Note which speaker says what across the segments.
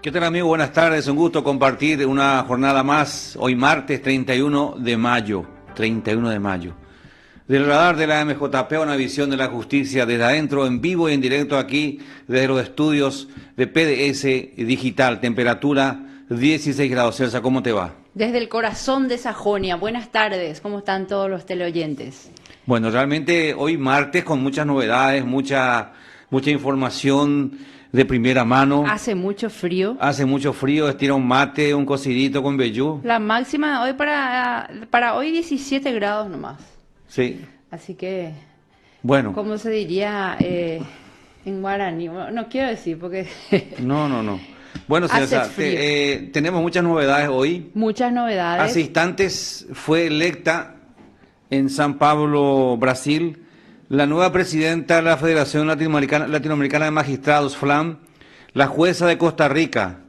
Speaker 1: ¿Qué tal, amigo? Buenas tardes, un gusto compartir una jornada más, hoy martes 31 de mayo, 31 de mayo. Del radar de la MJP, una visión de la justicia desde adentro, en vivo y en directo aquí, desde los estudios de PDS Digital, temperatura 16 grados Celsius. ¿Cómo te va?
Speaker 2: Desde el corazón de Sajonia, buenas tardes, ¿cómo están todos los teleoyentes?
Speaker 1: Bueno, realmente hoy martes con muchas novedades, mucha información de primera mano.
Speaker 2: Hace mucho frío.
Speaker 1: Hace mucho frío, estira un mate, un cocidito con vellú.
Speaker 2: La máxima de hoy para hoy 17 grados nomás.
Speaker 1: Sí.
Speaker 2: Así que,
Speaker 1: bueno.
Speaker 2: ¿cómo se diría en guaraní? No quiero decir porque...
Speaker 1: No. Bueno, César, tenemos muchas novedades hoy.
Speaker 2: Muchas novedades.
Speaker 1: Hace instantes fue electa en San Pablo, Brasil, la nueva presidenta de la Federación Latinoamericana de Magistrados, FLAM, la jueza de Costa Rica,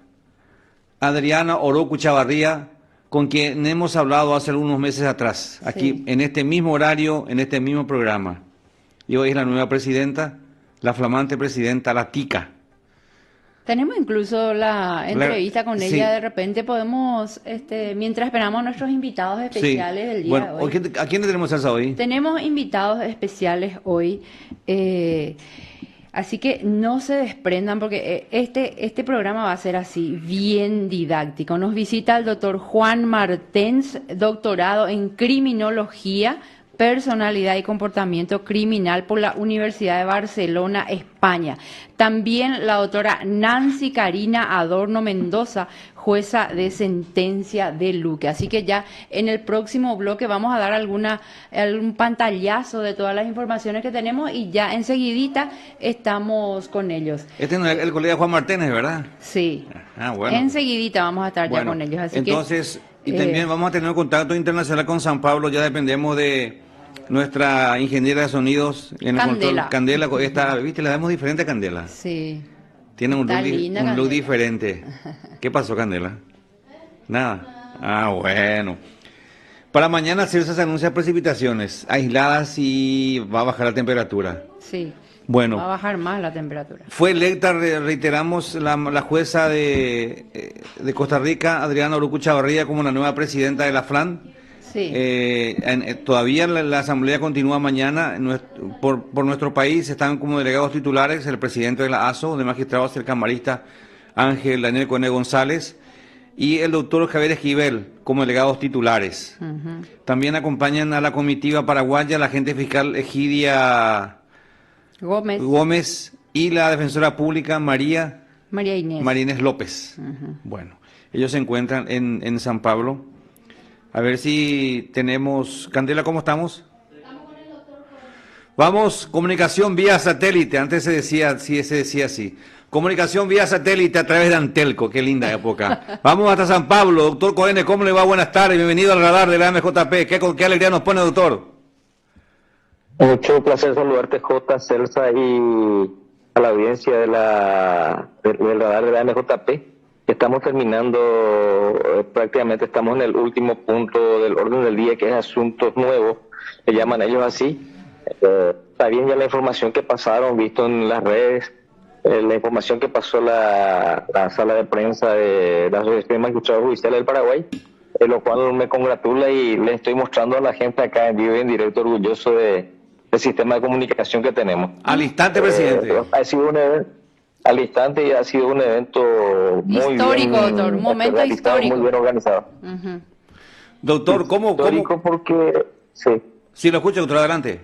Speaker 1: Adriana Orocu Chavarría, con quien hemos hablado hace algunos meses atrás, aquí en este mismo horario, en este mismo programa. Y hoy es la nueva presidenta, la flamante presidenta, la tica.
Speaker 2: Tenemos incluso la entrevista con ella,
Speaker 1: sí.
Speaker 2: De repente podemos, mientras esperamos a nuestros invitados especiales del día de hoy.
Speaker 1: ¿A quién le tenemos salsa hoy?
Speaker 2: Tenemos invitados especiales hoy, así que no se desprendan porque este programa va a ser así, bien didáctico. Nos visita el doctor Juan Martens, doctorado en criminología, personalidad y comportamiento criminal por la Universidad de Barcelona, España. También la doctora Nancy Karina Adorno Mendoza, jueza de sentencia de Luque. Así que ya en el próximo bloque vamos a dar algún pantallazo de todas las informaciones que tenemos y ya enseguidita estamos con ellos.
Speaker 1: Este es el colega Juan Martínez, ¿verdad?
Speaker 2: Sí.
Speaker 1: Bueno.
Speaker 2: Enseguidita vamos a estar ya con ellos. Así
Speaker 1: entonces, y también vamos a tener un contacto internacional con San Pablo, ya dependemos de nuestra ingeniera de sonidos en el control. Candela, ¿viste? Le damos diferente a Candela.
Speaker 2: Sí.
Speaker 1: Tiene un look diferente. ¿Qué pasó, Candela? Nada. Bueno. Para mañana se anuncian precipitaciones aisladas y va a bajar la temperatura.
Speaker 2: Sí.
Speaker 1: Bueno.
Speaker 2: Va a bajar más la temperatura.
Speaker 1: Fue electa, reiteramos, la jueza de Costa Rica, Adriana Orocu Chavarría, como la nueva presidenta de la FLAN.
Speaker 2: Sí.
Speaker 1: Todavía la asamblea continúa mañana. Por nuestro país están como delegados titulares el presidente de la ASO, de magistrados, el camarista Ángel Daniel Cone González, y el doctor Javier Esquivel como delegados titulares. También acompañan a la comitiva paraguaya la agente fiscal Egidia Gómez y la defensora pública María Inés López. Bueno, ellos se encuentran en San Pablo. A ver si tenemos... Candela, ¿cómo estamos? Estamos con el doctor. Vamos, comunicación vía satélite. Antes se decía así. Comunicación vía satélite a través de Antelco. Qué linda época. Vamos hasta San Pablo. Doctor Cohen, ¿cómo le va? Buenas tardes. Bienvenido al radar de la MJP. ¿Qué alegría nos pone, doctor?
Speaker 3: Mucho placer saludarte, J, Celsa, y a la audiencia del radar de la MJP. Estamos terminando, prácticamente estamos en el último punto del orden del día, que es asuntos nuevos, le llaman ellos así. Está bien ya la información que pasaron, visto en las redes, la información que pasó la sala de prensa de la Asociación de Magistrados Judiciales del Paraguay, lo cual me congratula y le estoy mostrando a la gente acá en vivo y en directo, orgulloso del sistema de comunicación que tenemos.
Speaker 1: Al instante, presidente.
Speaker 3: Ha sido al instante, y ha sido un evento muy
Speaker 2: histórico,
Speaker 3: bien,
Speaker 2: doctor, un momento histórico.
Speaker 3: Muy bien organizado.
Speaker 1: Doctor, ¿cómo?
Speaker 3: Histórico porque... Sí.
Speaker 1: Sí, lo escucho, doctor, adelante.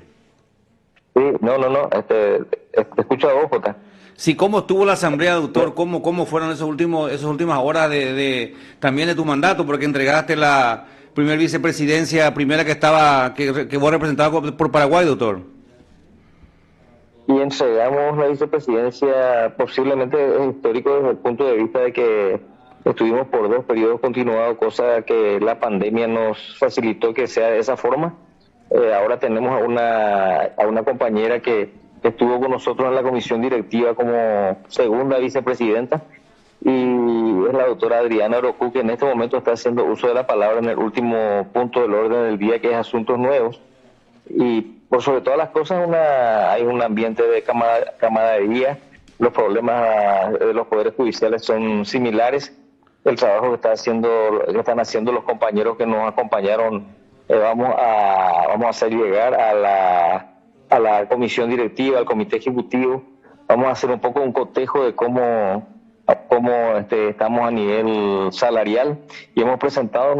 Speaker 3: Sí, no, te escucho a vos, Jota.
Speaker 1: Sí, ¿cómo estuvo la asamblea, doctor? ¿Cómo fueron esas últimas horas también de tu mandato? Porque entregaste la primer vicepresidencia, primera que vos representabas por Paraguay, doctor.
Speaker 3: Y entregamos la vicepresidencia, posiblemente es histórico desde el punto de vista de que estuvimos por 2 periodos continuados, cosa que la pandemia nos facilitó que sea de esa forma. Ahora tenemos a una compañera que estuvo con nosotros en la comisión directiva como segunda vicepresidenta, y es la doctora Adriana Orocu, que en este momento está haciendo uso de la palabra en el último punto del orden del día, que es asuntos nuevos. Y por sobre todas las cosas hay un ambiente de camaradería los problemas de los poderes judiciales son similares. El trabajo que están haciendo los compañeros que nos acompañaron, vamos a hacer llegar a la comisión directiva, al comité ejecutivo. Vamos a hacer un poco un cotejo de cómo estamos a nivel salarial, y hemos presentado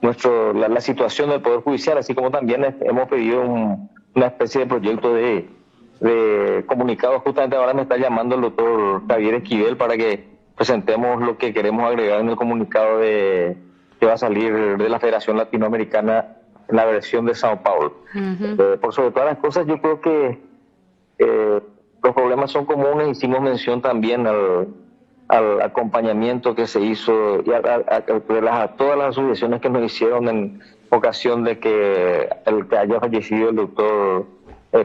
Speaker 3: la situación del Poder Judicial, así como también hemos pedido una especie de proyecto de comunicado. Justamente ahora me está llamando el doctor Javier Esquivel para que presentemos lo que queremos agregar en el comunicado que va a salir de la Federación Latinoamericana en la versión de Sao Paulo. Por sobre todas las cosas, yo creo que los problemas son comunes. Hicimos mención también al acompañamiento que se hizo y a todas las asociaciones que nos hicieron en ocasión de que haya fallecido el doctor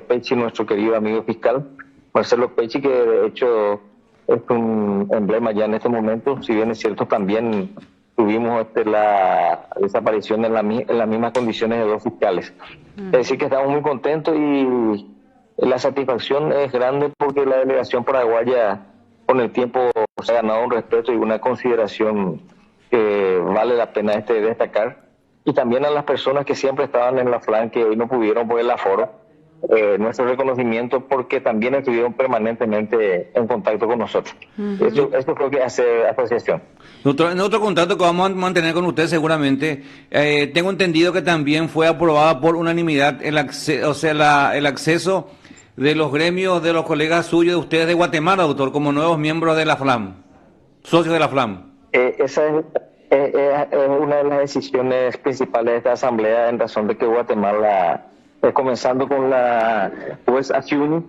Speaker 3: Pecci, nuestro querido amigo fiscal Marcelo Pecci, que de hecho es un emblema ya en este momento. Si bien es cierto, también tuvimos la desaparición en las mismas condiciones de dos fiscales. Es decir, que estamos muy contentos y la satisfacción es grande porque la delegación paraguaya con el tiempo se ha ganado un respeto y una consideración que vale la pena destacar. Y también a las personas que siempre estaban en la FLAN, que hoy no pudieron por el aforo, nuestro reconocimiento, porque también estuvieron permanentemente en contacto con nosotros. Esto creo que hace asociación.
Speaker 1: En otro contacto que vamos a mantener con usted seguramente, tengo entendido que también fue aprobada por unanimidad el acceso de los gremios de los colegas suyos de ustedes de Guatemala, doctor, como nuevos miembros de la FLAM, socios de la FLAM.
Speaker 3: Esa es una de las decisiones principales de esta asamblea, en razón de que Guatemala, comenzando con la juez Aciuni,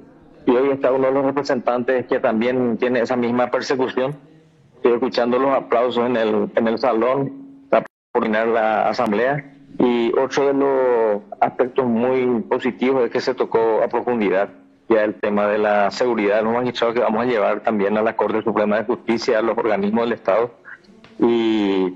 Speaker 3: y hoy está uno de los representantes que también tiene esa misma persecución. Estoy escuchando los aplausos en el salón para terminar la asamblea, y otro de los aspectos muy positivos es que se tocó a profundidad ya el tema de la seguridad de los magistrados, que vamos a llevar también a la Corte Suprema de Justicia, a los organismos del Estado, y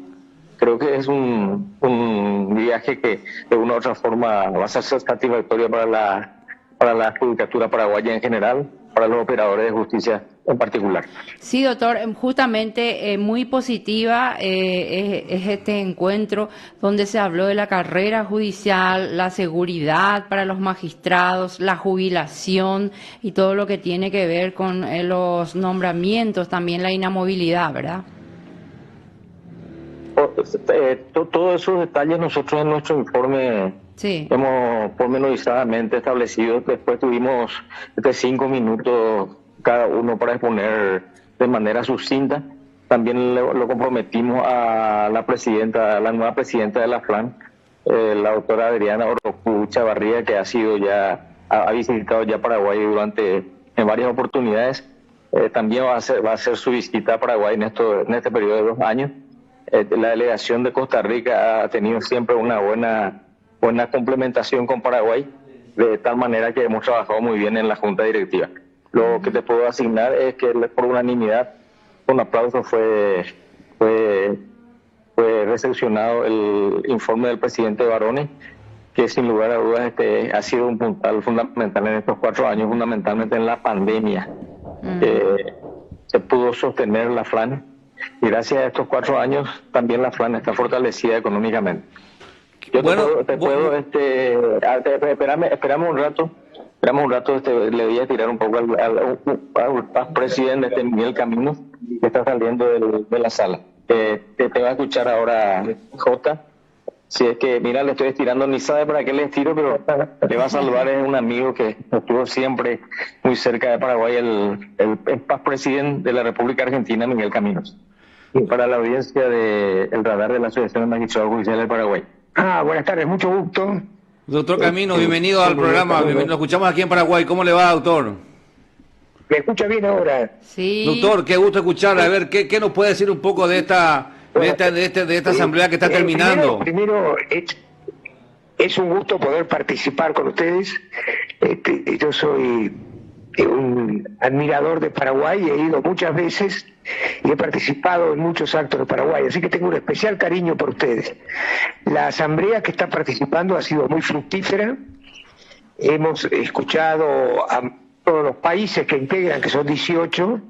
Speaker 3: creo que es un viaje que de una u otra forma va a ser satisfactorio para la judicatura paraguaya en general, para los operadores de justicia en particular.
Speaker 2: Sí, doctor, justamente muy positiva es este encuentro donde se habló de la carrera judicial, la seguridad para los magistrados, la jubilación y todo lo que tiene que ver con los nombramientos, también la inamovilidad, ¿verdad?
Speaker 3: Todos esos detalles nosotros en nuestro informe hemos pormenorizadamente establecido. Después tuvimos 5 minutos cada uno para exponer de manera sucinta. También lo comprometimos a la nueva presidenta de la FLAN, la doctora Adriana Orocu Chavarría, que ha visitado ya Paraguay en varias oportunidades. También va a hacer su visita a Paraguay en este periodo de 2 años. La delegación de Costa Rica ha tenido siempre una buena complementación con Paraguay, de tal manera que hemos trabajado muy bien en la Junta Directiva. Lo que te puedo asignar es que por unanimidad, con aplauso, fue recepcionado el informe del presidente Barone, que sin lugar a dudas ha sido un puntal fundamental en estos 4 años, fundamentalmente en la pandemia. Se pudo sostener la FLAN, y gracias a estos 4 años también la FLAN está fortalecida económicamente. Esperamos un rato, le voy a tirar un poco al presidente Miguel Caminos, que está saliendo de la sala. Te va a escuchar ahora, Jota. Si es que, mira, le estoy estirando, ni sabe para qué le estiro, pero le va a saludar. Es un amigo que estuvo siempre muy cerca de Paraguay, el paz presidente de la República Argentina, Miguel Caminos. Y para la audiencia del radar de la Asociación de Magistrados Judiciales del Paraguay.
Speaker 4: Buenas tardes, mucho gusto.
Speaker 1: Doctor Caminos, bienvenido al programa. Lo escuchamos aquí en Paraguay. ¿Cómo le va, doctor?
Speaker 4: ¿Me escucha bien ahora?
Speaker 2: Sí.
Speaker 1: Doctor, qué gusto escuchar. A ver, ¿qué nos puede decir un poco de esta asamblea que está terminando?
Speaker 4: Primero es un gusto poder participar con ustedes. Yo soy un admirador de Paraguay, he ido muchas veces y he participado en muchos actos de Paraguay, así que tengo un especial cariño por ustedes. La asamblea que está participando ha sido muy fructífera. Hemos escuchado a todos los países que integran, que son 18,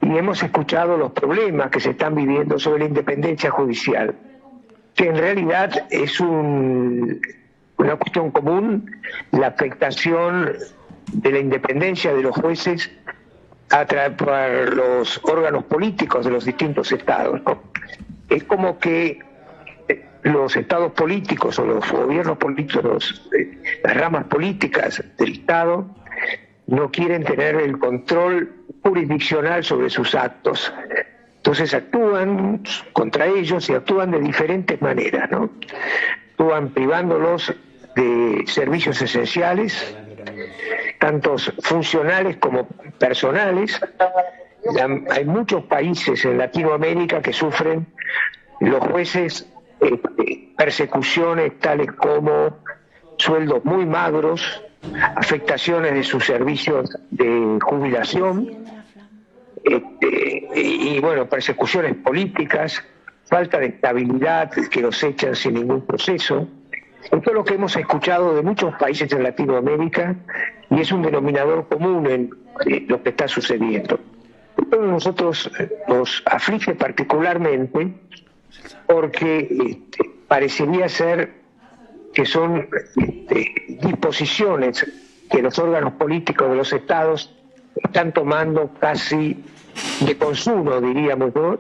Speaker 4: y hemos escuchado los problemas que se están viviendo sobre la independencia judicial, que en realidad es una cuestión común, la afectación de la independencia de los jueces por los órganos políticos de los distintos estados, ¿no? Es como que los estados políticos o los gobiernos políticos, las ramas políticas del Estado, no quieren tener el control jurisdiccional sobre sus actos. Entonces actúan contra ellos y actúan de diferentes maneras, ¿no? Actúan privándolos de servicios esenciales, tantos funcionales como personales. Hay muchos países en Latinoamérica que sufren los jueces persecuciones tales como sueldos muy magros, afectaciones de sus servicios de jubilación, y bueno, persecuciones políticas, falta de estabilidad que los echan sin ningún proceso. Esto es lo que hemos escuchado de muchos países en Latinoamérica y es un denominador común en lo que está sucediendo. Esto a nosotros nos aflige particularmente porque parecería ser que son disposiciones que los órganos políticos de los estados están tomando casi de consumo, diríamos, ¿no?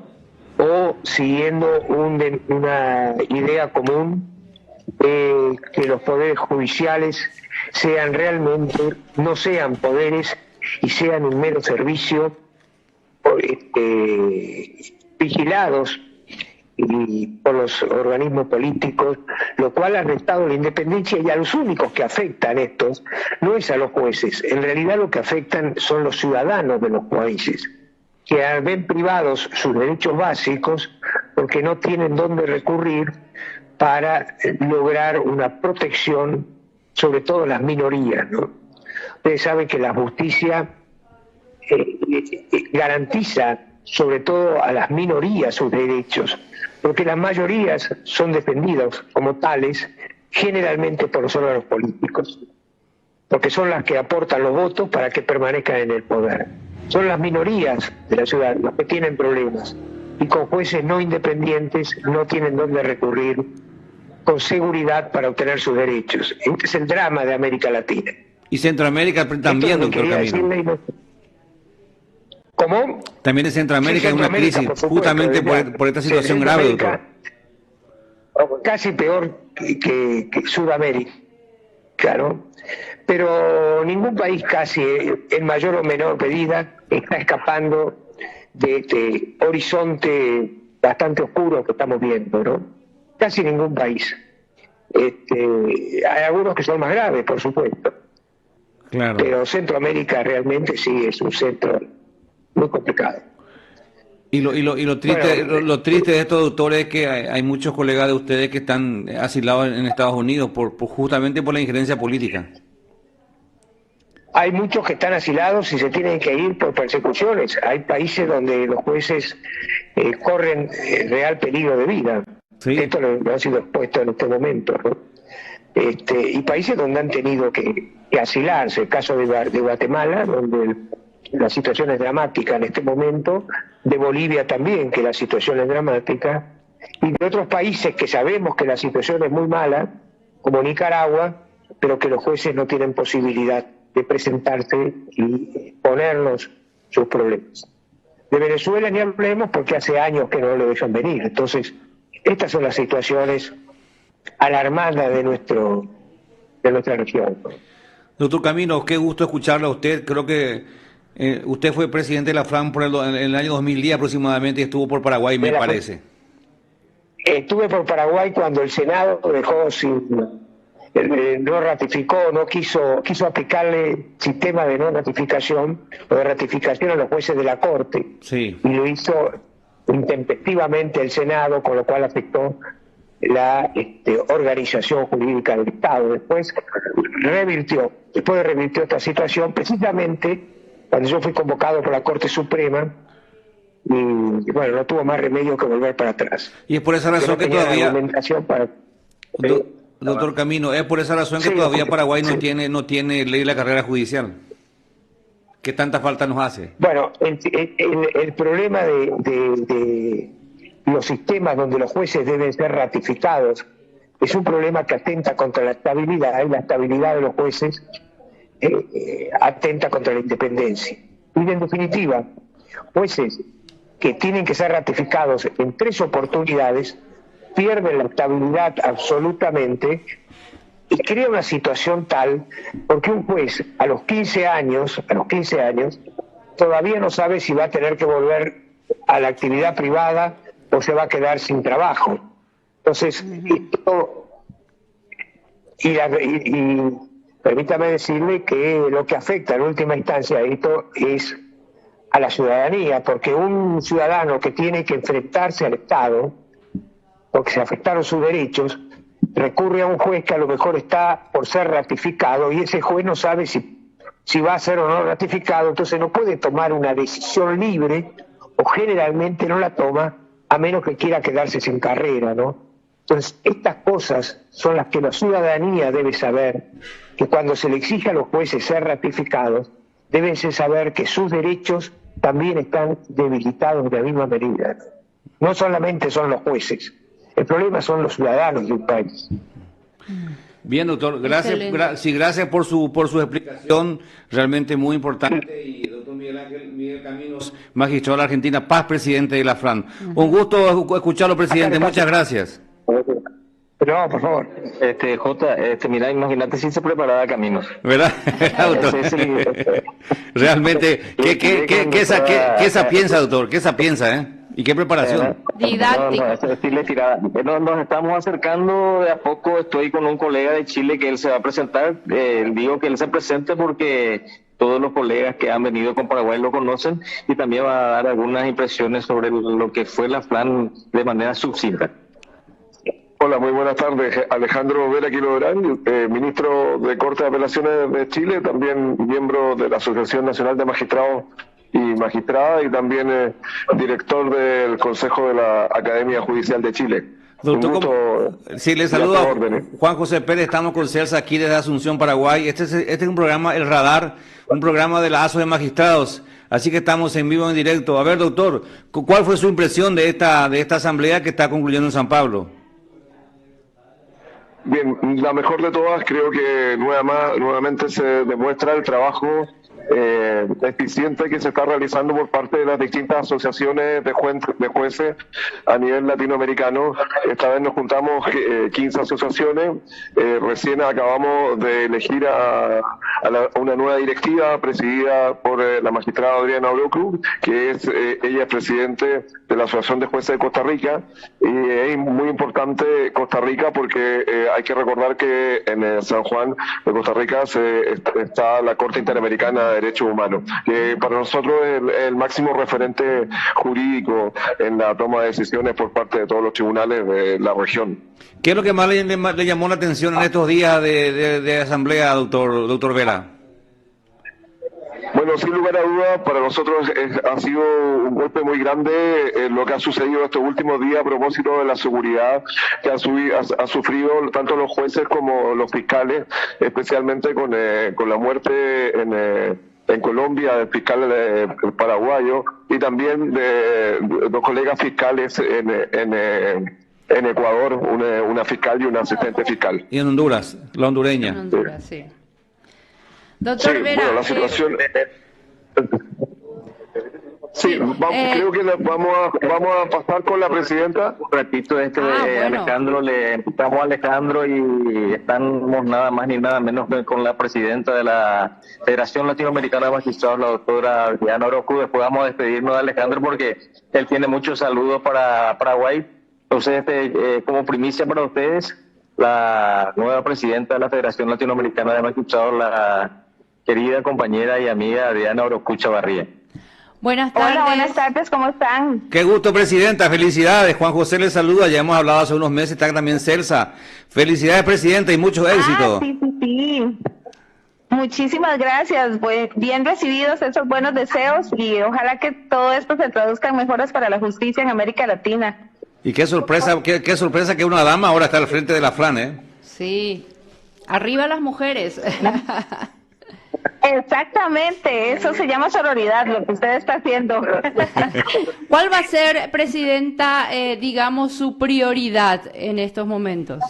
Speaker 4: O siguiendo una idea común de que los poderes judiciales sean realmente, no sean poderes y sean un mero servicio vigilados y por los organismos políticos, lo cual ha restado la independencia, y a los únicos que afectan estos no es a los jueces, en realidad lo que afectan son los ciudadanos de los países, que ven privados sus derechos básicos porque no tienen dónde recurrir para lograr una protección, sobre todo las minorías, ¿no? Ustedes saben que la justicia garantiza sobre todo a las minorías sus derechos, porque las mayorías son defendidas como tales generalmente por los órganos políticos, porque son las que aportan los votos para que permanezcan en el poder. Son las minorías de la ciudad las que tienen problemas, y con jueces no independientes no tienen dónde recurrir con seguridad para obtener sus derechos. Este es el drama de América Latina.
Speaker 1: Y Centroamérica también, doctor Camino.
Speaker 4: ¿Cómo?
Speaker 1: También en Centroamérica hay una crisis, justamente por esta situación grave, doctor.
Speaker 4: Casi peor que Sudamérica, claro. Pero ningún país casi, en mayor o menor medida, está escapando de este horizonte bastante oscuro que estamos viendo, ¿no? Casi ningún país. Hay algunos que son más graves, por supuesto.
Speaker 1: Claro.
Speaker 4: Pero Centroamérica realmente sí es un centro muy complicado.
Speaker 1: Y lo triste,
Speaker 4: Bueno,
Speaker 1: lo triste de estos doctores es que hay muchos colegas de ustedes que están asilados en Estados Unidos justamente por la injerencia política.
Speaker 4: Hay muchos que están asilados y se tienen que ir por persecuciones. Hay países donde los jueces corren real peligro de vida.
Speaker 1: Sí.
Speaker 4: Esto lo ha sido expuesto en este momento, ¿no? Y países donde han tenido que asilarse. El caso de Guatemala, donde la situación es dramática en este momento, de Bolivia también, que la situación es dramática, y de otros países que sabemos que la situación es muy mala, como Nicaragua, pero que los jueces no tienen posibilidad de presentarse y ponernos sus problemas. De Venezuela ni hablemos porque hace años que no lo dejan venir. Entonces, estas son las situaciones alarmantes de nuestra región.
Speaker 1: Doctor Camino, qué gusto escucharlo a usted. Creo que usted fue presidente de la FRAM en el año 2010 aproximadamente y estuvo por Paraguay, me parece.
Speaker 4: Estuve por Paraguay cuando el Senado dejó no ratificó, no quiso aplicarle sistema de no ratificación o de ratificación a los jueces de la Corte.
Speaker 1: Sí.
Speaker 4: Y lo hizo intempestivamente el Senado, con lo cual afectó la organización jurídica del Estado. Después revirtió esta situación precisamente cuando yo fui convocado por la Corte Suprema, y bueno, no tuvo más remedio que volver para atrás.
Speaker 1: Y es por esa razón que todavía...
Speaker 4: Doctor
Speaker 1: Camino, es por esa razón que todavía Paraguay no tiene ley de la carrera judicial. ¿Qué tanta falta nos hace?
Speaker 4: Bueno, el problema de los sistemas donde los jueces deben ser ratificados es un problema que atenta contra la estabilidad, y la estabilidad de los jueces atenta contra la independencia. Y en definitiva, jueces que tienen que ser ratificados en 3 oportunidades pierden la estabilidad absolutamente y crea una situación tal porque un juez a los 15 años todavía no sabe si va a tener que volver a la actividad privada o se va a quedar sin trabajo. Entonces, esto, y permítame decirle que lo que afecta en última instancia a esto es a la ciudadanía, porque un ciudadano que tiene que enfrentarse al Estado, porque se afectaron sus derechos, recurre a un juez que a lo mejor está por ser ratificado y ese juez no sabe si va a ser o no ratificado, entonces no puede tomar una decisión libre o generalmente no la toma a menos que quiera quedarse sin carrera, ¿no? Entonces, estas cosas son las que la ciudadanía debe saber, que cuando se le exige a los jueces ser ratificados, deben saber que sus derechos también están debilitados de la misma medida. No solamente son los jueces, el problema son los ciudadanos de un país.
Speaker 1: Bien, doctor, gracias por su explicación, realmente muy importante. Y doctor Miguel Caminos, magistrado de la Argentina, Paz, presidente de la FRAN. Un gusto escucharlo, presidente, muchas gracias.
Speaker 4: No, por favor.
Speaker 3: Mira, imagínate si se preparaba Caminos.
Speaker 1: ¿Verdad? Realmente, ¿qué sapienza, doctor? ¿Qué sapienza, ¿Y qué preparación?
Speaker 2: Didáctico.
Speaker 3: Nos estamos acercando de a poco. Estoy con un colega de Chile que él se va a presentar. Digo que él se presente porque todos los colegas que han venido con Paraguay lo conocen y también va a dar algunas impresiones sobre lo que fue la FLAN de manera sucinta.
Speaker 5: Hola, muy buenas tardes. Alejandro Vera Quilodrán, ministro de Corte de Apelaciones de Chile, también miembro de la Asociación Nacional de Magistrados y Magistradas y también director del Consejo de la Academia Judicial de Chile.
Speaker 1: Doctor, sí, le saludo a Juan José Pérez, estamos con Celsa aquí desde Asunción, Paraguay. Este es un programa, El Radar, un programa de la ASO de Magistrados, así que estamos en vivo, en directo. A ver, doctor, ¿cuál fue su impresión de esta asamblea que está concluyendo en San Pablo?
Speaker 5: Bien, la mejor de todas, creo que nuevamente se demuestra el trabajo eficiente que se está realizando por parte de las distintas asociaciones de jueces a nivel latinoamericano. Esta vez nos juntamos 15 asociaciones. Recién acabamos de elegir a una nueva directiva presidida por la magistrada Adriana Orocu, que ella es presidente de la Asociación de Jueces de Costa Rica, y es muy importante Costa Rica porque hay que recordar que en San Juan de Costa Rica está la Corte Interamericana de Derechos Humanos, que para nosotros es el máximo referente jurídico en la toma de decisiones por parte de todos los tribunales de la región.
Speaker 1: ¿Qué es lo que más le llamó la atención en estos días de asamblea, doctor Vera?
Speaker 5: Bueno, sin lugar a dudas, para nosotros ha sido un golpe muy grande lo que ha sucedido estos últimos días a propósito de la seguridad que ha sufrido tanto los jueces como los fiscales, especialmente con la muerte en Colombia del fiscal paraguayo y también de dos colegas fiscales en Ecuador, una fiscal y una asistente fiscal.
Speaker 1: Y en Honduras, la hondureña.
Speaker 2: En Honduras, sí. Doctor Vera,
Speaker 5: bueno, la situación... creo que vamos a pasar con la presidenta.
Speaker 3: Un ratito
Speaker 2: bueno.
Speaker 3: Alejandro, le invitamos a Alejandro y estamos nada más ni nada menos que con la presidenta de la Federación Latinoamericana de Magistrados, la doctora Adriana Orocu. Después vamos a despedirnos de Alejandro porque él tiene muchos saludos para Paraguay. Entonces, como primicia para ustedes, la nueva presidenta de la Federación Latinoamericana de Magistrados, la querida compañera y amiga Adriana Orocu Chavarría.
Speaker 2: Buenas tardes.
Speaker 6: Hola, buenas tardes, ¿cómo están?
Speaker 1: Qué gusto, presidenta, felicidades. Juan José le saluda, ya hemos hablado hace unos meses, está también Celsa. Felicidades, presidenta, y mucho éxito.
Speaker 6: Sí. Muchísimas gracias, bien recibidos esos buenos deseos y ojalá que todo esto se traduzca en mejoras para la justicia en América Latina.
Speaker 1: Y qué sorpresa que una dama ahora está al frente de la FLAN,
Speaker 2: Sí, arriba las mujeres.
Speaker 6: Exactamente, eso se llama sororidad, lo que usted está haciendo.
Speaker 2: ¿Cuál va a ser, Presidenta, digamos, su prioridad en estos momentos?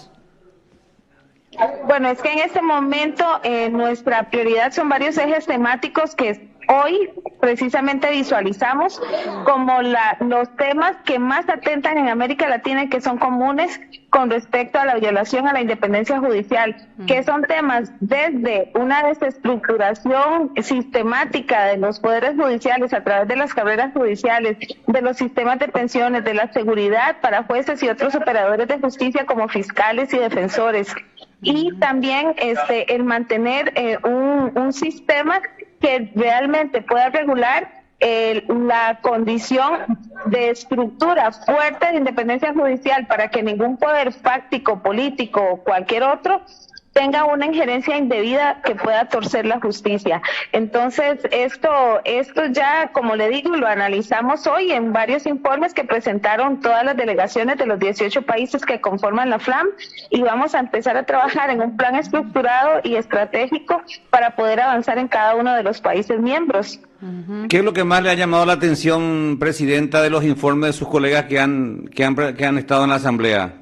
Speaker 6: Bueno, es que en este momento nuestra prioridad son varios ejes temáticos que hoy precisamente visualizamos como los temas que más atentan en América Latina y que son comunes con respecto a la violación a la independencia judicial, que son temas desde una desestructuración sistemática de los poderes judiciales a través de las carreras judiciales, de los sistemas de pensiones, de la seguridad para jueces y otros operadores de justicia como fiscales y defensores, y también el mantener un sistema que realmente pueda regular la condición de estructura fuerte de independencia judicial para que ningún poder fáctico, político o cualquier otro tenga una injerencia indebida que pueda torcer la justicia. Entonces, esto ya, como le digo, lo analizamos hoy en varios informes que presentaron todas las delegaciones de los 18 países que conforman la FLAM, y vamos a empezar a trabajar en un plan estructurado y estratégico para poder avanzar en cada uno de los países miembros.
Speaker 1: ¿Qué es lo que más le ha llamado la atención, Presidenta, de los informes de sus colegas que han estado en la Asamblea?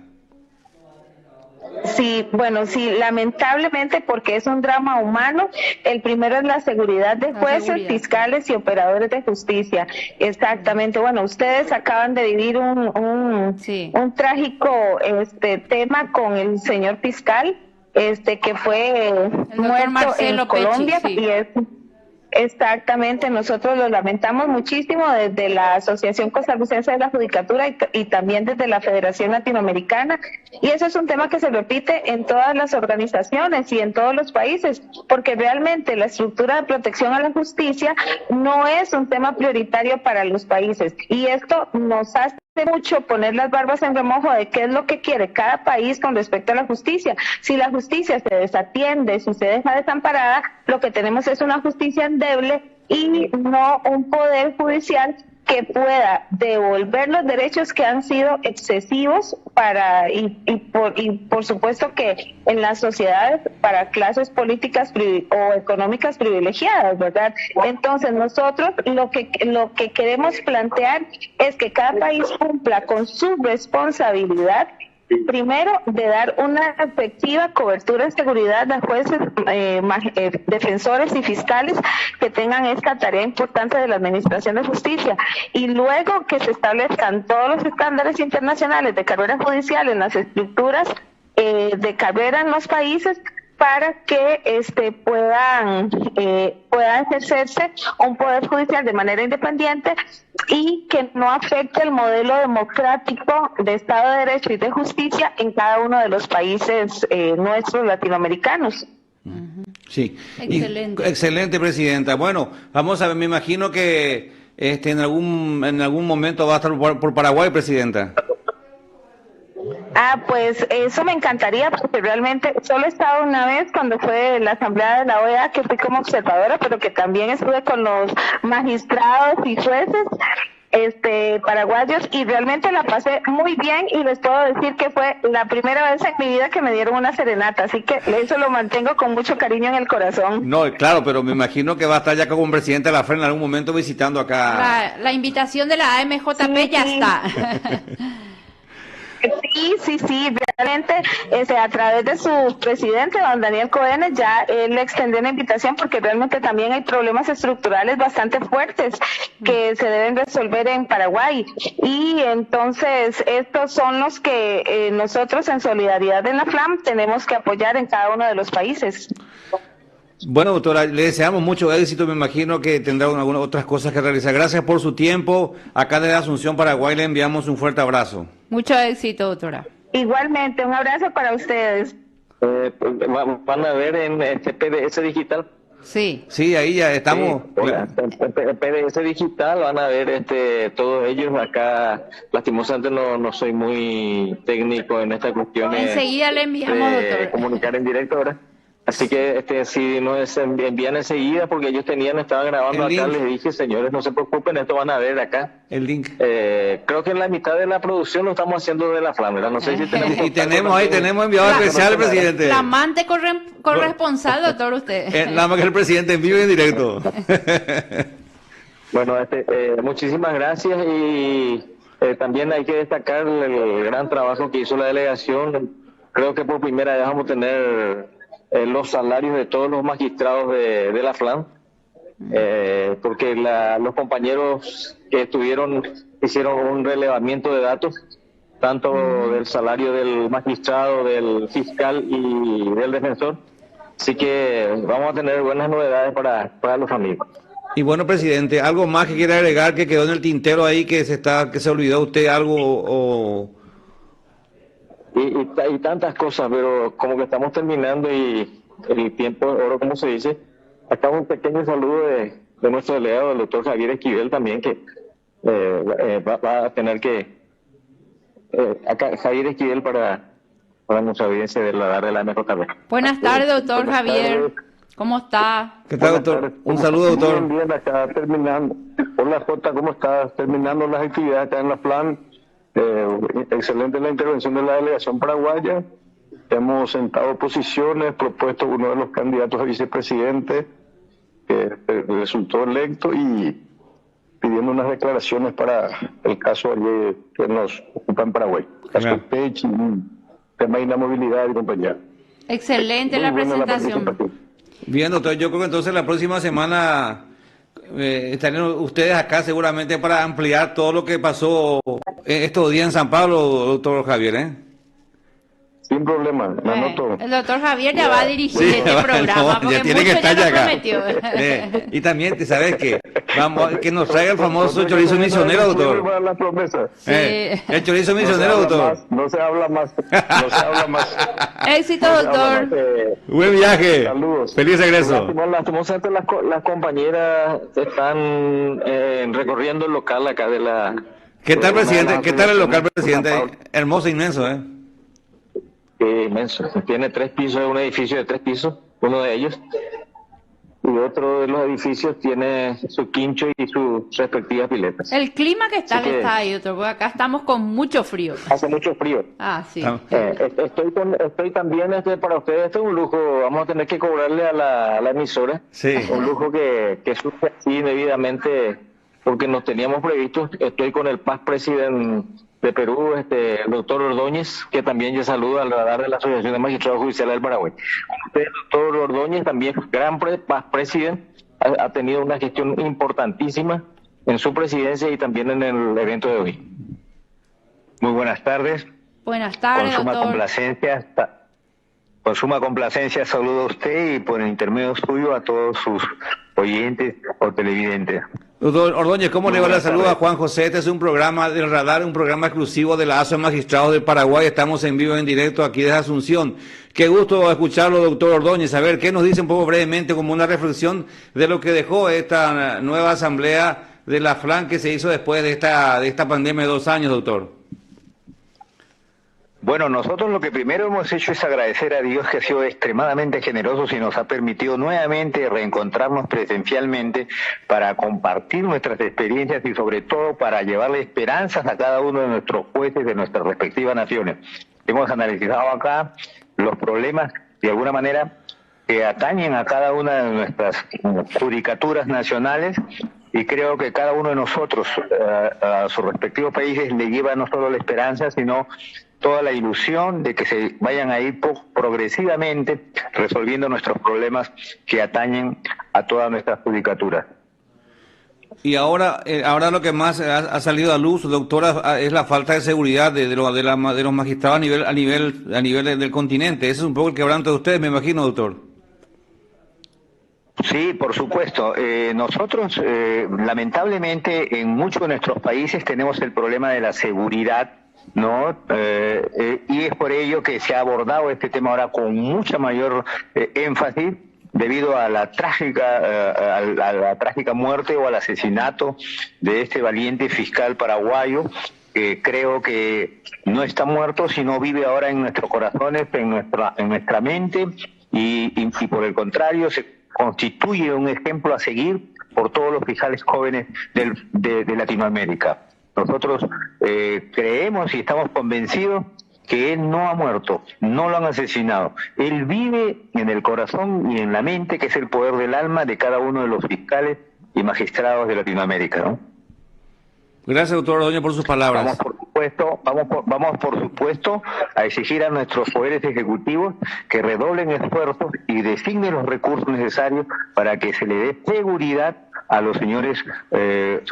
Speaker 6: Sí, bueno, sí, lamentablemente, porque es un drama humano. El primero es la seguridad de jueces, fiscales y operadores de justicia. Exactamente. Bueno, ustedes acaban de vivir un trágico tema con el señor fiscal, que fue muerto en Colombia, y es exactamente, nosotros lo lamentamos muchísimo desde la Asociación Costarricense de la Judicatura y también desde la Federación Latinoamericana, y eso es un tema que se repite en todas las organizaciones y en todos los países, porque realmente la estructura de protección a la justicia no es un tema prioritario para los países, y esto nos hace mucho poner las barbas en remojo de qué es lo que quiere cada país con respecto a la justicia. Si la justicia se desatiende, si se deja desamparada, lo que tenemos es una justicia endeble y no un poder judicial que pueda devolver los derechos que han sido excesivos por supuesto que en las sociedades para clases políticas o económicas privilegiadas, ¿verdad? Entonces nosotros lo que queremos plantear es que cada país cumpla con su responsabilidad, primero, de dar una efectiva cobertura de seguridad a jueces, defensores y fiscales que tengan esta tarea importante de la administración de justicia, y luego que se establezcan todos los estándares internacionales de carrera judicial en las estructuras de carrera en los países, para que puedan ejercerse un poder judicial de manera independiente y que no afecte el modelo democrático de Estado de Derecho y de justicia en cada uno de los países nuestros latinoamericanos.
Speaker 1: Sí,
Speaker 2: excelente.
Speaker 1: Excelente, Presidenta. Bueno, vamos a ver, me imagino que en algún momento va a estar por Paraguay, Presidenta.
Speaker 6: Pues eso me encantaría, porque realmente solo he estado una vez cuando fue la Asamblea de la OEA, que fui como observadora, pero que también estuve con los magistrados y jueces paraguayos, y realmente la pasé muy bien, y les puedo decir que fue la primera vez en mi vida que me dieron una serenata, así que eso lo mantengo con mucho cariño en el corazón.
Speaker 1: No, claro, pero me imagino que va a estar ya como presidente de la FREN en algún momento visitando acá.
Speaker 2: La invitación de la AMJP ya está.
Speaker 6: Sí, realmente a través de su presidente, don Daniel Cohen, ya él le extendió una invitación, porque realmente también hay problemas estructurales bastante fuertes que se deben resolver en Paraguay, y entonces estos son los que nosotros en solidaridad en la FLAM tenemos que apoyar en cada uno de los países.
Speaker 1: Bueno, doctora, le deseamos mucho éxito, me imagino que tendrá algunas otras cosas que realizar. Gracias por su tiempo. Acá desde Asunción, Paraguay, le enviamos un fuerte abrazo.
Speaker 2: Mucho éxito, doctora.
Speaker 6: Igualmente, un abrazo para ustedes.
Speaker 3: Van a ver en PDS Digital.
Speaker 2: Sí.
Speaker 1: Sí, ahí ya estamos.
Speaker 3: En PDS Digital van a ver todos ellos. Acá, lastimosamente, no soy muy técnico en estas cuestiones.
Speaker 2: Enseguida le enviamos, doctor.
Speaker 3: Comunicar en directo, ¿verdad? Así que si no envían enseguida, porque ellos estaban grabando
Speaker 1: El
Speaker 3: acá,
Speaker 1: link.
Speaker 3: les dije, señores, no se preocupen, esto van a ver acá.
Speaker 1: El link.
Speaker 3: Creo que en la mitad de la producción lo estamos haciendo de la Flamme, ¿verdad? No sé si tenemos...
Speaker 1: Y tenemos enviado especial, presidente.
Speaker 2: Flamante corresponsal, doctor, usted.
Speaker 1: Nada más que el presidente en vivo y en directo.
Speaker 3: Bueno, muchísimas gracias y también hay que destacar el gran trabajo que hizo la delegación. Creo que por primera vez vamos a tener los salarios de todos los magistrados de la FLAM, porque los compañeros que hicieron un relevamiento de datos, tanto del salario del magistrado, del fiscal y del defensor. Así que vamos a tener buenas novedades para los amigos.
Speaker 1: Y bueno, presidente, ¿algo más que quiere agregar que quedó en el tintero ahí, que se olvidó usted algo o...?
Speaker 3: Y tantas cosas, pero como que estamos terminando y el tiempo es oro, como se dice. Acá un pequeño saludo de nuestro delegado, el doctor Javier Esquivel también, que va a tener que... acá Javier Esquivel para nuestra audiencia de la MJB.
Speaker 2: Buenas tardes, doctor Javier. ¿Cómo está?
Speaker 1: ¿Qué tal, doctor? Un saludo, doctor.
Speaker 5: Bien, acá terminando. Hola, Jota, ¿cómo estás? Terminando las actividades acá en la FLAN. Excelente la intervención de la delegación paraguaya. Hemos sentado posiciones, propuesto uno de los candidatos a vicepresidente que resultó electo y pidiendo unas declaraciones para el caso allí que nos ocupa en Paraguay. Caso PECH, tema de inamovilidad y compañía.
Speaker 2: Excelente la presentación.
Speaker 1: Bien, doctor, yo creo que entonces la próxima semana estarán ustedes acá seguramente para ampliar todo lo que pasó estos días en San Pablo, doctor Javier, ¿eh?
Speaker 5: Sin problema, me anoto.
Speaker 2: El doctor Javier ya va a dirigir este programa, porque
Speaker 1: ya tiene
Speaker 2: mucho
Speaker 1: que estar
Speaker 2: ya
Speaker 1: ya
Speaker 2: nos
Speaker 1: acá.
Speaker 2: prometió.
Speaker 1: Y también, ¿sabes qué? Vamos, que nos traiga el famoso chorizo misionero, doctor.
Speaker 5: La promesa.
Speaker 2: Sí.
Speaker 1: El chorizo misionero, doctor.
Speaker 5: No se habla más. No se habla más.
Speaker 2: Éxito, doctor.
Speaker 1: Buen viaje.
Speaker 5: Saludos.
Speaker 1: Feliz regreso.
Speaker 3: Lastimosamente las compañeras están recorriendo el local acá de la...
Speaker 1: ¿Qué tal, presidente? ¿Qué tal el local, presidente? Hermoso, inmenso, ¿eh?
Speaker 3: Inmenso. Tiene 3 pisos, es un edificio de 3 pisos, uno de ellos. Y otro de los edificios tiene su quincho y sus respectivas piletas.
Speaker 2: El clima que tal está ahí, doctor, porque acá estamos con mucho frío.
Speaker 3: Hace mucho frío.
Speaker 2: Ah, sí.
Speaker 3: Estoy también, para ustedes, esto es un lujo, vamos a tener que cobrarle a la emisora.
Speaker 1: Sí.
Speaker 3: Un lujo que surge así indebidamente, porque nos teníamos previsto. Estoy con el past president de Perú, el doctor Ordóñez, que también ya saluda al radar de la Asociación de Magistrados Judiciales del Paraguay. Usted, el doctor Ordóñez, también gran past president, ha tenido una gestión importantísima en su presidencia y también en el evento de hoy.
Speaker 7: Muy buenas tardes.
Speaker 2: Buenas tardes, doctor.
Speaker 7: Con suma complacencia saludo a usted y por el intermedio suyo a todos sus oyentes o televidentes.
Speaker 1: Doctor Ordóñez, ¿cómo le va la salud a Juan José? Este es un programa del radar, un programa exclusivo de la ASO de Magistrados del Paraguay. Estamos en vivo, en directo aquí desde Asunción. Qué gusto escucharlo, doctor Ordóñez. A ver, ¿qué nos dice un poco brevemente como una reflexión de lo que dejó esta nueva asamblea de la FLAN que se hizo después de esta pandemia de 2 años, doctor?
Speaker 7: Bueno, nosotros lo que primero hemos hecho es agradecer a Dios, que ha sido extremadamente generoso y nos ha permitido nuevamente reencontrarnos presencialmente para compartir nuestras experiencias y sobre todo para llevarle esperanzas a cada uno de nuestros jueces de nuestras respectivas naciones. Hemos analizado acá los problemas de alguna manera que atañen a cada una de nuestras judicaturas nacionales y creo que cada uno de nosotros a sus respectivos países le lleva no solo la esperanza, sino toda la ilusión de que se vayan a ir progresivamente resolviendo nuestros problemas que atañen a todas nuestras judicaturas.
Speaker 1: Y ahora lo que más ha salido a luz, doctora, es la falta de seguridad de los magistrados a nivel del continente. Ese es un poco el quebranto de ustedes, me imagino, doctor.
Speaker 7: Sí, por supuesto. Nosotros, lamentablemente, en muchos de nuestros países tenemos el problema de la seguridad, ¿no? Y es por ello que se ha abordado este tema ahora con mucha mayor énfasis debido a la trágica muerte o al asesinato de este valiente fiscal paraguayo. Creo que no está muerto, sino vive ahora en nuestros corazones, en nuestra mente, y por el contrario se constituye un ejemplo a seguir por todos los fiscales jóvenes de Latinoamérica. Nosotros creemos y estamos convencidos que él no ha muerto, no lo han asesinado. Él vive en el corazón y en la mente, que es el poder del alma de cada uno de los fiscales y magistrados de Latinoamérica, ¿no?
Speaker 1: Gracias, doctor Ordóñez, por sus palabras.
Speaker 7: Vamos por supuesto a exigir a nuestros poderes ejecutivos que redoblen esfuerzos y designen los recursos necesarios para que se le dé seguridad a los señores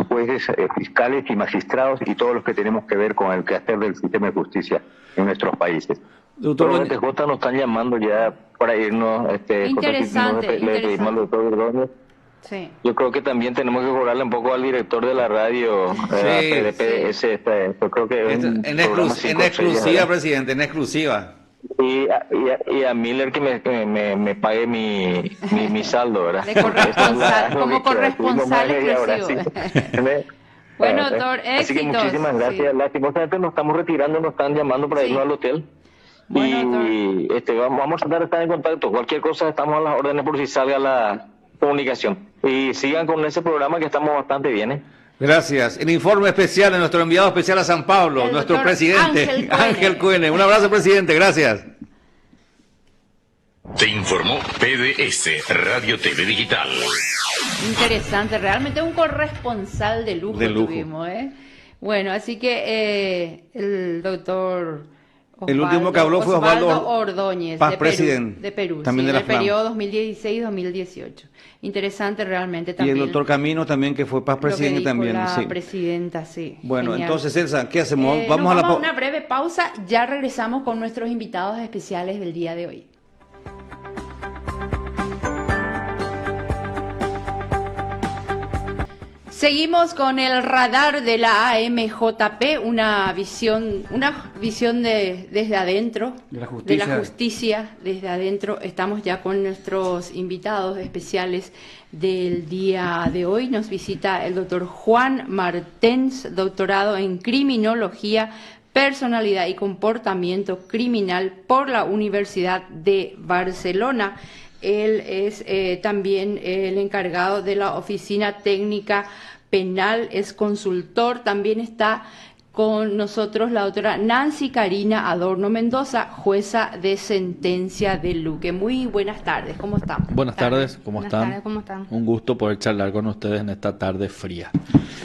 Speaker 7: jueces, fiscales y magistrados y todos los que tenemos que ver con el quehacer del sistema de justicia en nuestros países.
Speaker 1: Doctor
Speaker 3: Los TJ nos están llamando ya para irnos.
Speaker 2: Interesante,
Speaker 3: Le pedimos al doctor Ordóñez.
Speaker 2: Sí.
Speaker 3: Yo creo que también tenemos que cobrarle un poco al director de la radio, PDPS. Yo creo que es un programa
Speaker 1: En exclusiva, presidente, en exclusiva.
Speaker 3: y a Miller que me pague mi saldo, ¿verdad?
Speaker 2: De corresponsal, como corresponsal exclusivo. Bueno, doctor,
Speaker 3: Así que
Speaker 2: éxitos.
Speaker 3: muchísimas gracias.
Speaker 2: Sí.
Speaker 3: Lastimosamente nos estamos retirando, nos están llamando para irnos al hotel.
Speaker 2: Bueno,
Speaker 3: Y vamos a tratar de estar en contacto. Cualquier cosa estamos a las órdenes por si salga la comunicación. Y sigan con ese programa que estamos bastante bien, ¿eh?
Speaker 1: Gracias. El informe especial de nuestro enviado especial a San Pablo,
Speaker 2: El
Speaker 1: nuestro
Speaker 2: doctor
Speaker 1: presidente,
Speaker 2: Ángel
Speaker 1: Cuene. Un abrazo, presidente. Gracias.
Speaker 8: Te informó PDS, Radio TV Digital.
Speaker 2: Interesante, realmente un corresponsal de lujo,
Speaker 1: De lujo.
Speaker 2: tuvimos, ¿eh? Bueno, así que el doctor
Speaker 1: El último que habló fue Osvaldo
Speaker 2: Ordóñez,
Speaker 1: Paz,
Speaker 2: de Perú,
Speaker 1: presidente,
Speaker 2: de Perú,
Speaker 1: también
Speaker 2: sí,
Speaker 1: de la
Speaker 2: en el
Speaker 1: FLAM.
Speaker 2: periodo 2016-2018. Interesante realmente
Speaker 1: Y
Speaker 2: también.
Speaker 1: el doctor Camino también, que fue paz
Speaker 2: lo que
Speaker 1: presidente
Speaker 2: dijo
Speaker 1: también.
Speaker 2: la
Speaker 1: Sí.
Speaker 2: presidenta, sí.
Speaker 1: Bueno,
Speaker 2: Genial.
Speaker 1: entonces, Elsa, ¿qué hacemos?
Speaker 2: Nos
Speaker 1: Vamos a la
Speaker 2: una breve pausa, ya regresamos con nuestros invitados especiales del día de hoy. Seguimos con el radar de la AMJP, una visión desde adentro,
Speaker 1: De la justicia.
Speaker 2: desde adentro. Estamos ya con nuestros invitados especiales del día de hoy. Nos visita el doctor Juan Martens, doctorado en Criminología, Personalidad y Comportamiento Criminal por la Universidad de Barcelona. Él es también el encargado de la Oficina Técnica Penal, es consultor. También está con nosotros la doctora Nancy Karina Adorno Mendoza, jueza de sentencia de Luque. Muy buenas tardes, ¿cómo están?
Speaker 9: Buenas tardes, ¿cómo
Speaker 10: Buenas
Speaker 9: están?
Speaker 10: tardes, ¿cómo están?
Speaker 9: Un gusto poder charlar con ustedes en esta tarde fría.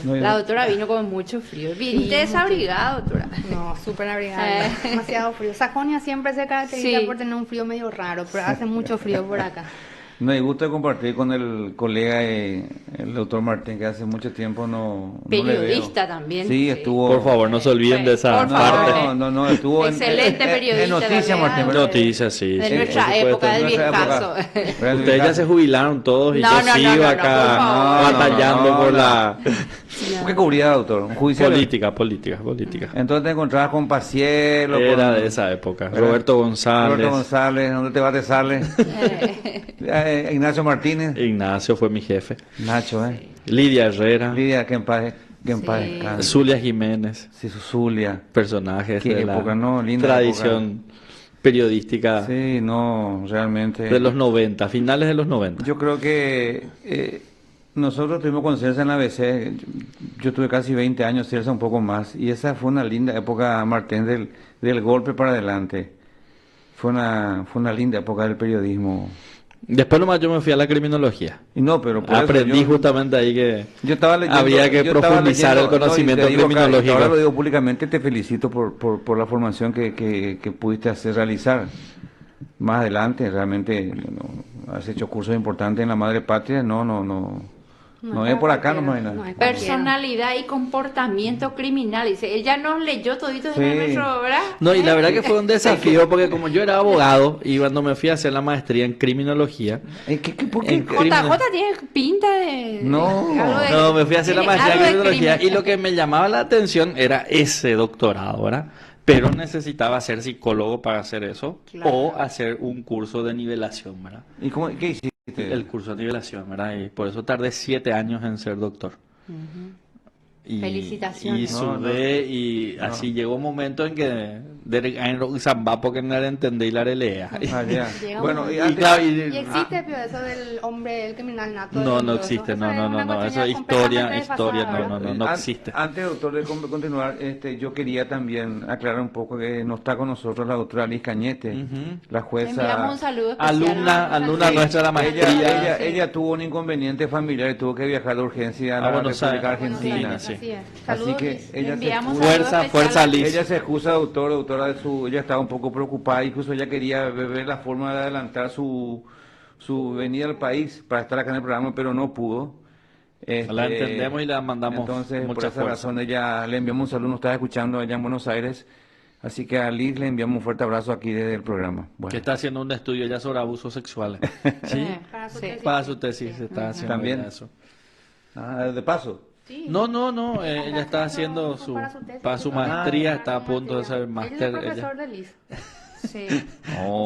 Speaker 2: La doctora vino con mucho frío. Viniste desabrigada, doctora.
Speaker 10: No, súper abrigada, demasiado frío. Sajonia siempre se caracteriza
Speaker 2: Sí.
Speaker 10: por tener un frío medio raro, pero hace mucho frío por acá.
Speaker 1: No, hay gusto de compartir con el colega, el doctor Martín, que hace mucho tiempo no le veo.
Speaker 2: Periodista también.
Speaker 1: Sí, estuvo.
Speaker 9: Por favor, no se olviden de esa
Speaker 2: Por favor.
Speaker 9: parte.
Speaker 1: No, estuvo
Speaker 2: Excelente periodista
Speaker 1: en Noticias,
Speaker 2: también.
Speaker 1: Martín, ¿verdad?
Speaker 9: Noticias, sí.
Speaker 2: De
Speaker 9: sí,
Speaker 2: nuestra
Speaker 9: por supuesto.
Speaker 2: época, del
Speaker 1: Nuestra
Speaker 2: viejazo.
Speaker 1: época.
Speaker 9: Ustedes ya se jubilaron todos y
Speaker 2: No,
Speaker 9: yo
Speaker 2: no,
Speaker 9: sigo
Speaker 2: no,
Speaker 9: acá
Speaker 2: por favor.
Speaker 9: batallando
Speaker 1: No,
Speaker 9: por
Speaker 1: no.
Speaker 9: la
Speaker 1: ¿Qué cubría, doctor? Un juicio.
Speaker 9: política.
Speaker 1: Entonces te encontrabas con Pacielo.
Speaker 9: Era
Speaker 1: con
Speaker 9: de esa época.
Speaker 1: Era
Speaker 9: Roberto González,
Speaker 1: Roberto González, ¿dónde te vas a Sales? Ignacio Martínez.
Speaker 9: Ignacio fue mi jefe,
Speaker 1: Nacho,
Speaker 9: Lidia Herrera,
Speaker 1: Lidia, que en paz
Speaker 2: Sí.
Speaker 1: descanse.
Speaker 9: Zulia Jiménez,
Speaker 1: Sí, Zulia.
Speaker 9: personajes
Speaker 1: Qué
Speaker 9: de la
Speaker 1: época, ¿no? Linda
Speaker 9: tradición periodística
Speaker 1: Sí, no, realmente.
Speaker 9: de los 90, finales de los 90.
Speaker 1: Yo creo que nosotros tuvimos con Celsa en la ABC. Yo tuve casi 20 años, Celsa un poco más. Y esa fue una linda época, Martín, del golpe para adelante. Fue una linda época del periodismo.
Speaker 9: Después nomás yo me fui a la criminología.
Speaker 1: Y no, pero por eso
Speaker 9: Aprendí
Speaker 1: yo-
Speaker 9: justamente ahí que
Speaker 1: Yo estaba leyendo,
Speaker 9: había que
Speaker 1: yo estaba
Speaker 9: profundizar
Speaker 1: leyendo,
Speaker 9: el conocimiento
Speaker 1: y te digo acá,
Speaker 9: criminológico.
Speaker 1: ahora lo digo públicamente, te felicito por la formación que pudiste realizar. Más adelante, realmente has hecho cursos importantes en la madre patria. No es por acá, no hay nada.
Speaker 10: No es cualquiera.
Speaker 2: Personalidad y comportamiento criminal. Dice, él ya nos leyó todito
Speaker 1: Sí.
Speaker 2: de nuestro, ¿verdad?
Speaker 9: No, y la verdad que fue un desafío porque como yo era abogado y cuando me fui a hacer la maestría en criminología,
Speaker 1: ¿Por qué?
Speaker 9: En
Speaker 2: JJ tiene pinta de...
Speaker 1: No.
Speaker 2: algo de-
Speaker 9: no, me fui a hacer la
Speaker 2: tiene
Speaker 9: maestría en
Speaker 2: algo de
Speaker 9: criminología y
Speaker 2: crimen.
Speaker 9: lo que me llamaba la atención era ese doctorado, ¿verdad? Pero necesitaba ser psicólogo para hacer eso
Speaker 2: Claro.
Speaker 9: o hacer un curso de nivelación, ¿verdad?
Speaker 1: ¿Y qué hiciste?
Speaker 9: El curso de nivelación, ¿verdad? Y por eso tardé 7 años en ser doctor. Y,
Speaker 2: Felicitaciones.
Speaker 9: Y sudé y así llegó un momento en que de Zamba porque no le entendí la lea.
Speaker 1: Ah, ya.
Speaker 10: Llega
Speaker 1: Bueno,
Speaker 10: un-
Speaker 1: y
Speaker 10: y
Speaker 1: antes-
Speaker 10: existe pero eso del hombre, el criminal nato.
Speaker 9: No,
Speaker 10: del
Speaker 9: no
Speaker 10: mundo,
Speaker 9: existe,
Speaker 10: eso
Speaker 9: no,
Speaker 10: es
Speaker 9: no,
Speaker 10: una
Speaker 9: no, eso
Speaker 10: cochina
Speaker 9: es
Speaker 10: completamente
Speaker 9: historia,
Speaker 10: desfasada, ¿verdad?
Speaker 9: no existe.
Speaker 1: Antes, doctor, de continuar, yo quería también aclarar un poco que no está con nosotros la doctora Liz Cañete,
Speaker 9: Ujú.
Speaker 1: la
Speaker 2: Le
Speaker 1: jueza.
Speaker 2: enviamos un saludo especial.
Speaker 9: Alumna nuestra de la maestría.
Speaker 1: Ella tuvo un inconveniente familiar y tuvo que viajar de urgencia a la
Speaker 9: Buenos
Speaker 1: República
Speaker 9: Aires.
Speaker 1: Argentina.
Speaker 9: Sí.
Speaker 10: Así es.
Speaker 1: Así
Speaker 10: Saludos,
Speaker 1: que
Speaker 10: Liz.
Speaker 1: ella se
Speaker 2: enviamos
Speaker 1: excusa,
Speaker 2: saludos
Speaker 9: Fuerza,
Speaker 2: especiales.
Speaker 9: fuerza, Liz.
Speaker 1: ella se excusa, doctora ella estaba un poco preocupada, incluso ella quería ver la forma de adelantar su venida al país para estar acá en el programa, pero no pudo.
Speaker 9: La entendemos y la mandamos
Speaker 1: Entonces, por
Speaker 9: mucha
Speaker 1: esa
Speaker 9: fuerza.
Speaker 1: razón, ella le enviamos un saludo, nos está escuchando allá en Buenos Aires, así que a Liz le enviamos un fuerte abrazo aquí desde el programa. Bueno,
Speaker 9: Que está haciendo un estudio ya sobre abusos sexuales. ¿Sí?
Speaker 10: Para su
Speaker 2: Sí.
Speaker 10: tesis.
Speaker 9: Para su tesis se está haciendo
Speaker 1: También.
Speaker 9: ya eso.
Speaker 1: de paso.
Speaker 10: Sí.
Speaker 9: No, ella está haciendo su
Speaker 10: tesis,
Speaker 9: para su
Speaker 10: sí,
Speaker 9: maestría,
Speaker 10: para
Speaker 9: está a
Speaker 10: su
Speaker 9: punto de ser
Speaker 10: Él es
Speaker 9: máster.
Speaker 10: el profesor
Speaker 9: Ella
Speaker 10: de Liz.
Speaker 2: Sí.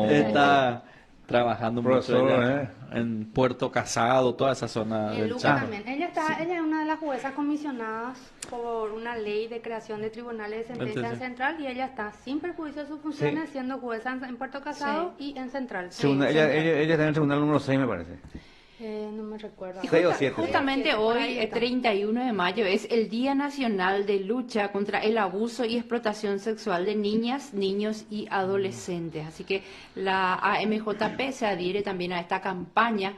Speaker 9: está trabajando mucho
Speaker 1: Profesor,
Speaker 9: ella en Puerto Casado, toda esa zona
Speaker 10: Y en
Speaker 9: del
Speaker 10: Luca
Speaker 9: Chaco.
Speaker 10: también. Ella es una de las juezas comisionadas por una ley de creación de tribunales de sentencia en
Speaker 9: Entonces-
Speaker 10: Central y ella está sin perjuicio de sus funciones siendo jueza en Puerto Casado y en Central.
Speaker 1: Ella está en el tribunal número 6, me parece.
Speaker 10: No me recuerdo.
Speaker 2: Y
Speaker 1: 6 o 7.
Speaker 2: Justamente
Speaker 10: Por
Speaker 2: hoy,
Speaker 10: ahí está.
Speaker 2: 31 de mayo, es el Día Nacional de Lucha contra el Abuso y Explotación Sexual de Niñas, Niños y Adolescentes. Así que la AMJP se adhiere también a esta campaña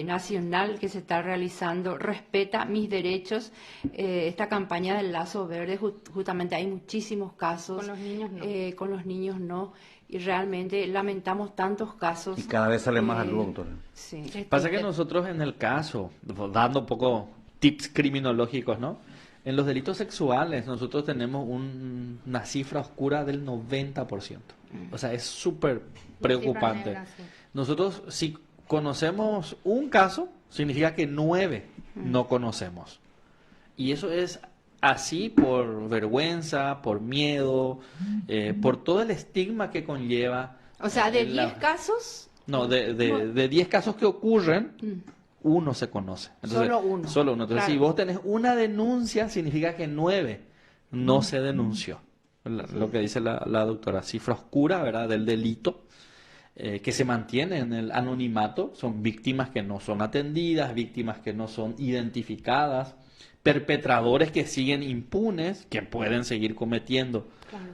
Speaker 2: nacional que se está realizando, Respeta mis derechos. Esta campaña del Lazo Verde, justamente hay muchísimos casos.
Speaker 10: Con los niños no.
Speaker 2: Con los niños no. Y realmente lamentamos tantos casos.
Speaker 1: Y cada vez sale más al
Speaker 2: eh,
Speaker 1: luz, doctor.
Speaker 2: Sí.
Speaker 9: Pasa que nosotros en el caso, dando un poco tips criminológicos, ¿no? En los delitos sexuales nosotros tenemos una cifra oscura del 90%. O sea, es súper preocupante.
Speaker 10: negra, sí.
Speaker 9: Nosotros, si conocemos un caso, significa que 9 no conocemos. Y eso es así por vergüenza, por miedo, por todo el estigma que conlleva.
Speaker 2: O sea, de
Speaker 9: la-
Speaker 2: 10 casos,
Speaker 9: No, de 10 casos que ocurren, uno se conoce.
Speaker 2: Solo uno.
Speaker 9: Solo uno. Entonces,
Speaker 2: Claro.
Speaker 9: si vos tenés una denuncia, significa que 9 no se denunció. Lo que dice la doctora, cifra oscura, ¿verdad?, del delito, que se mantiene en el anonimato. Son víctimas que no son atendidas, víctimas que no son identificadas, perpetradores que siguen impunes, que pueden seguir cometiendo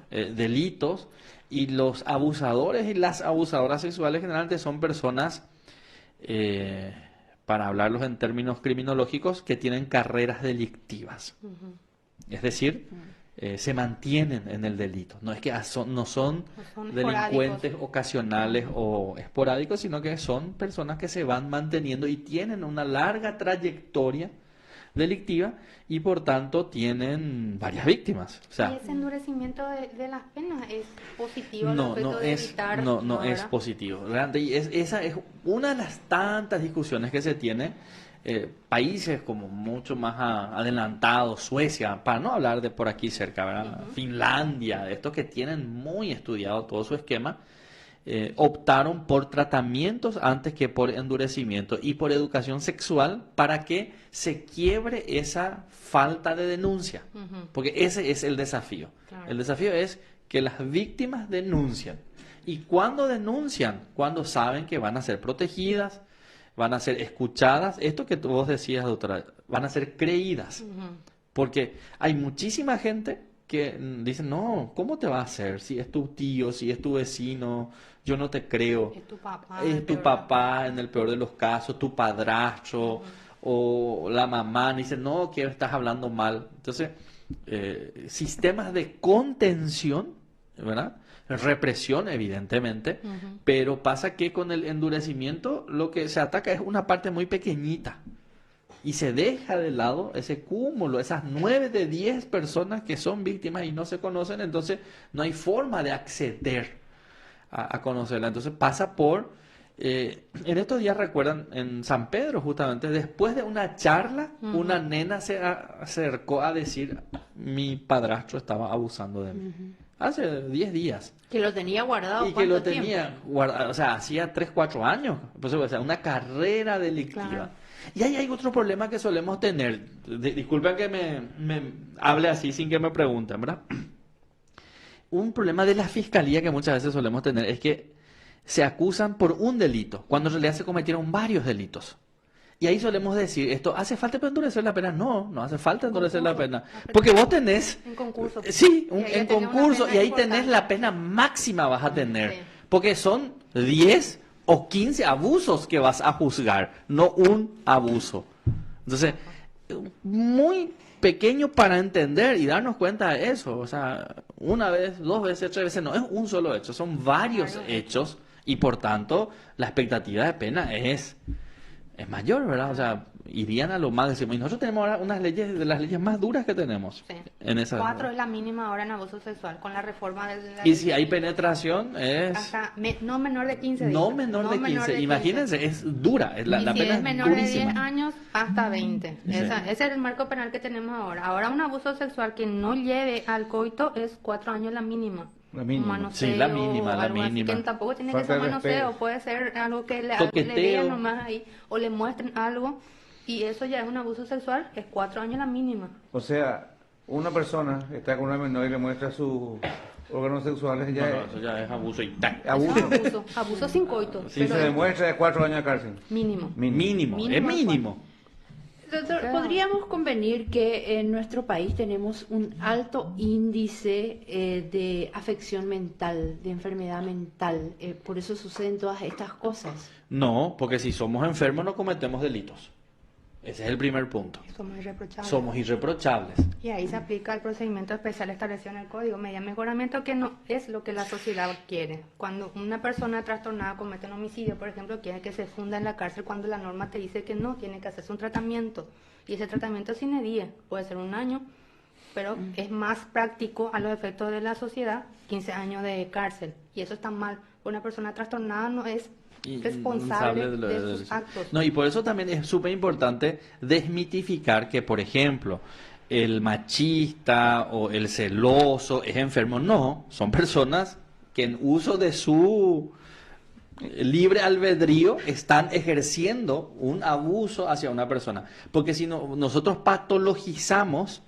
Speaker 9: delitos, y los abusadores y las abusadoras sexuales generalmente son personas, para hablarlos en términos criminológicos, que tienen carreras delictivas. Es decir, se mantienen en el delito. No es que no son
Speaker 10: son
Speaker 9: delincuentes
Speaker 10: esporádicos.
Speaker 9: ocasionales o esporádicos, sino que son personas que se van manteniendo y tienen una larga trayectoria delictiva y por tanto tienen varias víctimas. O sea,
Speaker 10: y ese endurecimiento de las penas es positivo al
Speaker 9: no,
Speaker 10: objeto
Speaker 9: no
Speaker 10: de
Speaker 9: es,
Speaker 10: evitar,
Speaker 9: no es
Speaker 10: ¿verdad?
Speaker 9: positivo. Realmente, y esa es una de las tantas discusiones que se tiene. Países como mucho más adelantados, Suecia, para no hablar de por aquí cerca, ¿verdad? Finlandia, de estos que tienen muy estudiado todo su esquema, optaron por tratamientos antes que por endurecimiento y por educación sexual para que se quiebre esa falta de denuncia. Porque ese es el desafío.
Speaker 10: Claro.
Speaker 9: El desafío es que las víctimas denuncian. ¿Y cuando denuncian? Cuando saben que van a ser protegidas, van a ser escuchadas. Esto que vos decías, doctora, van a ser creídas. Porque hay muchísima gente que dice, no, ¿cómo te va a hacer? Si es tu tío, si es tu vecino, yo no te creo.
Speaker 10: Es tu papá.
Speaker 9: Es tu papá en el peor de los casos, tu padrastro o la mamá. Dice, no, que estás hablando mal. Entonces, sistemas de contención, ¿verdad? Represión, evidentemente, pero pasa que con el endurecimiento lo que se ataca es una parte muy pequeñita y se deja de lado ese cúmulo, esas 9 de 10 personas que son víctimas y no se conocen, entonces no hay forma de acceder a conocerla. Entonces pasa por, en estos días recuerdan, en San Pedro justamente, después de una charla, una nena se acercó a decir, mi padrastro estaba abusando de mí. Hace 10 días.
Speaker 2: que lo tenía guardado.
Speaker 9: Y que lo
Speaker 2: ¿cuánto tiempo?
Speaker 9: tenía guardado, o sea, hacía 3, 4 años. Pues, o sea, una carrera delictiva.
Speaker 2: Claro.
Speaker 9: Y ahí hay otro problema que solemos tener. Disculpen que me hable así sin que me pregunten, ¿verdad? un problema de la fiscalía que muchas veces solemos tener es que se acusan por un delito, cuando en realidad se cometieron varios delitos. Y ahí solemos decir, esto, ¿hace falta endurecer la pena? No, no hace falta endurecer la pena. Porque vos tenés...
Speaker 10: En concurso.
Speaker 9: Sí,
Speaker 10: Y ahí
Speaker 9: en
Speaker 10: tenés una
Speaker 9: concurso,
Speaker 10: pena
Speaker 9: y ahí
Speaker 10: importante.
Speaker 9: tenés la pena máxima vas a tener.
Speaker 10: Sí.
Speaker 9: Porque son 10 o 15 abusos que vas a juzgar, no un abuso. Entonces, muy pequeño para entender y darnos cuenta de eso. O sea, una vez, dos veces, tres veces, no es un solo hecho, son varios hechos y por tanto la expectativa de pena es mayor, ¿verdad? O sea, irían a lo máximo. Y nosotros tenemos ahora unas leyes, de las leyes más duras que tenemos.
Speaker 10: Sí.
Speaker 9: En esa...
Speaker 10: 4 es la mínima ahora en abuso sexual con la reforma de la
Speaker 9: Y si hay penetración es...
Speaker 10: hasta no menor de 15
Speaker 9: No
Speaker 10: dice.
Speaker 9: menor de 15.
Speaker 10: menor de 15.
Speaker 9: Imagínense, es dura. Es la
Speaker 10: Y si
Speaker 9: pena
Speaker 10: es menor de
Speaker 9: durísima.
Speaker 10: 10 años, hasta 20.
Speaker 9: Sí.
Speaker 10: Ese es el marco penal que tenemos ahora. Ahora un abuso sexual que no lleve al coito es 4 años la mínima.
Speaker 1: La mínima.
Speaker 10: Un manoseo,
Speaker 9: Sí, la mínima, la
Speaker 10: algo así,
Speaker 9: mínima.
Speaker 10: que tampoco tiene
Speaker 1: Falta
Speaker 10: que ser
Speaker 1: de
Speaker 10: manoseo,
Speaker 1: respeto.
Speaker 10: puede ser algo que le
Speaker 9: Toqueteo.
Speaker 10: vean nomás ahí, o le muestren algo, y eso ya es un abuso sexual, es 4 años la mínima.
Speaker 1: O sea, una persona está con una menor y le muestra sus órganos sexuales, ya
Speaker 9: No, no,
Speaker 1: es
Speaker 9: eso ya es abuso y ¡tac!
Speaker 1: abuso.
Speaker 10: Eso es abuso sin coito,
Speaker 1: Si
Speaker 10: pero
Speaker 1: se
Speaker 10: es
Speaker 1: demuestra, de 4 años de cárcel.
Speaker 10: mínimo.
Speaker 9: Mínimo, es
Speaker 10: Mínimo,
Speaker 9: mínimo.
Speaker 2: Doctor, ¿podríamos convenir que en nuestro país tenemos un alto índice de afección mental, de enfermedad mental? Por eso suceden todas estas cosas.
Speaker 9: No, porque si somos enfermos no cometemos delitos. Ese es el primer punto.
Speaker 10: Somos irreprochables.
Speaker 9: Somos irreprochables.
Speaker 10: Y ahí se aplica el procedimiento especial establecido en el código, medida de mejoramiento, que no es lo que la sociedad quiere. Cuando una persona trastornada comete un homicidio, por ejemplo, quiere que se funda en la cárcel cuando la norma te dice que no, tiene que hacerse un tratamiento. Y ese tratamiento es sine die, puede ser 1 año, pero es más práctico a los efectos de la sociedad, 15 años de cárcel. Y eso está mal. Una persona trastornada no es responsable de sus actos.
Speaker 9: No, y por eso también es súper importante desmitificar que, por ejemplo, el machista o el celoso es enfermo. No, son personas que en uso de su libre albedrío están ejerciendo un abuso hacia una persona. Porque si no, nosotros patologizamos,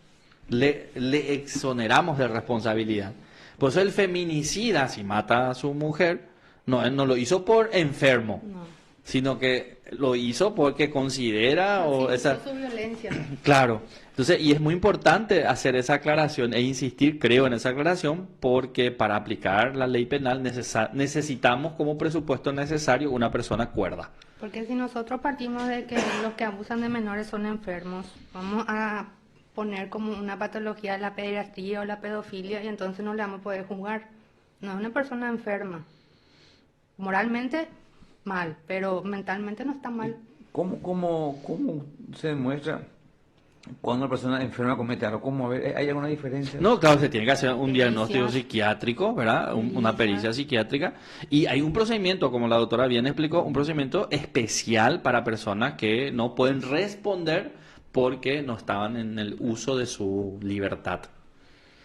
Speaker 9: le exoneramos de responsabilidad. Por eso el feminicida, si mata a su mujer, no, él no lo hizo por enfermo,
Speaker 10: No.
Speaker 9: sino que lo hizo porque considera o esa...
Speaker 10: Su violencia.
Speaker 9: Claro. Entonces, y es muy importante hacer esa aclaración e insistir, creo, en esa aclaración, porque para aplicar la ley penal necesitamos como presupuesto necesario una persona cuerda.
Speaker 10: Porque si nosotros partimos de que los que abusan de menores son enfermos, vamos a poner como una patología la pederastía o la pedofilia y entonces no le vamos a poder juzgar. No es una persona enferma. Moralmente, mal, pero mentalmente no está mal.
Speaker 1: ¿Cómo se demuestra cuando una persona enferma comete algo? ¿Cómo? A ver, ¿hay alguna diferencia?
Speaker 9: No, claro, se tiene que hacer un diagnóstico
Speaker 10: Pericia.
Speaker 9: psiquiátrico, ¿verdad? Una pericia psiquiátrica. Y hay un procedimiento, como la doctora bien explicó, un procedimiento especial para personas que no pueden responder porque no estaban en el uso de su libertad.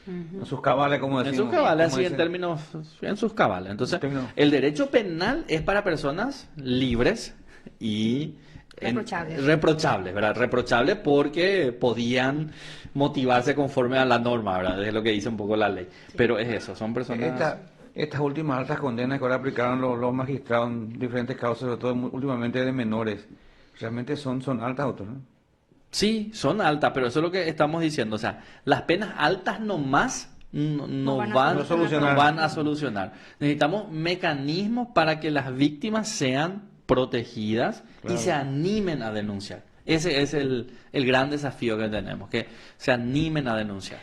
Speaker 1: En sus cabales, como
Speaker 9: En
Speaker 1: decimos.
Speaker 9: sus cabales,
Speaker 1: como
Speaker 9: así en
Speaker 1: dicen.
Speaker 9: términos, en sus cabales. Entonces,
Speaker 1: Términos.
Speaker 9: el derecho penal es para personas libres y reprochables, ¿verdad? Reprochables porque podían motivarse conforme a la norma, ¿verdad? Es lo que dice un poco la ley. Pero es eso, son personas...
Speaker 1: Estas últimas altas condenas que ahora aplicaron los magistrados en diferentes casos, sobre todo últimamente de menores, realmente son altas, doctor, ¿no?
Speaker 9: Sí, son altas, pero eso es lo que estamos diciendo. O sea, las penas altas nomás no van a solucionar. Necesitamos mecanismos para que las víctimas sean protegidas y se animen a denunciar. Ese es el gran desafío que tenemos, que se animen a denunciar.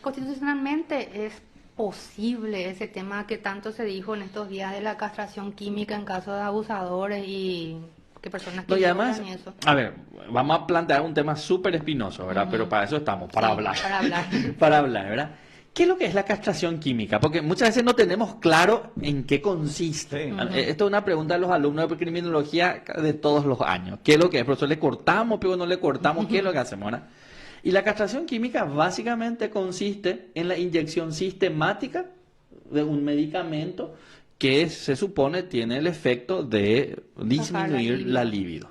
Speaker 10: Constitucionalmente es posible ese tema que tanto se dijo en estos días de la castración química en caso de abusadores y que personas que
Speaker 9: No, y además,
Speaker 10: violan y eso.
Speaker 9: a ver, vamos a plantear un tema súper espinoso, ¿verdad? Pero para eso estamos, para
Speaker 10: Sí,
Speaker 9: hablar.
Speaker 10: para hablar.
Speaker 9: Para hablar, ¿verdad? ¿Qué es lo que es la castración química? Porque muchas veces no tenemos claro en qué consiste.
Speaker 1: Sí.
Speaker 9: Esto es una pregunta de los alumnos de criminología de todos los años. ¿Qué es lo que es? ¿Profesor, le cortamos, pero no le cortamos? ¿Qué es lo que hacemos, verdad? Y la castración química básicamente consiste en la inyección sistemática de un medicamento que se supone tiene el efecto de disminuir la libido.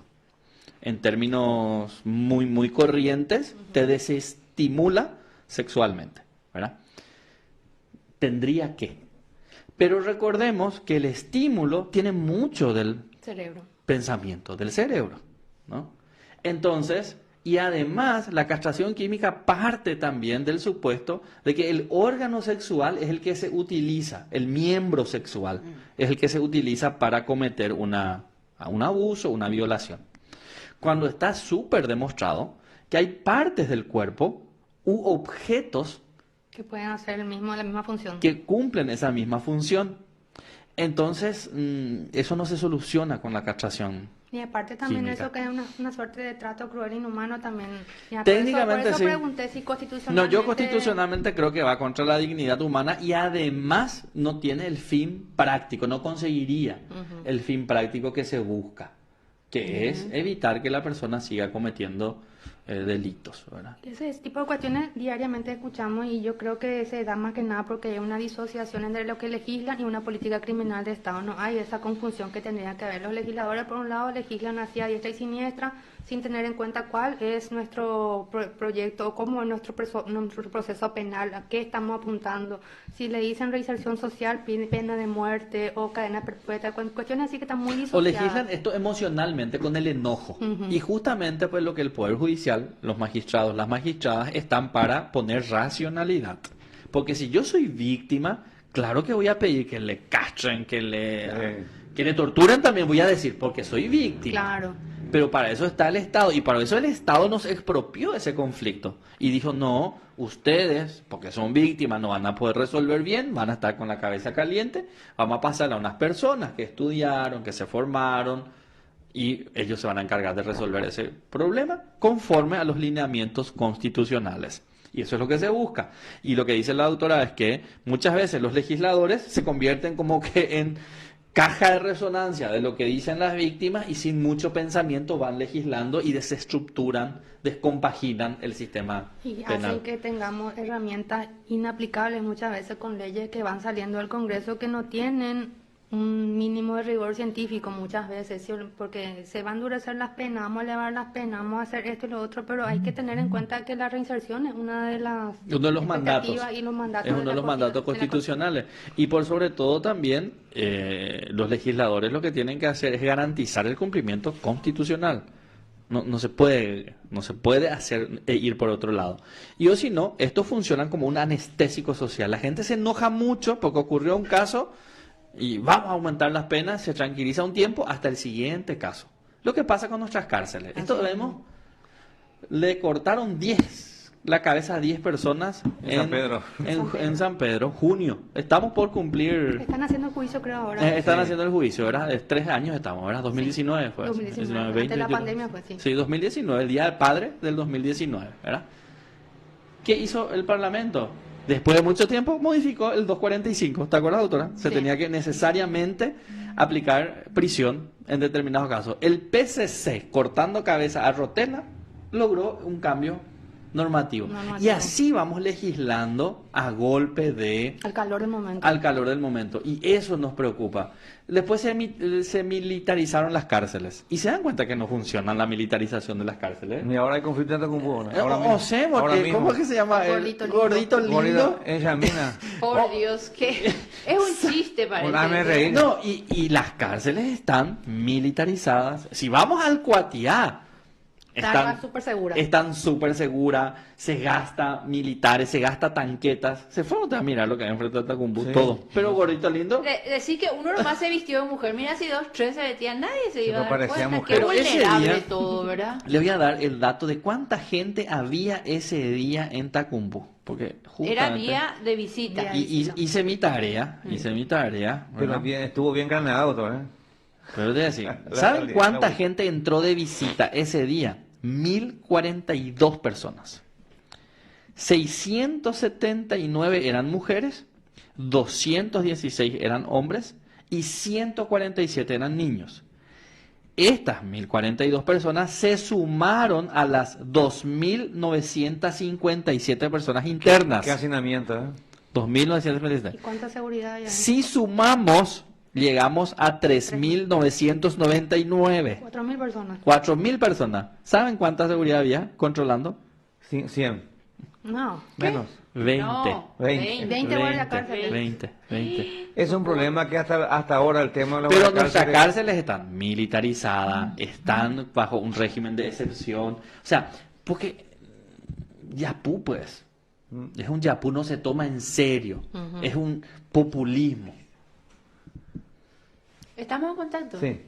Speaker 9: En términos muy, muy corrientes, te desestimula sexualmente, ¿verdad? tendría que. Pero recordemos que el estímulo tiene mucho del
Speaker 10: Cerebro.
Speaker 9: pensamiento, del cerebro, ¿no? Entonces, y además la castración química parte también del supuesto de que el órgano sexual es el que se utiliza, el miembro sexual es el que se utiliza para cometer un abuso, una violación. Cuando está súper demostrado que hay partes del cuerpo u objetos
Speaker 10: Que pueden hacer la misma función.
Speaker 9: que cumplen esa misma función. Entonces, eso no se soluciona con la castración.
Speaker 10: Y aparte también
Speaker 9: química.
Speaker 10: eso que es una suerte de trato cruel, inhumano también. Ya,
Speaker 9: Técnicamente
Speaker 10: por eso
Speaker 9: sí.
Speaker 10: pregunté si constitucionalmente...
Speaker 9: No, yo constitucionalmente creo que va contra la dignidad humana y además no tiene el fin práctico, no conseguiría el fin práctico que se busca, que es evitar que la persona siga cometiendo delitos, ¿verdad?
Speaker 10: Ese tipo de cuestiones diariamente escuchamos y yo creo que se da más que nada porque hay una disociación entre lo que legislan y una política criminal de Estado. No hay esa confusión que tendría que haber. Los legisladores, por un lado, legislan hacia diestra y siniestra sin tener en cuenta cuál es nuestro proyecto o cómo es nuestro proceso penal, a qué estamos apuntando. Si le dicen reinserción social, pena de muerte o cadena perpetua, cuestiones así que están muy disociadas.
Speaker 9: O legislan esto emocionalmente con el enojo. Y justamente pues lo que el Poder Judicial, los magistrados, las magistradas están para poner racionalidad. Porque si yo soy víctima, claro que voy a pedir que le castren, que le torturen también, voy a decir, porque soy víctima.
Speaker 10: Claro.
Speaker 9: Pero para eso está el Estado y para eso el Estado nos expropió ese conflicto y dijo, no, ustedes, porque son víctimas, no van a poder resolver bien, van a estar con la cabeza caliente, vamos a pasar a unas personas que estudiaron, que se formaron y ellos se van a encargar de resolver ese problema conforme a los lineamientos constitucionales. Y eso es lo que se busca. Y lo que dice la doctora es que muchas veces los legisladores se convierten como que en caja de resonancia de lo que dicen las víctimas y sin mucho pensamiento van legislando y desestructuran, descompaginan el sistema
Speaker 10: Y
Speaker 9: penal.
Speaker 10: hacen que tengamos herramientas inaplicables muchas veces con leyes que van saliendo del Congreso que no tienen un mínimo de rigor científico muchas veces, ¿sí? Porque se van a endurecer las penas, vamos a elevar las penas, vamos a hacer esto y lo otro, pero hay que tener en cuenta que la reinserción es una de las
Speaker 9: Uno de los mandatos.
Speaker 10: expectativas y los mandatos
Speaker 9: Es uno de los mandatos constitucionales. Y por sobre todo también los legisladores lo que tienen que hacer es garantizar el cumplimiento constitucional. No se puede hacer ir por otro lado. Y o si no, estos funcionan como un anestésico social. La gente se enoja mucho porque ocurrió un caso y vamos a aumentar las penas, se tranquiliza un tiempo hasta el siguiente caso. Lo que pasa con nuestras cárceles. Esto vemos, le cortaron la cabeza a 10 personas en San Pedro, junio. Estamos por cumplir...
Speaker 10: Están haciendo el juicio, creo, ahora.
Speaker 9: Están haciendo el juicio, ¿verdad? 3 años estamos, ¿verdad? 2019 fue.
Speaker 10: 2019,
Speaker 9: 20,
Speaker 10: antes de la
Speaker 9: 21.
Speaker 10: pandemia fue, sí.
Speaker 9: Sí, 2019, el Día del Padre del 2019, ¿verdad? ¿Qué hizo el Parlamento? Después de mucho tiempo modificó el 245, ¿te acuerdas, doctora? Se tenía que necesariamente aplicar prisión en determinados casos. El PCC, cortando cabeza a Rotena, logró un cambio normativo. Y así vamos legislando a golpe de...
Speaker 10: Al calor del momento.
Speaker 9: Al calor del momento. Y eso nos preocupa. Después se militarizaron las cárceles. Y se dan cuenta que no funciona la militarización de las cárceles.
Speaker 1: Y ahora hay conflicto en Tacumbo, ¿no?
Speaker 9: ¿Cómo es que se llama? Gordito lindo.
Speaker 1: Ella mina.
Speaker 2: Por Dios, que es un chiste parece.
Speaker 9: No, y las cárceles están militarizadas. Si vamos al Cuatiá, están súper seguras, se gasta militares, se gasta tanquetas. Se fueron a mirar lo que hay enfrente de Tacumbo, todo. Pero gordito lindo.
Speaker 2: Decir que uno nomás se vistió de mujer, mira si 2, 3 se vestían, nadie se iba a dar cuenta.
Speaker 1: Mujer.
Speaker 2: Qué
Speaker 9: Pero ese
Speaker 2: vulnerable
Speaker 9: día,
Speaker 2: todo, ¿verdad?
Speaker 9: Le voy a dar el dato de cuánta gente había ese día en Tacumbo. Porque
Speaker 2: era día de visita.
Speaker 9: Y hice mi tarea,
Speaker 1: Pero estuvo bien granado todo, ¿eh?
Speaker 9: Pero te voy a decir, ¿saben cuánta gente entró de visita ese día? 1042 personas. 679 eran mujeres, 216 eran hombres y 147 eran niños. Estas 1042 personas se sumaron a las 2957 personas internas.
Speaker 1: Qué hacinamiento, ¿eh?
Speaker 9: 2957.
Speaker 10: ¿Y cuánta seguridad hay ahí?
Speaker 9: Si sumamos, llegamos a 3.999.
Speaker 10: 4.000 personas.
Speaker 9: 4.000 personas. ¿Saben cuánta seguridad había controlando?
Speaker 1: 100.
Speaker 10: No.
Speaker 1: Menos.
Speaker 9: 20.
Speaker 2: No,
Speaker 1: 20.
Speaker 10: 20 horas en la cárcel.
Speaker 9: 20.
Speaker 1: Es un problema que hasta ahora el tema de las
Speaker 9: Pero nuestras
Speaker 1: cárceles-
Speaker 9: cárceles están militarizadas, están bajo un régimen de excepción. O sea, porque Yapú, pues, es un Yapú, no se toma en serio. Es un populismo.
Speaker 2: ¿Estamos en contacto?
Speaker 1: Sí.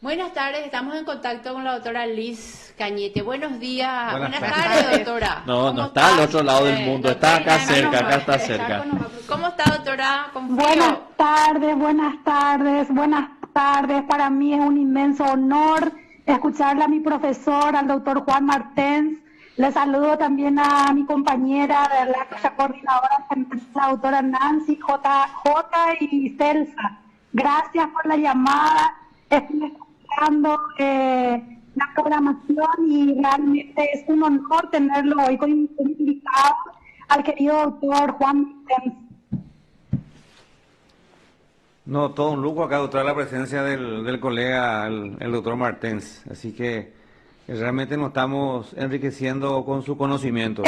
Speaker 2: Buenas tardes, estamos en contacto con la doctora Liz Cañete. Buenos días.
Speaker 1: Buenas
Speaker 2: Buenas
Speaker 1: tardes.
Speaker 2: tardes, doctora.
Speaker 9: No,
Speaker 2: ¿Cómo
Speaker 9: no está al otro lado del
Speaker 2: Eh,
Speaker 9: mundo,
Speaker 2: doctora,
Speaker 9: está acá cerca,
Speaker 2: nomás.
Speaker 9: acá está cerca.
Speaker 2: ¿Cómo está, doctora? Con frío.
Speaker 11: Buenas tardes, buenas tardes, buenas tardes. Para mí es un inmenso honor escucharle a mi profesor, al doctor Juan Martens. Le saludo también a mi compañera de la coordinadora, la doctora Nancy, JJ y Celsa. Gracias por la llamada. Estoy escuchando la programación y realmente es un honor tenerlo hoy con invitado al querido doctor Juan Martens.
Speaker 1: No, todo un lujo acá, doctora, la presencia del colega, el doctor Martens. Así que realmente nos estamos enriqueciendo con su conocimiento.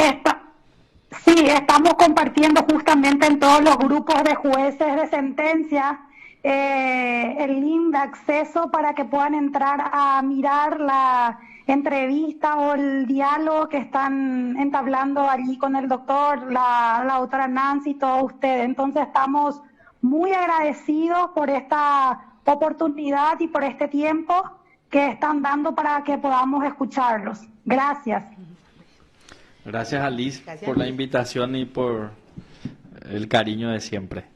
Speaker 11: Sí, estamos compartiendo justamente en todos los grupos de jueces de sentencia el link de acceso para que puedan entrar a mirar la entrevista o el diálogo que están entablando allí con el doctor, la doctora Nancy y todos ustedes. Entonces estamos muy agradecidos por esta oportunidad y por este tiempo que están dando para que podamos escucharlos. Gracias.
Speaker 9: Gracias a Liz
Speaker 10: Gracias,
Speaker 9: por la
Speaker 10: Liz.
Speaker 9: invitación y por el cariño de siempre.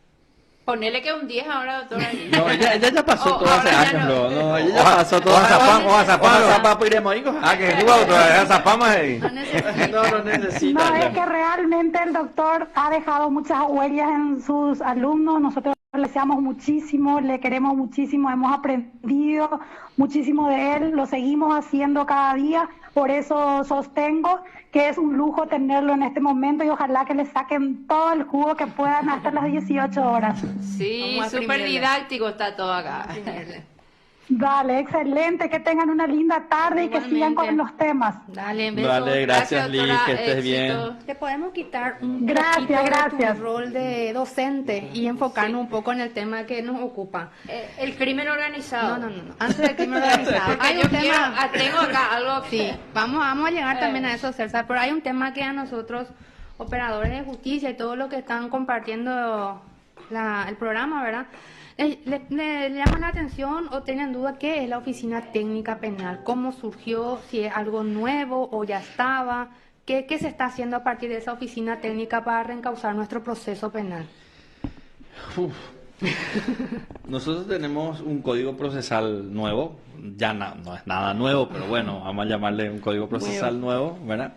Speaker 2: Ponele que un 10 ahora, doctora Liz.
Speaker 9: No, ella ya pasó
Speaker 2: Oh,
Speaker 9: todo hace
Speaker 2: ahora ya
Speaker 9: años,
Speaker 2: no.
Speaker 9: no, ella ya pasó todo.
Speaker 1: Oaxaca,
Speaker 9: iremos ahí.
Speaker 1: Ah, que tú, doctora, esa pama ahí.
Speaker 10: No necesita.
Speaker 9: No necesita.
Speaker 11: No,
Speaker 9: ya.
Speaker 11: es que realmente el doctor ha dejado muchas huellas en sus alumnos. Nosotros le deseamos muchísimo, le queremos muchísimo, hemos aprendido muchísimo de él, lo seguimos haciendo cada día. Por eso sostengo que es un lujo tenerlo en este momento y ojalá que le saquen todo el jugo que puedan hasta las 18 horas.
Speaker 2: Sí,
Speaker 10: Vamos a
Speaker 2: súper
Speaker 10: exprimirle.
Speaker 2: didáctico está todo acá.
Speaker 11: Dale, excelente, que tengan una linda tarde y que sigan
Speaker 10: Igualmente.
Speaker 11: con los temas.
Speaker 10: Dale, beso.
Speaker 9: Vale, gracias Liz,
Speaker 2: doctora,
Speaker 9: que estés bien.
Speaker 2: éxito.
Speaker 10: Te podemos quitar un
Speaker 11: Gracias,
Speaker 10: poquito de
Speaker 11: gracias.
Speaker 10: tu rol de docente y enfocarnos un poco en el tema que nos ocupa.
Speaker 2: El crimen organizado.
Speaker 10: No. Antes del crimen organizado.
Speaker 2: Porque
Speaker 10: Hay
Speaker 2: yo
Speaker 10: un
Speaker 2: quiero,
Speaker 10: tema.
Speaker 2: tengo acá algo que...
Speaker 10: Sí, vamos a llegar también a eso, Celsa, pero hay un tema que a nosotros, operadores de justicia y todos los que están compartiendo el programa, ¿verdad? Le llaman la atención o tienen duda qué es la oficina técnica penal, cómo surgió, si es algo nuevo o ya estaba, qué se está haciendo a partir de esa oficina técnica para reencauzar nuestro proceso penal.
Speaker 9: Uf. Nosotros tenemos un código procesal nuevo, ya no es nada nuevo, pero bueno, vamos a llamarle un código procesal nuevo, ¿verdad?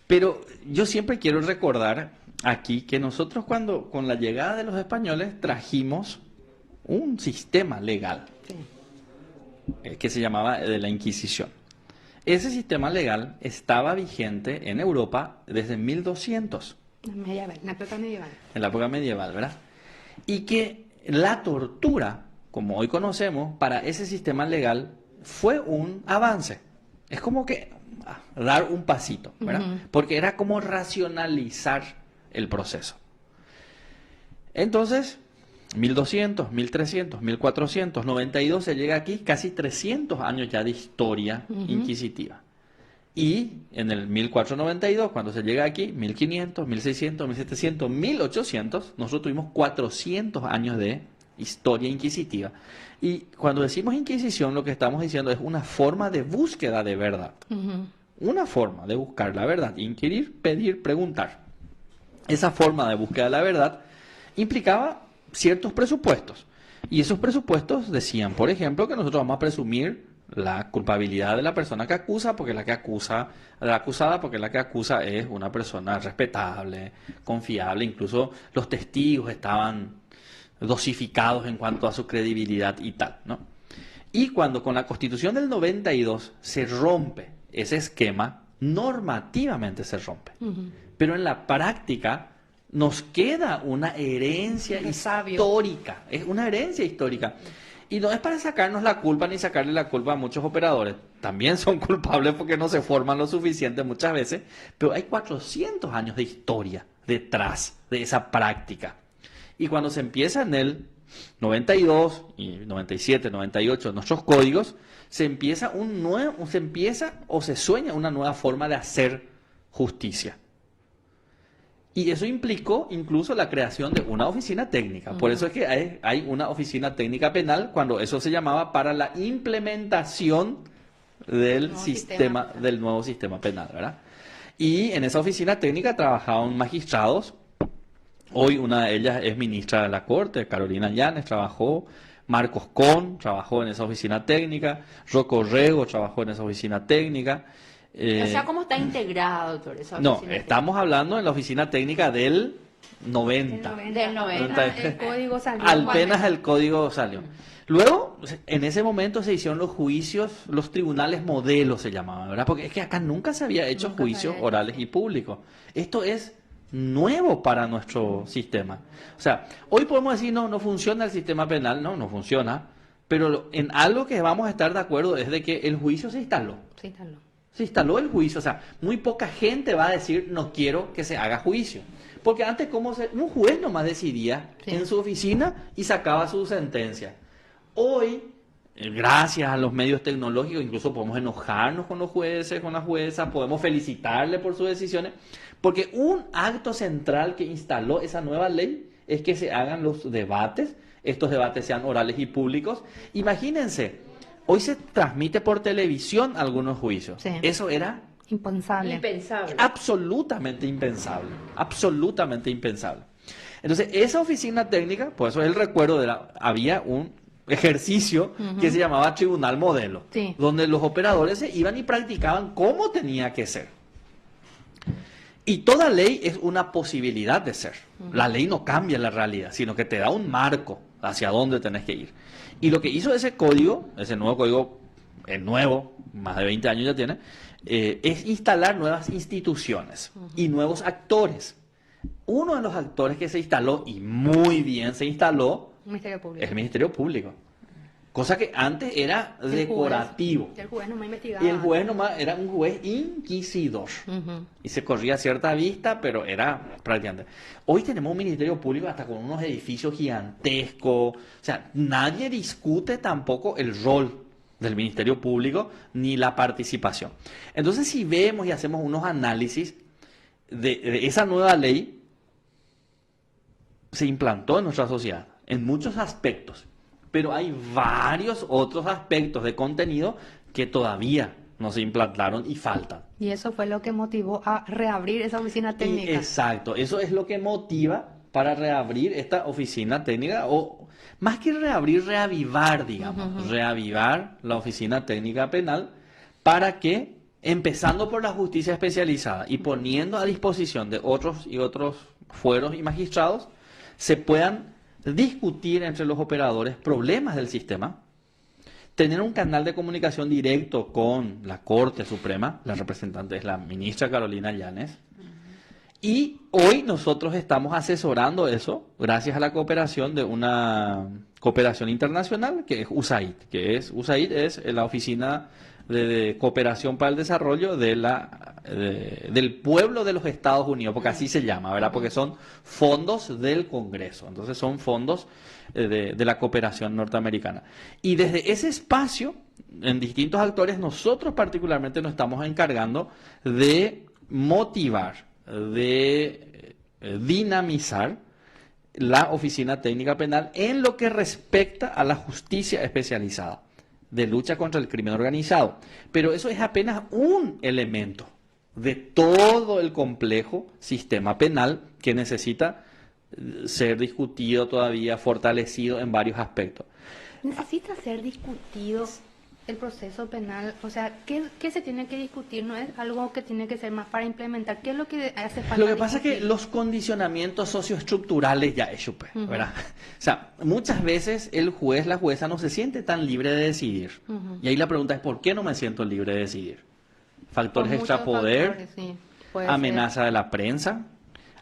Speaker 9: Pero yo siempre quiero recordar aquí que nosotros cuando con la llegada de los españoles trajimos un sistema legal que se llamaba de la Inquisición. Ese sistema legal estaba vigente en Europa desde 1200.
Speaker 10: Medieval, en la época medieval.
Speaker 9: En la época medieval, ¿verdad? Y que la tortura, como hoy conocemos, para ese sistema legal fue un avance. Es como que dar un pasito, ¿verdad? Porque era como racionalizar el proceso. Entonces, 1200, 1300, 1492 se llega aquí, casi 300 años ya de historia inquisitiva. Y en el 1492, cuando se llega aquí, 1500, 1600, 1700, 1800, nosotros tuvimos 400 años de historia inquisitiva. Y cuando decimos Inquisición, lo que estamos diciendo es una forma de búsqueda de verdad. Una forma de buscar la verdad, inquirir, pedir, preguntar. Esa forma de búsqueda de la verdad implicaba ciertos presupuestos. Y esos presupuestos decían, por ejemplo, que nosotros vamos a presumir la culpabilidad de la persona que acusa, porque la que acusa, la acusada, porque la que acusa es una persona respetable, confiable, incluso los testigos estaban dosificados en cuanto a su credibilidad y tal, ¿no? Y cuando con la Constitución del 92 se rompe ese esquema, normativamente se rompe. Pero en la práctica nos queda una herencia histórica, es una herencia histórica. Y no es para sacarnos la culpa ni sacarle la culpa a muchos operadores. También son culpables porque no se forman lo suficiente muchas veces. Pero hay 400 años de historia detrás de esa práctica. Y cuando se empieza en el 92 y 97, 98, nuestros códigos, se empieza o se sueña una nueva forma de hacer justicia. Y eso implicó incluso la creación de una oficina técnica. Por eso es que hay una oficina técnica penal cuando eso se llamaba para la implementación del nuevo sistema penal, ¿verdad? Y en esa oficina técnica trabajaban magistrados. Hoy una de ellas es ministra de la Corte, Carolina Llanes, trabajó. Marcos Con trabajó en esa oficina técnica. Rocco Rego trabajó en esa oficina técnica.
Speaker 2: O sea, ¿cómo está integrada, doctor, esa oficina técnica?
Speaker 9: Estamos hablando en la oficina técnica del 90.
Speaker 2: Del 90.
Speaker 10: El código salió.
Speaker 9: Apenas el código salió. Luego, en ese momento se hicieron los juicios, los tribunales modelos se llamaban, ¿verdad? Porque es que acá nunca se había hecho juicios orales y públicos. Esto es nuevo para nuestro sistema. O sea, hoy podemos decir, no funciona el sistema penal. No funciona. Pero en algo que vamos a estar de acuerdo es de que el juicio se instaló. Se instaló el juicio, o sea, muy poca gente va a decir no quiero que se haga juicio. Porque antes un juez nomás decidía en su oficina y sacaba su sentencia. Hoy, gracias a los medios tecnológicos, incluso podemos enojarnos con los jueces, con las juezas, podemos felicitarle por sus decisiones, porque un acto central que instaló esa nueva ley es que se hagan los debates, estos debates sean orales y públicos. Imagínense, hoy se transmite por televisión algunos juicios.
Speaker 10: Sí.
Speaker 9: Eso era
Speaker 10: impensable.
Speaker 9: Absolutamente impensable. Absolutamente impensable. Entonces, esa oficina técnica, por eso es el recuerdo había un ejercicio que se llamaba tribunal modelo, donde los operadores se iban y practicaban cómo tenía que ser. Y toda ley es una posibilidad de ser. La ley no cambia la realidad, sino que te da un marco hacia dónde tenés que ir. Y lo que hizo ese código, ese nuevo código, más de 20 años ya tiene, es instalar nuevas instituciones y nuevos actores. Uno de los actores que se instaló, y muy bien se instaló, es el Ministerio Público. Cosa que antes era decorativo.
Speaker 10: El juez nomás investigaba.
Speaker 9: Y el juez nomás era un juez inquisidor. Y se corría cierta vista, pero era prácticamente. Hoy tenemos un Ministerio Público hasta con unos edificios gigantescos. O sea, nadie discute tampoco el rol del Ministerio Público ni la participación. Entonces, si vemos y hacemos unos análisis de esa nueva ley, se implantó en nuestra sociedad en muchos aspectos. Pero hay varios otros aspectos de contenido que todavía no se implantaron y faltan.
Speaker 10: Y eso fue lo que motivó a reabrir esa oficina técnica.
Speaker 9: Exacto, eso es lo que motiva para reabrir esta oficina técnica, o más que reabrir, reavivar, digamos, reavivar la oficina técnica penal para que, empezando por la justicia especializada y poniendo a disposición de otros fueros y magistrados, se puedan discutir entre los operadores problemas del sistema, tener un canal de comunicación directo con la Corte Suprema, la representante es la ministra Carolina Llanes, y hoy nosotros estamos asesorando eso gracias a la cooperación de una cooperación internacional que es USAID, USAID es la Oficina de Cooperación para el Desarrollo del pueblo de los Estados Unidos, porque así se llama, ¿verdad? Porque son fondos del Congreso, entonces son fondos de la cooperación norteamericana. Y desde ese espacio, en distintos actores, nosotros particularmente nos estamos encargando de motivar, de dinamizar la Oficina Técnica Penal en lo que respecta a la justicia especializada de lucha contra el crimen organizado. Pero eso es apenas un elemento de todo el complejo sistema penal que necesita ser discutido todavía, fortalecido en varios aspectos.
Speaker 10: Necesita ser discutido el proceso penal, o sea, ¿qué se tiene que discutir? No es algo que tiene que ser más para implementar. ¿Qué es lo que hace falta?
Speaker 9: Lo que pasa es que los condicionamientos socioestructurales ya es ¿verdad? O sea, muchas veces el juez, la jueza no se siente tan libre de decidir. Y ahí la pregunta es, ¿por qué no me siento libre de decidir? Factores extrapoder, amenaza de la prensa,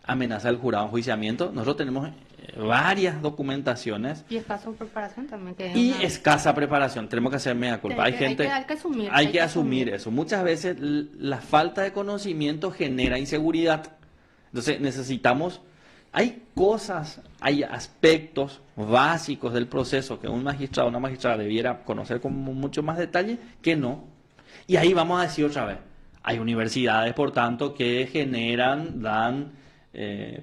Speaker 9: amenaza del jurado en enjuiciamiento. Nosotros tenemos varias documentaciones.
Speaker 10: Y escasa preparación también. Que es
Speaker 9: Y
Speaker 10: una...
Speaker 9: escasa preparación, tenemos que hacer media culpa. Hay gente, hay que asumir eso. Muchas veces la falta de conocimiento genera inseguridad. Entonces necesitamos, hay cosas, hay aspectos básicos del proceso que un magistrado o una magistrada debiera conocer con mucho más detalle que no. Y ahí vamos a decir otra vez, hay universidades, por tanto, que dan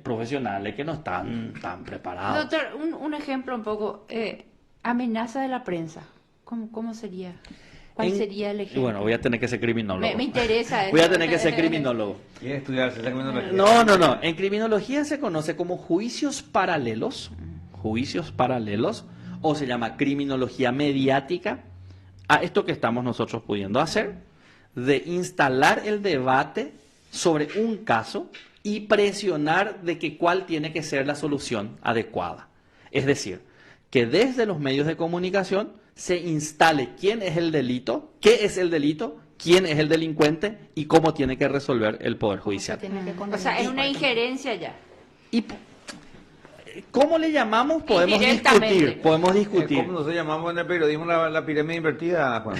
Speaker 9: profesionales que no están tan preparados.
Speaker 2: Doctor, un ejemplo un poco, amenaza de la prensa, ¿cómo sería? ¿Cuál sería el ejemplo?
Speaker 9: Bueno, voy a tener que ser criminólogo.
Speaker 2: Me interesa eso.
Speaker 9: Voy a tener que ser criminólogo.
Speaker 1: ¿Quiere estudiar criminología?
Speaker 9: No. En criminología se conoce como juicios paralelos, o se llama criminología mediática, a esto que estamos nosotros pudiendo hacer, de instalar el debate sobre un caso y presionar de que cuál tiene que ser la solución adecuada. Es decir, que desde los medios de comunicación se instale quién es el delito, qué es el delito, quién es el delincuente y cómo tiene que resolver el Poder Judicial.
Speaker 2: O sea, es una injerencia ya.
Speaker 9: ¿Y cómo le llamamos? Podemos discutir.
Speaker 1: ¿Cómo nosotros llamamos en el periodismo la pirámide invertida, Juan?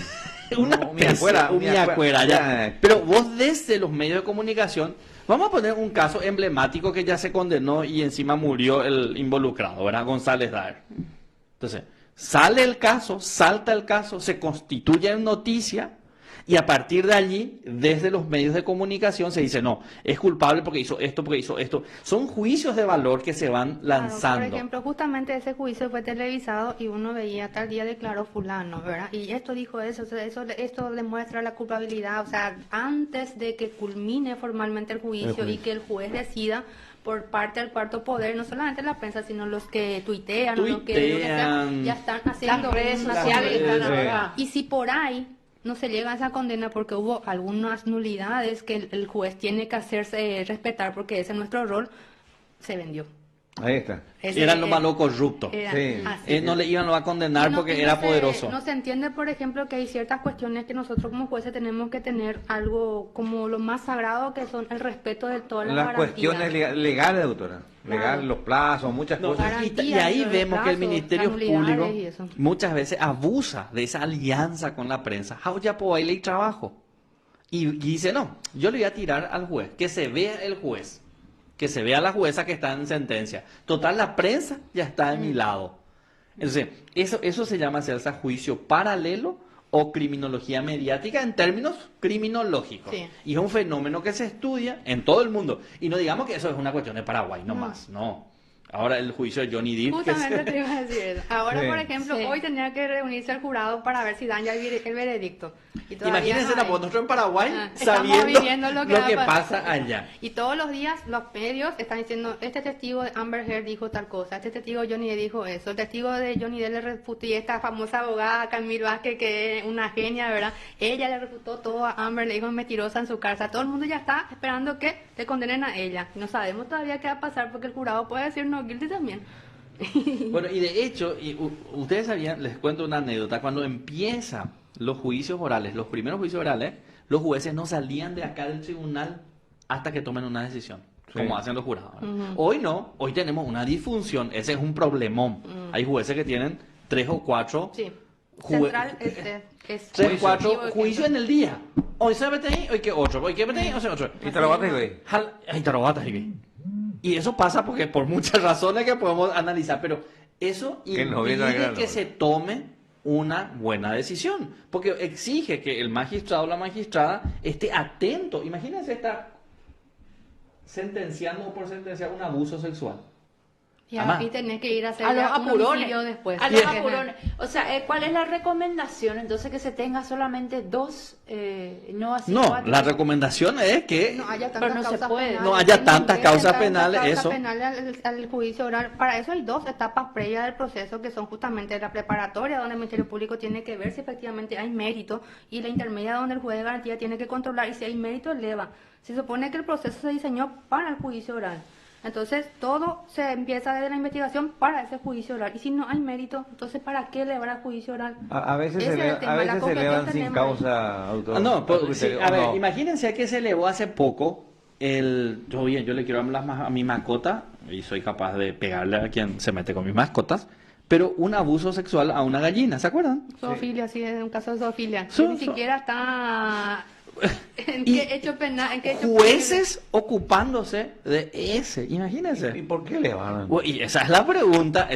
Speaker 9: Afuera, ya. Pero vos desde los medios de comunicación, vamos a poner un caso emblemático que ya se condenó y encima murió el involucrado, ¿verdad? González Daer. Entonces, sale el caso, salta el caso, se constituye en noticia y a partir de allí, desde los medios de comunicación se dice, no, es culpable porque hizo esto. Son juicios de valor que se van lanzando.
Speaker 10: Claro, por ejemplo, justamente ese juicio fue televisado y uno veía tal día declaró fulano, ¿verdad? Y esto dijo esto demuestra la culpabilidad, o sea, antes de que culmine formalmente el juicio y que el juez decida por parte del cuarto poder, no solamente la prensa, sino los que tuitean, lo que sea, ya están haciendo
Speaker 2: las redes sociales.
Speaker 10: Y si por ahí no se llega a esa condena porque hubo algunas nulidades que el juez tiene que hacerse respetar porque ese es nuestro rol, se vendió.
Speaker 1: Ahí está.
Speaker 9: Eran los malos corruptos. No le iban a condenar porque era poderoso.
Speaker 10: No se entiende, por ejemplo, que hay ciertas cuestiones que nosotros como jueces tenemos que tener algo como lo más sagrado, que son el respeto de todas las garantías.
Speaker 1: Cuestiones legales, doctora. Legales, los plazos, muchas cosas.
Speaker 9: Y ahí vemos que el Ministerio Público muchas veces abusa de esa alianza con la prensa. Ya puedo ir y trabajo. Y dice, no, yo le voy a tirar al juez, que se vea el juez. Que se vea la jueza que está en sentencia. Total, la prensa ya está de mi lado. Entonces, eso se llama hacerse juicio paralelo o criminología mediática en términos criminológicos. Sí. Y es un fenómeno que se estudia en todo el mundo. Y no digamos que eso es una cuestión de Paraguay, no más, no. Ahora el juicio de Johnny Depp.
Speaker 10: Justamente te iba a decir eso. Ahora, por ejemplo, hoy tendría que reunirse el jurado para ver si dan ya el veredicto.
Speaker 9: Imagínense, nosotros en Paraguay sabiendo lo que pasa allá.
Speaker 10: Y todos los días los medios están diciendo, este testigo de Amber Heard dijo tal cosa, este testigo de Johnny Depp dijo eso, el testigo de Johnny Depp le refutó, y esta famosa abogada Camille Vázquez, que es una genia, ¿verdad? Ella le refutó todo a Amber, le dijo mentirosa en su casa. Todo el mundo ya está esperando que le condenen a ella. No sabemos todavía qué va a pasar porque el jurado puede decir no guilty también.
Speaker 9: Bueno, y de hecho, ustedes sabían, les cuento una anécdota, cuando empiezan los juicios orales, los primeros juicios orales, los jueces no salían de acá del tribunal hasta que tomen una decisión, como hacen los jurados. Hoy no, hoy tenemos una disfunción, ese es un problemón. Hay jueces que tienen 3 o 4 juicios en el día. Hoy se mete ahí, hoy que otro, hoy que mete ahí, hoy otro.
Speaker 1: Y te lo batas, güey.
Speaker 9: Y eso pasa porque por muchas razones que podemos analizar, pero eso impide que se tome una buena decisión, porque exige que el magistrado o la magistrada esté atento. Imagínense estar sentenciando o por sentenciar un abuso sexual.
Speaker 10: Y tenés que ir a hacer
Speaker 2: un homicidio
Speaker 10: después.
Speaker 2: A los apurones. O sea, ¿cuál es la recomendación? Entonces, que se tenga solamente 2, no así 4.
Speaker 9: La recomendación es que
Speaker 10: no haya
Speaker 9: tantas causas penales. Eso.
Speaker 10: Al juicio oral. Para eso hay 2 etapas previas del proceso, que son justamente la preparatoria, donde el Ministerio Público tiene que ver si efectivamente hay mérito, y la intermedia, donde el juez de garantía tiene que controlar, y si hay mérito, eleva. Se supone que el proceso se diseñó para el juicio oral. Entonces, todo se empieza desde la investigación para ese juicio oral. Y si no hay mérito, entonces, ¿para qué elevar al juicio oral?
Speaker 1: A veces se elevan sin causa, autor.
Speaker 9: Imagínense que se elevó hace poco yo le quiero hablar más a mi mascota y soy capaz de pegarle a quien se mete con mis mascotas, pero un abuso sexual a una gallina, ¿se acuerdan?
Speaker 10: Zoofilia, sí, en un caso de zoofilia. Ni siquiera está... ¿En
Speaker 9: Y
Speaker 10: qué hecho penal? ¿En qué hecho
Speaker 9: jueces ocupándose de ese, imagínense.
Speaker 1: ¿Y por qué le van?
Speaker 9: Y esa es la pregunta,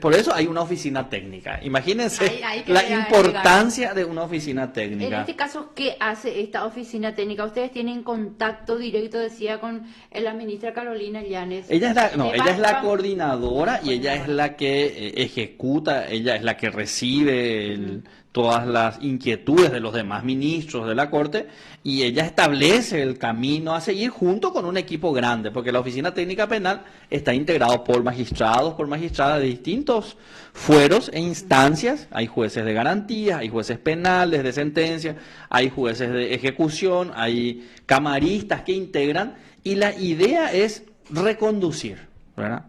Speaker 9: por eso hay una oficina técnica. Imagínense
Speaker 2: Ahí que
Speaker 9: la
Speaker 2: voy a
Speaker 9: importancia de una oficina
Speaker 2: En
Speaker 9: técnica.
Speaker 2: este caso, ¿qué hace esta oficina técnica? Ustedes tienen contacto directo, decía, con la ministra Carolina Llanes.
Speaker 9: Ella es ella es la
Speaker 2: Vamos.
Speaker 9: coordinadora y ella es la que ejecuta, ella es la que recibe todas las inquietudes de los demás ministros de la Corte y ella establece el camino a seguir junto con un equipo grande, porque la Oficina Técnica Penal está integrado por magistrados, por magistradas de distintos fueros e instancias. Hay jueces de garantía, hay jueces penales de sentencia, hay jueces de ejecución, hay camaristas que integran y la idea es reconducir, ¿verdad?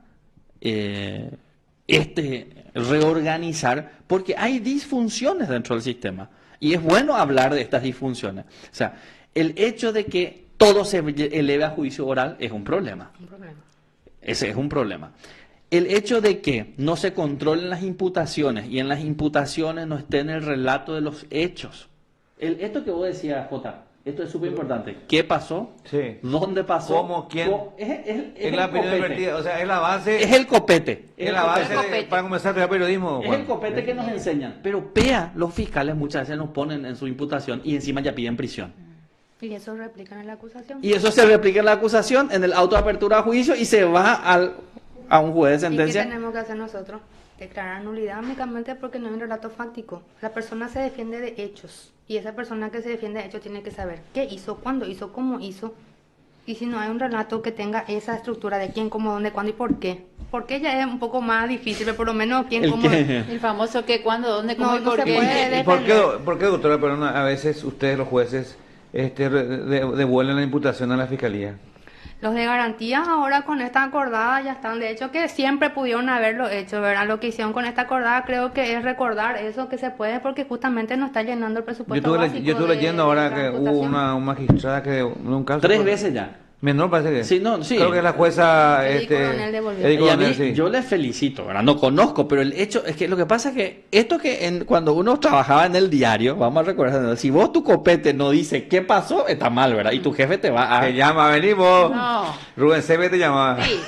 Speaker 9: Reorganizar, porque hay disfunciones dentro del sistema. Y es bueno hablar de estas disfunciones. O sea, el hecho de que todo se eleve a juicio oral es un problema. Ese es un problema. El hecho de que no se controlen las imputaciones y en las imputaciones no esté en el relato de los hechos. Esto que vos decías, Jota, esto es súper importante. ¿Qué pasó?
Speaker 1: Sí.
Speaker 9: ¿Dónde pasó?
Speaker 1: ¿Cómo? ¿Quién?
Speaker 9: Es
Speaker 1: la
Speaker 9: el
Speaker 1: opinión
Speaker 9: copete.
Speaker 1: vertida, o sea, es la base.
Speaker 9: Es el copete.
Speaker 1: Es la base para comenzar a estudiar periodismo.
Speaker 9: Es
Speaker 1: Juan.
Speaker 9: el copete que nos enseñan. Pero los fiscales muchas veces nos ponen en su imputación y encima ya piden prisión.
Speaker 10: Y eso replican en la acusación.
Speaker 9: Y eso se replica en la acusación, en el auto de apertura a juicio y se va a un juez de
Speaker 10: ¿Y qué
Speaker 9: sentencia.
Speaker 10: tenemos que hacer nosotros? Declarar nulidad únicamente porque no hay un relato fáctico. La persona se defiende de hechos y esa persona que se defiende de hechos tiene que saber qué hizo, cuándo hizo, cómo hizo. Y si no hay un relato que tenga esa estructura de quién, cómo, dónde, cuándo y por qué. Porque ya es un poco más difícil, pero por lo menos quién, cómo.
Speaker 2: El famoso qué, cuándo, dónde, cómo
Speaker 10: No,
Speaker 2: y
Speaker 10: no
Speaker 2: por
Speaker 10: se
Speaker 2: qué.
Speaker 10: puede.
Speaker 1: ¿Y por qué, doctora, pero a veces ustedes, los jueces, devuelven la imputación a la fiscalía?
Speaker 10: Los de garantía ahora con esta acordada ya están, de hecho que siempre pudieron haberlo hecho, ¿verdad? Lo que hicieron con esta acordada creo que es recordar eso que se puede porque justamente no está llenando el presupuesto básico
Speaker 1: Yo estuve leyendo ahora
Speaker 10: de
Speaker 1: que hubo
Speaker 10: transportación.
Speaker 1: un magistrada que un caso
Speaker 9: 3 veces ya.
Speaker 1: menor parece que
Speaker 9: Sí, no, sí.
Speaker 1: creo que es la jueza
Speaker 10: Eddie Coronel devolvió.
Speaker 1: Eddie
Speaker 9: Y a
Speaker 1: Coronel,
Speaker 9: mí,
Speaker 1: sí.
Speaker 9: yo le felicito, ¿verdad? No conozco, pero el hecho es que lo que pasa es que esto cuando uno trabajaba en el diario, vamos a recordar, si vos tu copete no dice qué pasó, está mal, ¿verdad? Y tu jefe te va a...
Speaker 1: Te llama, venimos.
Speaker 2: No.
Speaker 1: Rubén Sebe te llamaba.
Speaker 2: Sí.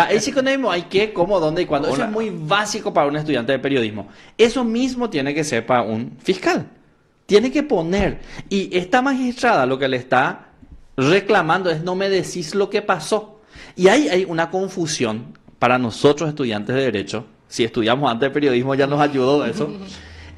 Speaker 9: Es psiconomismo, hay qué, cómo, dónde y cuándo. Eso
Speaker 1: Hola.
Speaker 9: es muy básico para un estudiante de periodismo. Eso mismo tiene que ser para un fiscal. Tiene que poner. Y esta magistrada lo que le está reclamando es no me decís lo que pasó. Y ahí hay una confusión para nosotros estudiantes de Derecho. Si estudiamos antes de periodismo ya nos ayudó eso.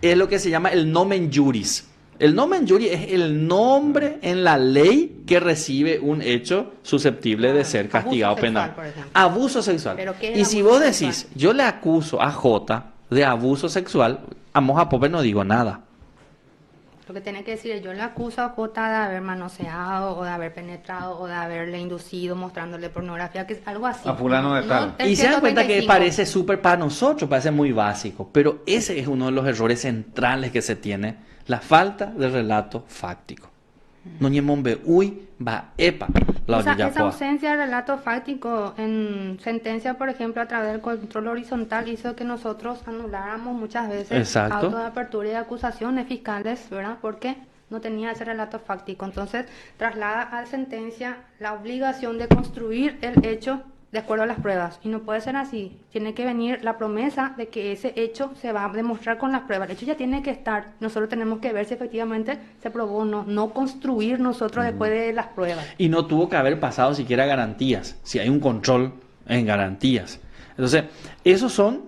Speaker 9: Es lo que se llama el nomen juris. El nomen juris es el nombre en la ley que recibe un hecho susceptible de ser castigado
Speaker 10: Abuso sexual,
Speaker 9: penal.
Speaker 10: por ejemplo.
Speaker 9: Abuso sexual.
Speaker 10: ¿Pero qué es
Speaker 9: Y si
Speaker 10: abuso
Speaker 9: vos
Speaker 10: sexual?
Speaker 9: decís, yo le acuso a J de abuso sexual, a Moja Pope no digo nada.
Speaker 10: Lo que tiene que decir es yo le acuso a J de haber manoseado o de haber penetrado o de haberle inducido mostrándole pornografía, que es algo así.
Speaker 1: A fulano de tal.
Speaker 10: el
Speaker 9: Y se dan cuenta que
Speaker 10: 135.
Speaker 9: parece súper para nosotros, parece muy básico, pero ese es uno de los errores centrales que se tiene, la falta de relato fáctico. No ñemombe, uy, va, epa, la
Speaker 10: Esa
Speaker 9: olla
Speaker 10: ausencia de relato fáctico en sentencia, por ejemplo, a través del control horizontal, hizo que nosotros anuláramos muchas veces
Speaker 9: Exacto.
Speaker 10: autos de apertura y de acusaciones fiscales, ¿verdad? Porque no tenía ese relato fáctico. Entonces, traslada a la sentencia la obligación de construir el hecho de acuerdo a las pruebas. Y no puede ser así. Tiene que venir la promesa de que ese hecho se va a demostrar con las pruebas. El hecho ya tiene que estar. Nosotros tenemos que ver si efectivamente se probó o no. No construir nosotros después de las pruebas.
Speaker 9: Y no tuvo que haber pasado siquiera garantías, si hay un control en garantías. Entonces, esos son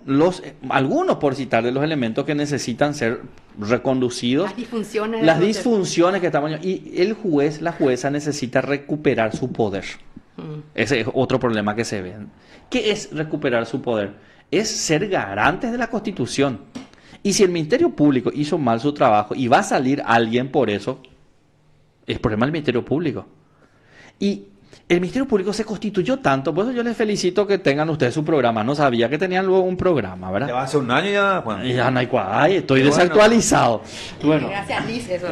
Speaker 9: algunos, por citar, de los elementos que necesitan ser reconducidos.
Speaker 10: Las disfunciones.
Speaker 9: Las
Speaker 10: del
Speaker 9: disfunciones que estamos... Y el juez, la jueza necesita recuperar su poder. Ese es otro problema que se ve. ¿Qué es recuperar su poder? Es ser garantes de la Constitución. Y si el Ministerio Público hizo mal su trabajo y va a salir alguien por eso, es problema del Ministerio Público. Y el Ministerio Público se constituyó tanto, por eso yo les felicito que tengan ustedes su programa. No sabía que tenían luego un programa, ¿verdad?
Speaker 1: Ya hace un año ya, Juan.
Speaker 9: Ya no hay cual, estoy
Speaker 1: Bueno.
Speaker 9: desactualizado. Bueno,
Speaker 10: Gracias, Liz, eso.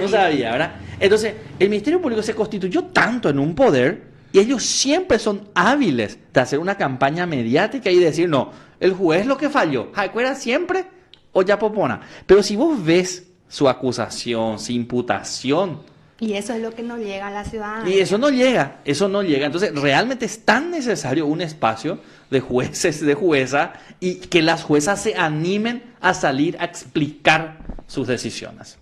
Speaker 9: no sabía, ¿verdad? Entonces, el Ministerio Público se constituyó tanto en un poder y ellos siempre son hábiles de hacer una campaña mediática y decir, no, el juez lo que falló, ¿acuerdas siempre? O ya popona. Pero si vos ves su acusación, su imputación,
Speaker 10: Y eso es lo que no llega a la ciudadanía.
Speaker 9: y eso no llega. Entonces, realmente es tan necesario un espacio de jueces, de jueza, y que las juezas se animen a salir a explicar sus decisiones.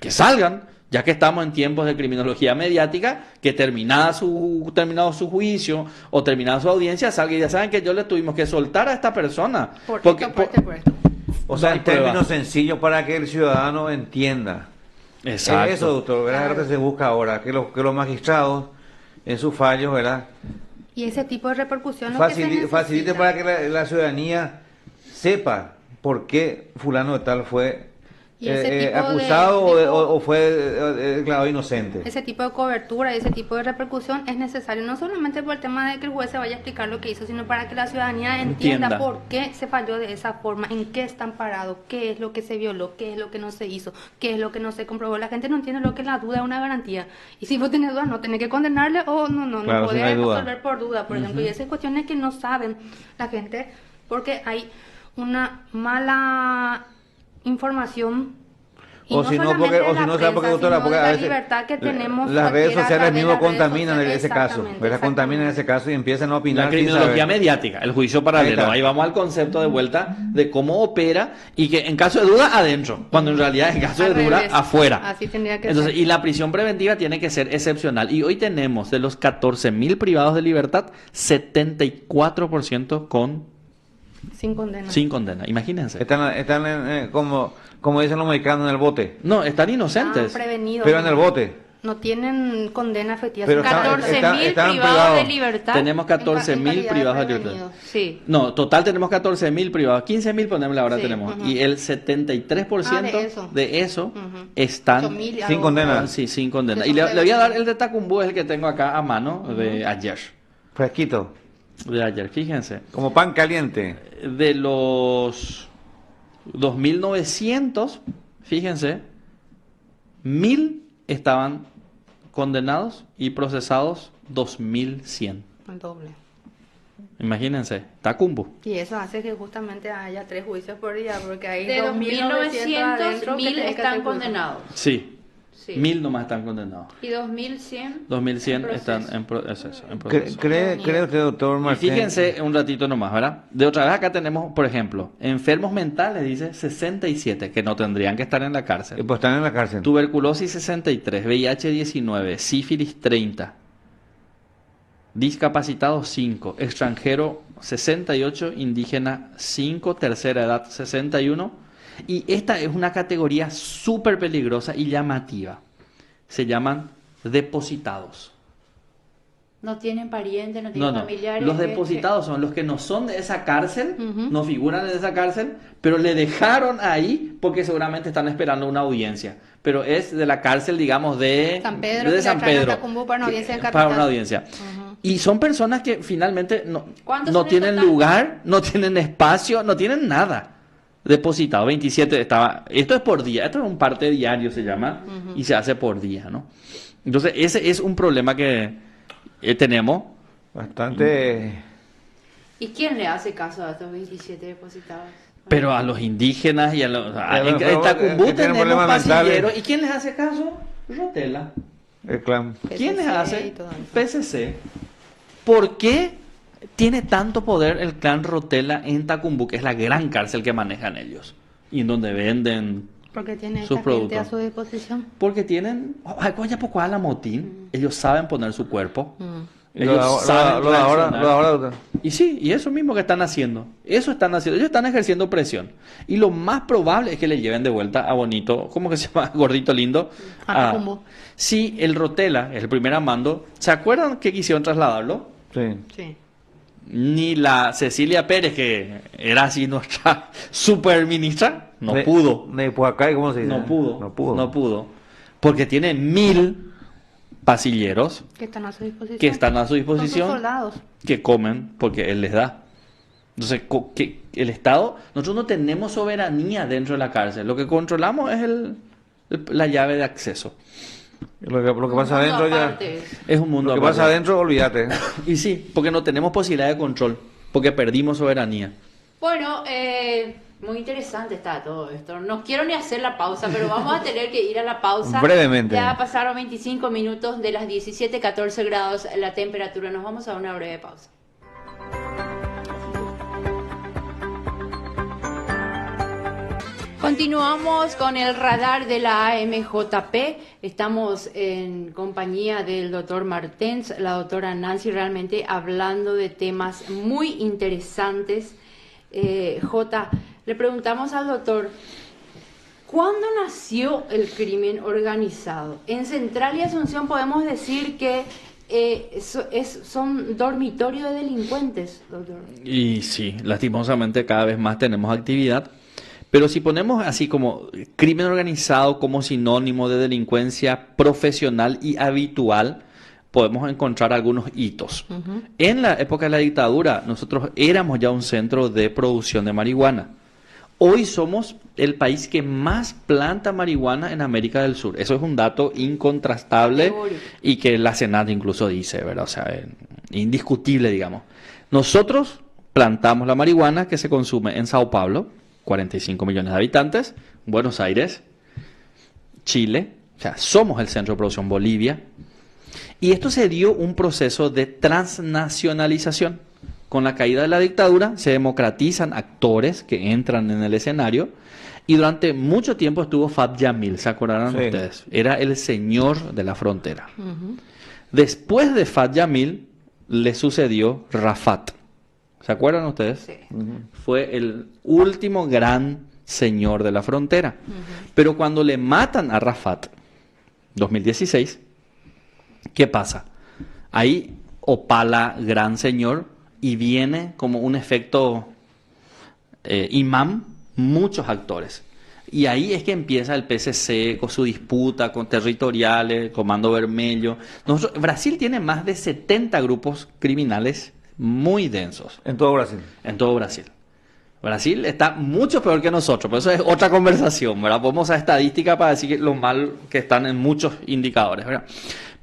Speaker 9: Que salgan, ya que estamos en tiempos de criminología mediática, que terminado su juicio o terminada su audiencia, salgan y ya saben que yo le tuvimos que soltar a esta persona.
Speaker 10: Por
Speaker 9: Porque,
Speaker 10: esto.
Speaker 1: O sea,
Speaker 9: no hay
Speaker 1: en términos
Speaker 9: prueba.
Speaker 1: sencillos para que el ciudadano entienda.
Speaker 9: Exacto.
Speaker 1: Eso, doctor, ¿verdad? Lo que se busca ahora, que los magistrados, en sus fallos, ¿verdad?
Speaker 10: Y ese tipo de repercusión lo que se necesita.
Speaker 1: Facilite para que la ciudadanía sepa por qué fulano de tal fue
Speaker 10: Y ese tipo
Speaker 1: acusado
Speaker 10: de
Speaker 1: o fue declarado inocente.
Speaker 10: Ese tipo de cobertura y ese tipo de repercusión es necesario no solamente por el tema de que el juez se vaya a explicar lo que hizo, sino para que la ciudadanía entienda por qué se falló de esa forma, en qué están parados, qué es lo que se violó, qué es lo que no se hizo, qué es lo que no se comprobó. La gente no entiende lo que la duda es una garantía. Y si vos tenés dudas, no tenés que condenarle o no
Speaker 1: Claro,
Speaker 10: podés
Speaker 1: si no hay duda.
Speaker 10: resolver por duda, por ejemplo. Y esas cuestiones que no saben la gente porque hay una mala información. Y
Speaker 1: O si no,
Speaker 10: solamente
Speaker 1: porque, o
Speaker 10: de
Speaker 1: si
Speaker 10: la
Speaker 1: no, sabe porque,
Speaker 10: prensa,
Speaker 1: doctora,
Speaker 10: sino
Speaker 1: porque
Speaker 10: de
Speaker 1: a
Speaker 10: la
Speaker 1: veces
Speaker 10: libertad que tenemos
Speaker 1: las redes
Speaker 10: cualquiera a
Speaker 1: sociales
Speaker 10: través de
Speaker 1: mismo
Speaker 10: las redes
Speaker 1: contaminan
Speaker 10: sociales.
Speaker 1: ese caso,
Speaker 10: Exactamente,
Speaker 1: ¿verdad? Contaminan ese caso y empiezan a opinar.
Speaker 9: La
Speaker 1: sin
Speaker 9: criminología
Speaker 1: saber.
Speaker 9: mediática, el juicio paralelo.
Speaker 1: está.
Speaker 9: Ahí vamos al concepto de vuelta de cómo opera y que en caso de duda adentro, cuando en realidad en caso
Speaker 10: Al
Speaker 9: de duda
Speaker 10: revés.
Speaker 9: afuera.
Speaker 10: Así tendría que
Speaker 9: Entonces,
Speaker 10: ser.
Speaker 9: y la prisión preventiva tiene que ser excepcional. Y hoy tenemos de los 14.000 privados de libertad, 74%
Speaker 10: Sin condena.
Speaker 9: sin condena. Imagínense.
Speaker 1: Están como dicen los mexicanos, en el bote.
Speaker 9: No, están inocentes.
Speaker 10: Prevenidos.
Speaker 1: Pero en el bote.
Speaker 10: No tienen condena efectiva.
Speaker 1: Pero
Speaker 10: Son
Speaker 1: están-
Speaker 2: 14.000
Speaker 1: están
Speaker 2: privados
Speaker 1: privados.
Speaker 2: de libertad.
Speaker 9: Tenemos 14.000
Speaker 10: calidad de
Speaker 9: privados de libertad.
Speaker 10: prevenidos.
Speaker 2: Sí.
Speaker 9: No, total tenemos 14.000 privados. 15.000 ponémosle ahora
Speaker 10: Sí,
Speaker 9: tenemos.
Speaker 10: ujú.
Speaker 9: Y el 73%
Speaker 10: de eso.
Speaker 9: Ujú.
Speaker 10: Ujú.
Speaker 9: están
Speaker 10: 8.000 y
Speaker 1: sin
Speaker 10: algo.
Speaker 1: condena.
Speaker 9: Sí, sin condena.
Speaker 10: Que
Speaker 9: Y
Speaker 10: son
Speaker 9: le voy a dar
Speaker 10: prevenidos.
Speaker 9: el de Tacumbú, es el que tengo acá a mano, de ayer.
Speaker 1: Fresquito.
Speaker 9: De ayer, fíjense.
Speaker 1: Como pan caliente.
Speaker 9: De los 2.900, fíjense, 1.000 estaban condenados y procesados 2.100.
Speaker 10: El doble.
Speaker 9: Imagínense, Tacumbu.
Speaker 10: Y eso hace que justamente haya 3 juicios por día, porque hay
Speaker 2: De 2.900,
Speaker 10: adentro que
Speaker 2: 1.000
Speaker 10: tienen que
Speaker 2: están
Speaker 10: hacer juicio.
Speaker 2: condenados.
Speaker 9: Sí,
Speaker 2: Sí.
Speaker 9: 1.000 nomás están condenados.
Speaker 2: Y 2.100.
Speaker 9: 2.100
Speaker 2: En
Speaker 9: están
Speaker 2: proceso.
Speaker 9: en proceso. En proceso.
Speaker 1: ¿Cree usted, doctor
Speaker 9: Y
Speaker 1: Martín?
Speaker 9: fíjense un ratito nomás, ¿verdad? De otra vez acá tenemos, por ejemplo, enfermos mentales, dice 67, que no tendrían que estar en la cárcel.
Speaker 1: Pues están en la cárcel.
Speaker 9: Tuberculosis 63, VIH 19, sífilis 30, discapacitados 5, extranjero 68, indígena 5, tercera edad 61. Y esta es una categoría súper peligrosa y llamativa. Se llaman depositados.
Speaker 2: No tienen parientes, no
Speaker 9: No,
Speaker 2: tienen
Speaker 9: no.
Speaker 2: familiares.
Speaker 9: Los depositados son los que no son de esa cárcel,
Speaker 10: Ujú.
Speaker 9: no figuran en esa cárcel, pero le dejaron ahí porque seguramente están esperando una audiencia. Pero es de la cárcel, digamos, de
Speaker 10: San Pedro,
Speaker 9: de
Speaker 10: que
Speaker 9: San
Speaker 10: la traen a
Speaker 9: Pedro.
Speaker 10: Tacumbú para una audiencia en
Speaker 9: Para
Speaker 10: capital.
Speaker 9: una audiencia.
Speaker 10: Ujú.
Speaker 9: Y son personas que finalmente
Speaker 2: ¿Cuántos
Speaker 9: no
Speaker 2: son en
Speaker 9: tienen
Speaker 2: total?
Speaker 9: lugar, no tienen espacio, no tienen nada. Depositado, 27 estaba. Esto es por día, esto es un parte diario se llama, y se hace por día, ¿no? Entonces, ese es un problema que tenemos.
Speaker 1: Bastante.
Speaker 2: ¿Y quién le hace caso a estos 27 depositados?
Speaker 9: Pero a los indígenas y a los...
Speaker 1: Pero,
Speaker 9: en Tacumbú
Speaker 1: que tienen
Speaker 9: tenemos
Speaker 1: problemas
Speaker 9: pasilleros.
Speaker 1: mentales.
Speaker 9: ¿Y quién les hace caso? Rotela.
Speaker 1: El clan.
Speaker 9: ¿Quién les
Speaker 10: PCC
Speaker 9: hace?
Speaker 10: y todo eso.
Speaker 9: PCC. ¿Por qué tiene tanto poder el clan Rotela en Tacumbú, que es la gran cárcel que manejan ellos? Y en donde venden...
Speaker 10: Porque tiene
Speaker 9: Sus
Speaker 10: esta gente a
Speaker 9: productos.
Speaker 10: su disposición.
Speaker 9: Porque tienen... Ay, coña, poco a la motín. Ellos saben poner su cuerpo.
Speaker 1: Lo
Speaker 9: Ellos saben
Speaker 1: de ahora,
Speaker 9: reaccionar.
Speaker 1: doctor.
Speaker 9: Y sí, y eso mismo que están haciendo. Eso están haciendo. Ellos están ejerciendo presión. Y lo más probable es que le lleven de vuelta a Bonito, ¿cómo que se llama? Gordito lindo.
Speaker 10: A Tacumbú.
Speaker 9: Sí, el Rotela, el primer amando. ¿Se acuerdan que quisieron trasladarlo?
Speaker 1: Sí.
Speaker 10: Sí.
Speaker 9: Ni la Cecilia Pérez, que era así nuestra super ministra, no pudo.
Speaker 1: De Puacay, ¿cómo se dice?
Speaker 9: No pudo.
Speaker 1: No pudo.
Speaker 9: No pudo. Porque tiene 1.000 pasilleros
Speaker 10: Que están a su disposición.
Speaker 9: que están a su
Speaker 10: Son
Speaker 9: disposición,
Speaker 10: sus soldados.
Speaker 9: que comen porque él les da. Entonces, que el Estado, nosotros no tenemos soberanía dentro de la cárcel. Lo que controlamos es la llave de acceso.
Speaker 1: Lo que pasa adentro ya...
Speaker 9: Es un mundo
Speaker 1: Lo que
Speaker 9: aparte.
Speaker 1: pasa adentro, olvídate.
Speaker 9: Y sí, porque no tenemos posibilidad de control, porque perdimos soberanía.
Speaker 2: Bueno, muy interesante está todo esto. No quiero ni hacer la pausa, pero vamos a tener que ir a la pausa.
Speaker 1: Brevemente.
Speaker 2: Ya pasaron 25 minutos de las 17:14 grados la temperatura. Nos vamos a una breve pausa. Continuamos con el radar de la AMJP. Estamos en compañía del doctor Martens, la doctora Nancy, realmente hablando de temas muy interesantes. Le preguntamos al doctor, ¿cuándo nació el crimen organizado? En Central y Asunción podemos decir que son dormitorios de delincuentes, doctor.
Speaker 9: Y sí, lastimosamente cada vez más tenemos actividad. Pero si ponemos así como crimen organizado como sinónimo de delincuencia profesional y habitual, podemos encontrar algunos hitos. En la época de la dictadura, nosotros éramos ya un centro de producción de marihuana. Hoy somos el país que más planta marihuana en América del Sur. Eso es un dato incontrastable y que la Senat incluso dice, ¿verdad? O sea, indiscutible, digamos. Nosotros plantamos la marihuana que se consume en Sao Paulo, 45 millones de habitantes, Buenos Aires, Chile, o sea, somos el centro de producción, Bolivia. Y esto se dio un proceso de transnacionalización. Con la caída de la dictadura se democratizan actores que entran en el escenario y durante mucho tiempo estuvo Fat Yamil, ¿se acordarán ustedes? Era el señor de la frontera. Después de Fat Yamil le sucedió Rafat. ¿Se acuerdan ustedes? Sí. Fue el último gran señor de la frontera. Pero cuando le matan a Rafat, 2016, ¿qué pasa? Ahí opala gran señor y viene como un efecto imán muchos actores. Y ahí es que empieza el PCC con su disputa con territoriales, Comando Vermelho. Brasil tiene más de 70 grupos criminales muy densos.
Speaker 1: En todo Brasil.
Speaker 9: En todo Brasil. Brasil está mucho peor que nosotros, pero eso es otra conversación, ¿verdad? Podemos usar estadística para decir lo mal que están en muchos indicadores, ¿verdad?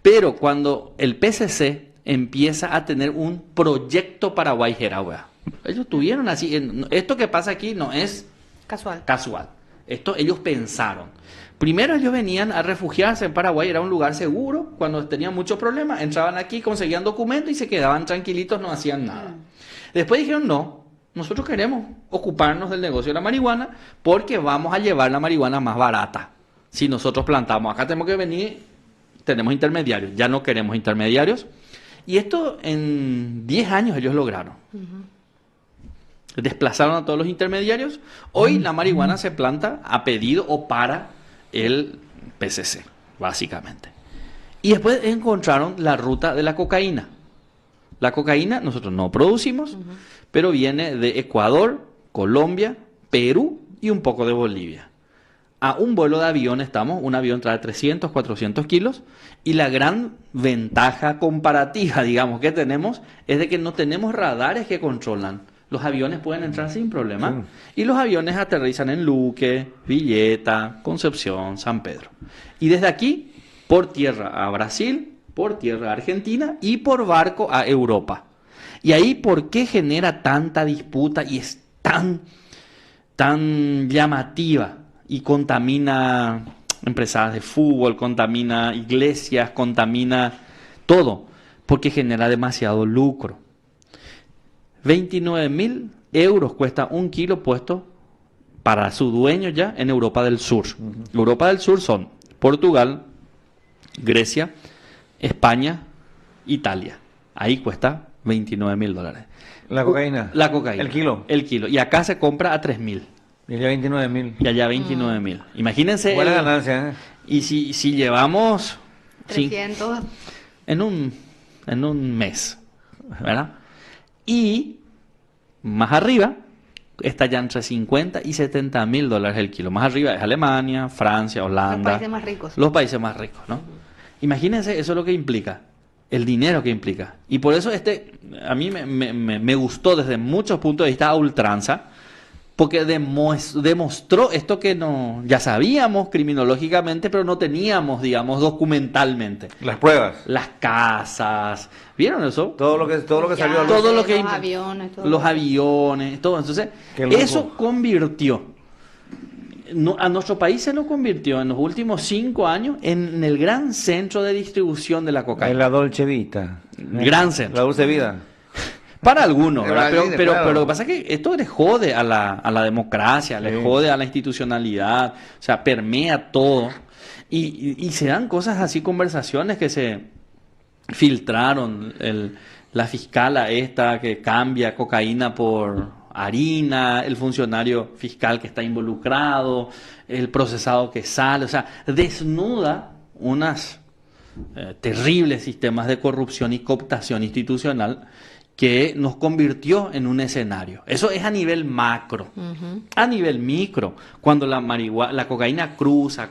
Speaker 9: Pero cuando el PCC empieza a tener un proyecto Paraguay-Geragua, ellos tuvieron así, esto que pasa aquí no es casual. Esto ellos pensaron. Primero ellos venían a refugiarse en Paraguay, era un lugar seguro, cuando tenían muchos problemas, entraban aquí, conseguían documentos y se quedaban tranquilitos, no hacían nada. Después dijeron, no, nosotros queremos ocuparnos del negocio de la marihuana porque vamos a llevar la marihuana más barata. Si nosotros plantamos, acá tenemos que venir, tenemos intermediarios, ya no queremos intermediarios. Y esto en 10 años ellos lograron. Desplazaron a todos los intermediarios. Hoy la marihuana se planta a pedido o para el PCC, básicamente. Y después encontraron la ruta de la cocaína. La cocaína nosotros no producimos, pero viene de Ecuador, Colombia, Perú y un poco de Bolivia. A un vuelo de avión estamos, un avión trae 300, 400 kilos, y la gran ventaja comparativa, digamos, que tenemos es de que no tenemos radares que controlan. Los aviones pueden entrar sin problema. Y los aviones aterrizan en Luque, Villeta, Concepción, San Pedro. Y desde aquí, por tierra a Brasil, por tierra a Argentina y por barco a Europa. Y ahí, ¿por qué genera tanta disputa y es tan llamativa? Y contamina empresas de fútbol, contamina iglesias, contamina todo. Porque genera demasiado lucro. 29.000 euros cuesta un kilo puesto para su dueño ya en Europa del Sur. Europa del Sur son Portugal, Grecia, España, Italia. Ahí cuesta $29.000.
Speaker 1: ¿La cocaína?
Speaker 9: La cocaína.
Speaker 1: ¿El kilo?
Speaker 9: El kilo. Y acá se compra a 3.000.
Speaker 1: Y allá 29.000.
Speaker 9: Y allá 29.000. Imagínense.
Speaker 1: Buena ganancia, ¿eh?
Speaker 9: Y si llevamos
Speaker 10: 300
Speaker 9: en un mes, ¿verdad? Y más arriba está ya entre 50 y $70.000 el kilo. Más arriba es Alemania, Francia, Holanda.
Speaker 10: Los países más ricos.
Speaker 9: Los países más ricos, ¿no? Imagínense, eso es lo que implica, el dinero que implica. Y por eso a mí me gustó desde muchos puntos de vista a ultranza, porque demostró esto que ya sabíamos criminológicamente, pero no teníamos, digamos, documentalmente.
Speaker 1: Las pruebas.
Speaker 9: Las casas. ¿Vieron eso?
Speaker 1: Todo lo que salió a luz.
Speaker 9: Todo lo que
Speaker 10: los aviones, todo.
Speaker 9: los aviones, todo. Entonces, eso convirtió a nuestro país, se lo convirtió en los últimos 5 años en el gran centro de distribución de la cocaína.
Speaker 1: En la Dolce Vita.
Speaker 9: Gran centro.
Speaker 1: La Dulce Vida.
Speaker 9: Para algunos, ¿verdad? Pero
Speaker 1: claro.
Speaker 9: lo que pasa es que esto le jode a la democracia, le jode a la institucionalidad, o sea, permea todo. Y se dan cosas así, conversaciones que se filtraron. La fiscala esta que cambia cocaína por harina, el funcionario fiscal que está involucrado, el procesado que sale, o sea, desnuda unas terribles sistemas de corrupción y cooptación institucional que nos convirtió en un escenario. Eso es a nivel macro. A nivel micro, cuando la cocaína cruza,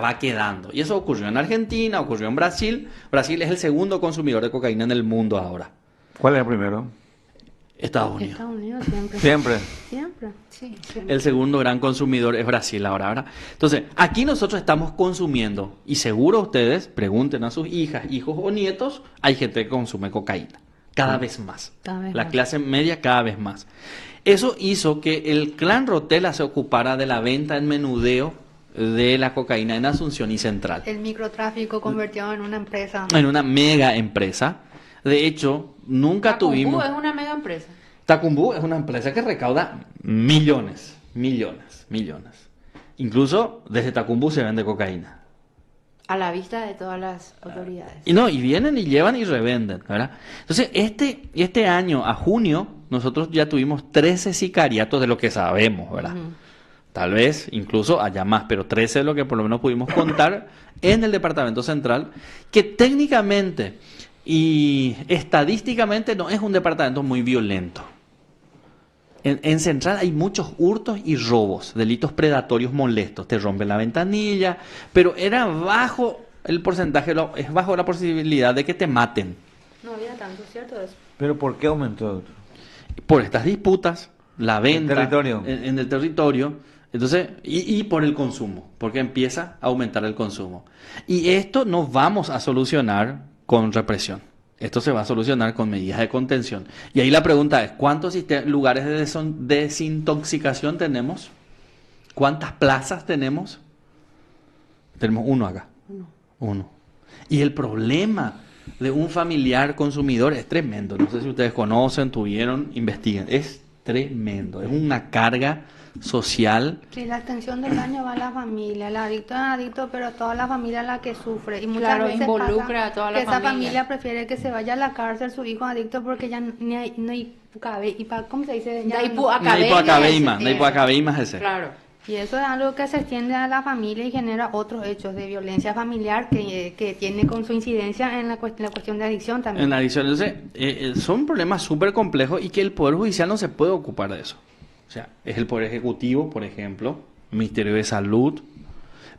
Speaker 9: va quedando. Y eso ocurrió en Argentina, ocurrió en Brasil. Brasil es el segundo consumidor de cocaína en el mundo ahora.
Speaker 1: ¿Cuál es el primero?
Speaker 9: Estados Unidos.
Speaker 10: Estados Unidos siempre.
Speaker 1: Siempre.
Speaker 10: Siempre. Sí, siempre.
Speaker 9: El segundo gran consumidor es Brasil ahora, ¿verdad? Entonces, aquí nosotros estamos consumiendo, y seguro ustedes pregunten a sus hijas, hijos o nietos, hay gente que consume cocaína. Cada vez más. La clase media cada vez más. Eso hizo que el clan Rotela se ocupara de la venta en menudeo de la cocaína en Asunción y Central.
Speaker 10: El microtráfico convirtió en una empresa.
Speaker 9: En una mega empresa. De hecho, nunca tuvimos...
Speaker 2: Tacumbú es una mega empresa.
Speaker 9: Tacumbú es una empresa que recauda millones. Incluso desde Tacumbú se vende cocaína.
Speaker 2: A la vista de todas las autoridades.
Speaker 9: Y vienen y llevan y revenden, ¿verdad? Entonces, este año, a junio, nosotros ya tuvimos 13 sicariatos de lo que sabemos, ¿verdad? Tal vez incluso haya más, pero 13 es lo que por lo menos pudimos contar en el Departamento Central, que técnicamente y estadísticamente no es un departamento muy violento. En Central hay muchos hurtos y robos, delitos predatorios molestos. Te rompen la ventanilla, pero era bajo el porcentaje, es bajo la posibilidad de que te maten.
Speaker 10: No había tanto, ¿cierto? Eso.
Speaker 1: ¿Pero por qué aumentó?
Speaker 9: Por estas disputas, la venta en el territorio, entonces, y por el consumo, porque empieza a aumentar el consumo. Y esto no vamos a solucionar con represión. Esto se va a solucionar con medidas de contención. Y ahí la pregunta es, ¿cuántos lugares de desintoxicación tenemos? ¿Cuántas plazas tenemos? Tenemos uno acá. Uno. Y el problema de un familiar consumidor es tremendo. No sé si ustedes conocen, tuvieron, investiguen. Es tremendo. Es una carga social.
Speaker 10: Sí, la extensión del daño va a la familia. El adicto es adicto, pero toda la familia es la que sufre. Y muchas veces
Speaker 2: involucra
Speaker 10: pasa
Speaker 2: a toda la
Speaker 10: que esa
Speaker 2: familia.
Speaker 10: familia prefiere que se vaya a la cárcel su hijo adicto porque ya no hay ¿cómo se dice? Ya
Speaker 9: ese.
Speaker 2: Claro.
Speaker 10: Y eso es algo que se extiende a la familia y genera otros hechos de violencia familiar que tiene con su incidencia en la cuestión de adicción también.
Speaker 9: En la adicción. Entonces, son problemas súper complejos y que el Poder Judicial no se puede ocupar de eso. O sea, es el Poder Ejecutivo, por ejemplo, el Ministerio de Salud,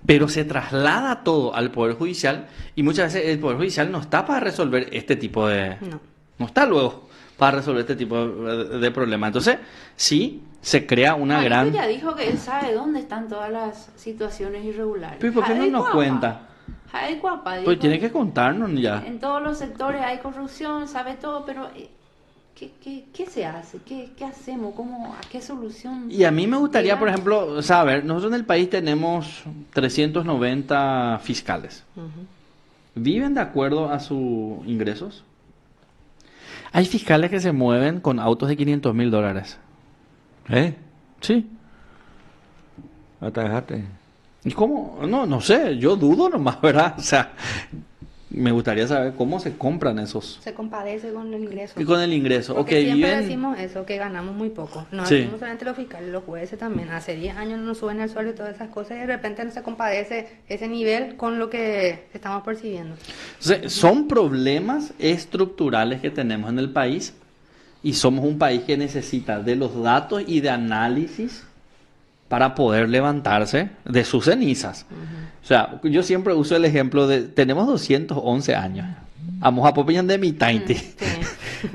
Speaker 9: pero se traslada todo al Poder Judicial y muchas veces el Poder Judicial no está para resolver este tipo de... No está luego para resolver este tipo de problemas. Entonces, sí, se crea una gran...
Speaker 2: ya dijo que él sabe dónde están todas las situaciones irregulares.
Speaker 9: ¿Pero por qué no nos cuenta? Pues tiene que contarnos ya.
Speaker 2: En todos los sectores hay corrupción, sabe todo, pero... ¿Qué se hace? ¿Qué hacemos? ¿A qué solución?
Speaker 9: Y a mí me gustaría, por ejemplo, saber, nosotros en el país tenemos 390 fiscales. ¿Viven de acuerdo a sus ingresos? Hay fiscales que se mueven con autos de $500,000. Sí.
Speaker 1: Atajate.
Speaker 9: ¿Y cómo? No sé, yo dudo nomás, ¿verdad? O sea... Me gustaría saber cómo se compran esos.
Speaker 10: Se compadece con el ingreso.
Speaker 9: Y con el ingreso.
Speaker 10: Porque siempre decimos eso, que ganamos muy poco. No decimos solamente los fiscales, los jueces también. Hace 10 años no nos suben el sueldo y todas esas cosas y de repente no se compadece ese nivel con lo que estamos percibiendo.
Speaker 9: Entonces, son problemas estructurales que tenemos en el país y somos un país que necesita de los datos y de análisis para poder levantarse de sus cenizas. O sea, yo siempre uso el ejemplo de, tenemos 211 años, vamos a popian de mi tainte.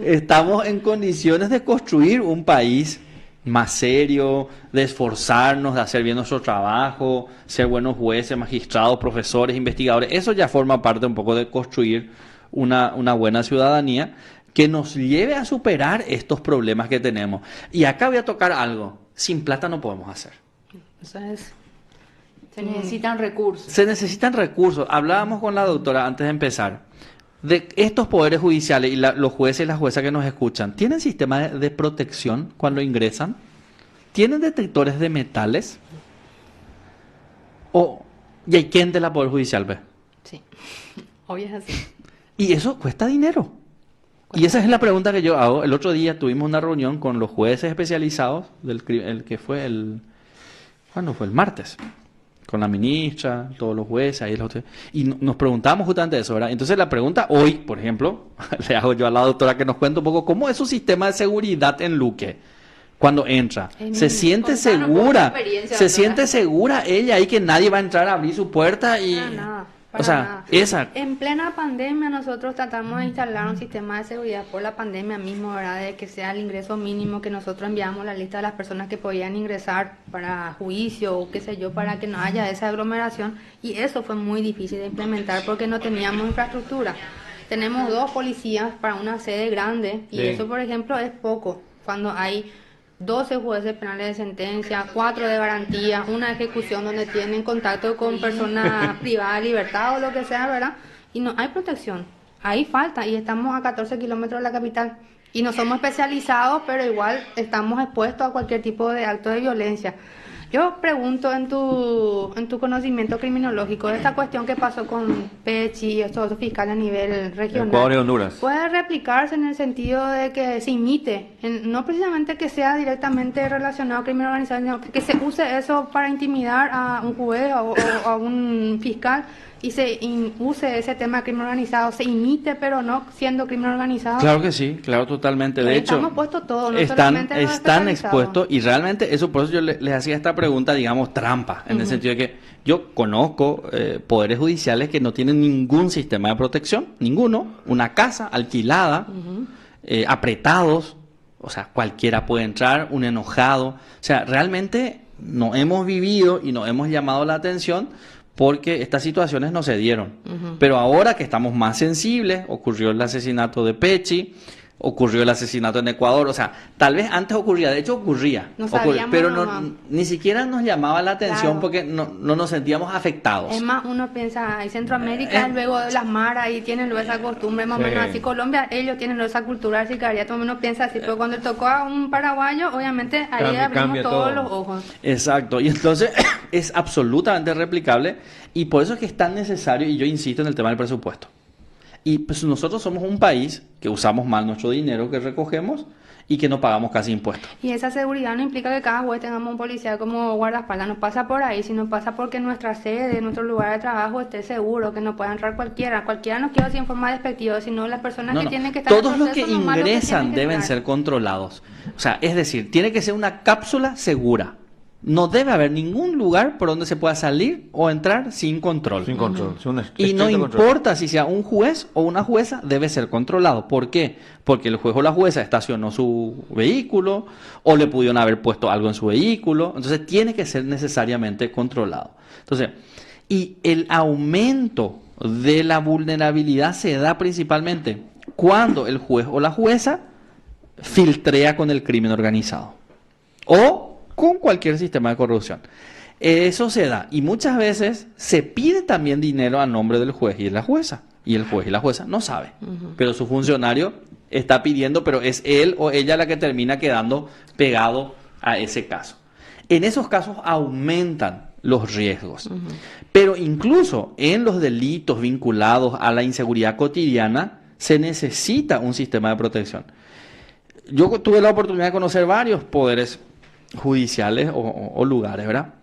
Speaker 9: Estamos en condiciones de construir un país más serio, de esforzarnos, de hacer bien nuestro trabajo, ser buenos jueces, magistrados, profesores, investigadores. Eso ya forma parte un poco de construir una buena ciudadanía que nos lleve a superar estos problemas que tenemos. Y acá voy a tocar algo. Sin plata no podemos hacer.
Speaker 2: Se necesitan recursos.
Speaker 9: Se necesitan recursos. Hablábamos con la doctora antes de empezar de estos poderes judiciales y los jueces y las juezas que nos escuchan. ¿Tienen sistema de protección cuando ingresan? ¿Tienen detectores de metales? ¿Y hay quién de la Poder Judicial ve?
Speaker 10: Sí, hoy es así.
Speaker 9: Y eso cuesta dinero. Y esa es la pregunta que yo hago. El otro día tuvimos una reunión con los jueces especializados, ¿cuándo fue? El martes. Con la ministra, todos los jueces, ahí y nos preguntábamos justamente eso, ¿verdad? Entonces la pregunta hoy, por ejemplo, le hago yo a la doctora que nos cuente un poco cómo es su sistema de seguridad en Luque. Cuando entra, se siente segura, siente segura ella ahí que nadie va a entrar a abrir su puerta y...
Speaker 10: En plena pandemia nosotros tratamos de instalar un sistema de seguridad por la pandemia mismo, ¿verdad? De que sea el ingreso mínimo, que nosotros enviamos la lista de las personas que podían ingresar para juicio o qué sé yo, para que no haya esa aglomeración, y eso fue muy difícil de implementar porque no teníamos infraestructura. Tenemos 2 policías para una sede grande y eso, por ejemplo, es poco. Cuando hay 12 jueces penales de sentencia, 4 de garantía, una ejecución donde tienen contacto con personas privadas de libertad o lo que sea, ¿verdad? Y no hay protección, ahí falta, y estamos a 14 kilómetros de la capital. Y no somos especializados, pero igual estamos expuestos a cualquier tipo de acto de violencia. Yo pregunto en tu conocimiento criminológico, esta cuestión que pasó con Pechi y estos otros fiscales a nivel regional,
Speaker 1: Ecuador y Honduras,
Speaker 10: ¿puede replicarse en el sentido de que se imite, no precisamente que sea directamente relacionado a crimen organizado, sino que se use eso para intimidar a un juez o a un fiscal, y se use ese tema de crimen organizado, se imite, pero no siendo crimen organizado?
Speaker 9: Claro que sí, claro, totalmente. De hecho,
Speaker 10: estamos puestos todos, no
Speaker 9: están
Speaker 10: solamente
Speaker 9: expuestos, y realmente eso, por eso yo les hacía esta pregunta, digamos, trampa, en el sentido de que yo conozco poderes judiciales que no tienen ningún sistema de protección, ninguno, una casa alquilada, apretados, o sea, cualquiera puede entrar, un enojado, o sea, realmente no hemos vivido y no hemos llamado la atención porque estas situaciones no se dieron. Pero ahora que estamos más sensibles, ocurrió el asesinato de Pechi, ocurrió el asesinato en Ecuador, o sea, tal vez antes ocurría, de hecho ocurría, pero ni siquiera nos llamaba la atención, porque no nos sentíamos afectados.
Speaker 10: Es más, uno piensa, en Centroamérica, luego de las maras, ahí tienen luego esa costumbre, más o menos así. Colombia, ellos tienen luego esa cultura sicaria, todo el mundo piensa así, pero cuando le tocó a un paraguayo, obviamente ahí abrimos todos los ojos.
Speaker 9: Exacto, y entonces es absolutamente replicable, y por eso es que es tan necesario, y yo insisto en el tema del presupuesto. Y pues nosotros somos un país que usamos mal nuestro dinero que recogemos y que no pagamos casi impuestos.
Speaker 10: Y esa seguridad no implica que cada juez tengamos un policía como guardaespaldas, no pasa por ahí, sino pasa porque nuestra sede, nuestro lugar de trabajo esté seguro, que no pueda entrar cualquiera. Cualquiera no quiero decir en forma despectiva, sino las personas que tienen que estar
Speaker 9: todos los que ingresan deben ser controlados. O sea, es decir, tiene que ser una cápsula segura. No debe haber ningún lugar por donde se pueda salir o entrar sin control.
Speaker 1: Sin control.
Speaker 9: Y no importa si sea un juez o una jueza, debe ser controlado. ¿Por qué? Porque el juez o la jueza estacionó su vehículo o le pudieron haber puesto algo en su vehículo. Entonces tiene que ser necesariamente controlado. Entonces, y el aumento de la vulnerabilidad se da principalmente cuando el juez o la jueza filtrea con el crimen organizado o con cualquier sistema de corrupción. Eso se da, y muchas veces se pide también dinero a nombre del juez y de la jueza, y el juez y la jueza no sabe, pero su funcionario está pidiendo, pero es él o ella la que termina quedando pegado a ese caso. En esos casos aumentan los riesgos, pero incluso en los delitos vinculados a la inseguridad cotidiana se necesita un sistema de protección. Yo tuve la oportunidad de conocer varios poderes judiciales o lugares, ¿verdad?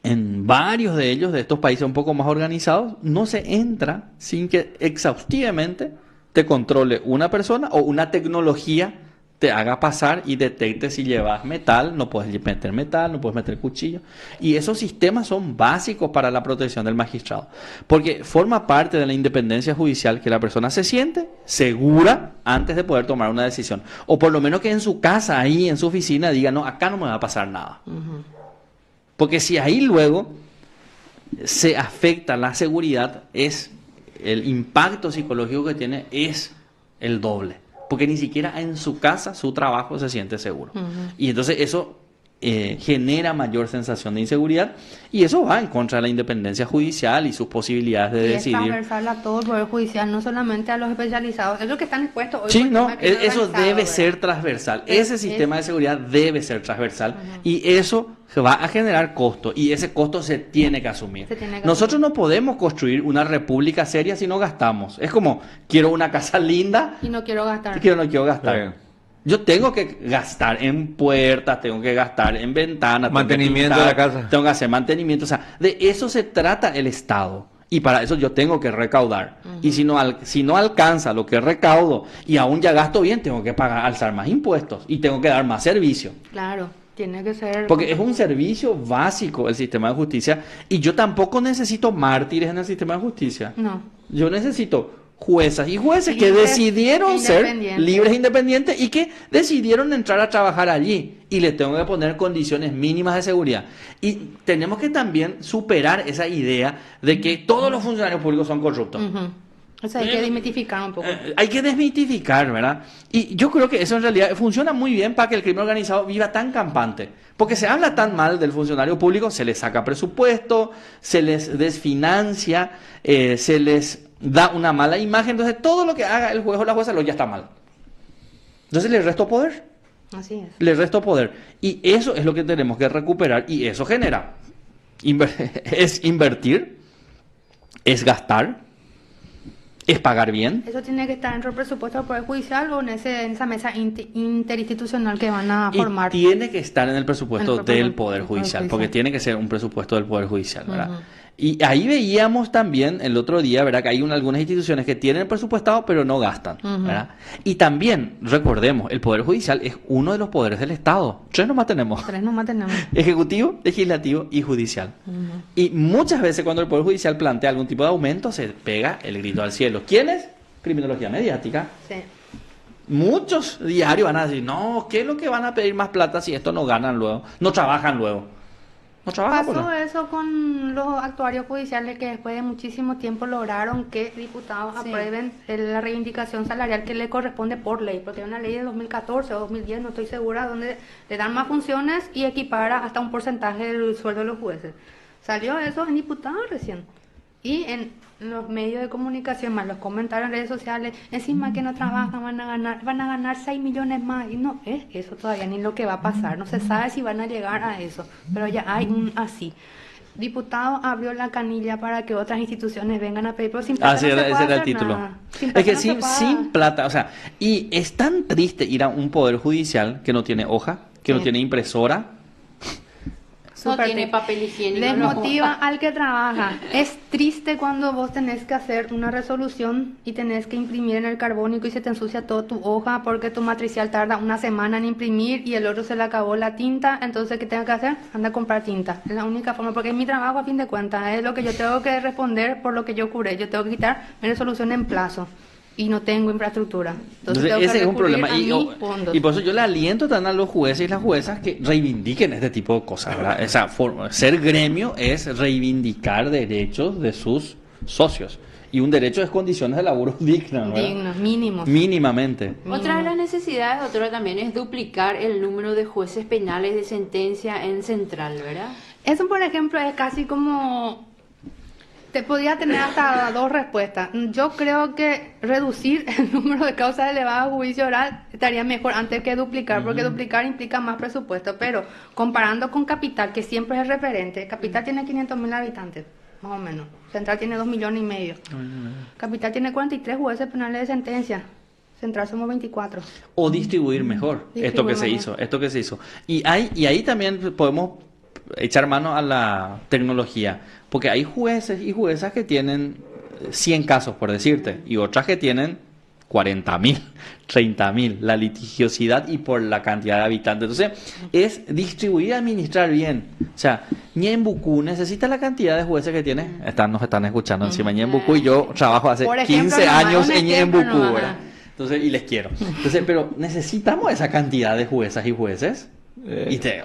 Speaker 9: En varios de ellos, de estos países un poco más organizados, no se entra sin que exhaustivamente te controle una persona o una tecnología te haga pasar y detecte si llevas metal, no puedes meter cuchillo. Y esos sistemas son básicos para la protección del magistrado, porque forma parte de la independencia judicial que la persona se siente segura antes de poder tomar una decisión. O por lo menos que en su casa, ahí en su oficina, diga, no, acá no me va a pasar nada. Porque si ahí luego se afecta la seguridad, el impacto psicológico que tiene es el doble. Porque ni siquiera en su casa, su trabajo, se siente seguro. Y entonces eso genera mayor sensación de inseguridad, y eso va en contra de la independencia judicial y sus posibilidades de decidir.
Speaker 10: Es transversal a todo el Poder Judicial, no solamente a los especializados. Es lo que están expuestos hoy.
Speaker 9: Sí, no, eso debe ser transversal. Ese sistema de seguridad debe ser transversal, y eso va a generar costo, y ese costo se tiene que asumir. Nosotros no podemos construir una república seria si no gastamos. Es como, quiero una casa linda
Speaker 10: y no quiero gastar.
Speaker 9: No quiero gastar. Yo tengo que gastar en puertas, tengo que gastar en ventanas,
Speaker 1: mantenimiento de la casa.
Speaker 9: Tengo que hacer mantenimiento. O sea, de eso se trata el Estado. Y para eso yo tengo que recaudar. Y si no alcanza lo que recaudo y aún ya gasto bien, tengo que alzar más impuestos y tengo que dar más servicio.
Speaker 10: Claro, tiene que ser.
Speaker 9: Porque es un servicio básico el sistema de justicia, y yo tampoco necesito mártires en el sistema de justicia.
Speaker 10: No.
Speaker 9: Yo necesito juezas y jueces que decidieron ser libres e independientes y que decidieron entrar a trabajar allí, y le tengo que poner condiciones mínimas de seguridad. Y tenemos que también superar esa idea de que todos los funcionarios públicos son corruptos.
Speaker 10: O sea, hay que desmitificar un poco.
Speaker 9: Hay que desmitificar, ¿verdad? Y yo creo que eso en realidad funciona muy bien para que el crimen organizado viva tan campante. Porque se habla tan mal del funcionario público, se les saca presupuesto, se les desfinancia, se les da una mala imagen. Entonces todo lo que haga el juez o la jueza ya está mal. Entonces le resto poder.
Speaker 10: Así es.
Speaker 9: Le resto poder. Y eso es lo que tenemos que recuperar, y eso genera. Es invertir, es gastar, es pagar bien.
Speaker 10: Eso tiene que estar dentro del presupuesto del Poder Judicial o en esa mesa interinstitucional que van a formar.
Speaker 9: Y tiene que estar en el presupuesto del Poder Judicial, porque tiene que ser un presupuesto del Poder Judicial, ¿verdad? Y ahí veíamos también el otro día, ¿verdad?, que hay algunas instituciones que tienen el presupuestado pero no gastan, ¿verdad? Y también, recordemos, el Poder Judicial es uno de los poderes del Estado. 3 nomás tenemos. Ejecutivo, legislativo y judicial. Y muchas veces cuando el Poder Judicial plantea algún tipo de aumento, se pega el grito al cielo. ¿Quiénes? Criminología mediática.
Speaker 10: Sí.
Speaker 9: Muchos diarios van a decir, no, ¿qué es lo que van a pedir más plata si esto no ganan luego? No trabajan luego.
Speaker 10: Pasó eso con los actuarios judiciales, que después de muchísimo tiempo lograron que diputados aprueben la reivindicación salarial que le corresponde por ley, porque hay una ley de 2014 o 2010, no estoy segura, donde le dan más funciones y equipara hasta un porcentaje del sueldo de los jueces. Salió eso en diputados recién. Y en los medios de comunicación, más los comentarios en redes sociales, encima que no trabajan van a ganar 6 millones más, y no es eso todavía ni lo que va a pasar, no se sabe si van a llegar a eso, pero ya hay un así. Diputado abrió la canilla para que otras instituciones vengan a pedir, pero sin plata no se puede
Speaker 9: ese era el
Speaker 10: hacer
Speaker 9: título.
Speaker 10: nada.
Speaker 9: Es que sin plata, o sea, y es tan triste ir a un poder judicial que no tiene hoja, que no tiene impresora.
Speaker 2: No tiene papel higiénico.
Speaker 10: Desmotiva al que trabaja. Es triste cuando vos tenés que hacer una resolución y tenés que imprimir en el carbónico y se te ensucia toda tu hoja porque tu matricial tarda una semana en imprimir y el otro se le acabó la tinta. Entonces, ¿qué tengo que hacer? Anda a comprar tinta. Es la única forma, porque es mi trabajo a fin de cuentas. Es lo que yo tengo que responder por lo que yo curé. Yo tengo que quitar mi resolución en plazo. Y no tengo infraestructura. Entonces
Speaker 9: ese es un problema. Y por eso yo le aliento también a los jueces y las juezas que reivindiquen este tipo de cosas, ¿verdad? Esa forma, ser gremio es reivindicar derechos de sus socios. Y un derecho es condiciones de laburo dignas, ¿verdad?
Speaker 10: Dignos, mínimos.
Speaker 9: Mínimamente.
Speaker 2: Otra de las necesidades, doctora, también es duplicar el número de jueces penales de sentencia en central, ¿verdad?
Speaker 10: Eso, por ejemplo, es casi como... Te podría tener hasta 2 respuestas. Yo creo que reducir el número de causas elevadas a juicio oral estaría mejor antes que duplicar, porque duplicar implica más presupuesto. Pero comparando con Capital, que siempre es el referente, Capital tiene 500.000 habitantes, más o menos. Central tiene 2,5 millones. Capital tiene 43 jueces penales de sentencia. Central somos 24.
Speaker 9: O distribuir mejor esto que se hizo. Y ahí también podemos echar mano a la tecnología, porque hay jueces y juezas que tienen 100 casos, por decirte, y otras que tienen 40.000, 30.000, la litigiosidad y por la cantidad de habitantes. Entonces, es distribuir y administrar bien. O sea, Ñembucú necesita la cantidad de jueces que tiene. Nos están escuchando encima Ñembucú y yo trabajo hace
Speaker 10: Por ejemplo,
Speaker 9: 15 años en
Speaker 10: ejemplo
Speaker 9: Ñembucú,
Speaker 10: nomás.
Speaker 9: ¿verdad? Entonces, y les quiero. Entonces, pero necesitamos esa cantidad de juezas y jueces.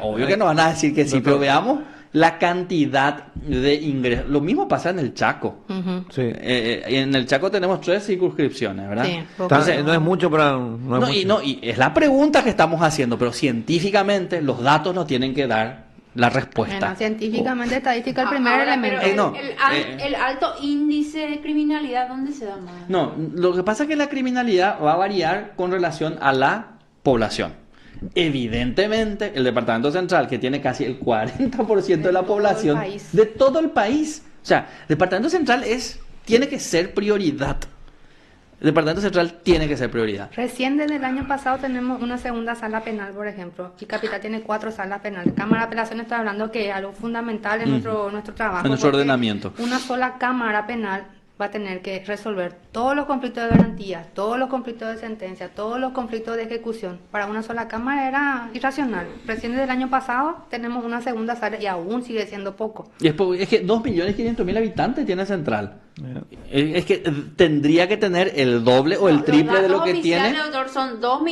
Speaker 9: Obvio que no van a decir que sí, pero veamos la cantidad de ingresos. Lo mismo pasa en el Chaco.
Speaker 1: Sí.
Speaker 9: En el Chaco tenemos 3 circunscripciones, ¿verdad?
Speaker 10: Sí,
Speaker 1: Entonces, no es mucho, pero no es mucho.
Speaker 9: Y es la pregunta que estamos haciendo, pero científicamente los datos nos tienen que dar la respuesta.
Speaker 10: Bueno, científicamente, estadística, el primer
Speaker 2: Ahora,
Speaker 10: elemento.
Speaker 2: pero
Speaker 9: no,
Speaker 2: el alto índice de criminalidad, ¿dónde se da más?
Speaker 9: No, lo que pasa es que la criminalidad va a variar con relación a la población. Evidentemente, el Departamento Central, que tiene casi el 40% de la población de todo el país. O sea, el Departamento Central tiene que ser prioridad. El Departamento Central tiene que ser prioridad.
Speaker 10: Recién desde el año pasado tenemos una segunda sala penal, por ejemplo. Y Capital tiene 4 salas penales. Cámara de Apelación está hablando que es algo fundamental en nuestro trabajo.
Speaker 9: En nuestro ordenamiento.
Speaker 10: Una sola Cámara Penal va a tener que resolver todos los conflictos de garantía, todos los conflictos de sentencia, todos los conflictos de ejecución. Para una sola Cámara era irracional. Recién desde el año pasado tenemos una segunda sala y aún sigue siendo poco.
Speaker 9: Y es que 2.500.000 habitantes tiene Central. Es que tendría que tener el doble o el triple de lo que tiene.
Speaker 2: Los datos oficiales, doctor, son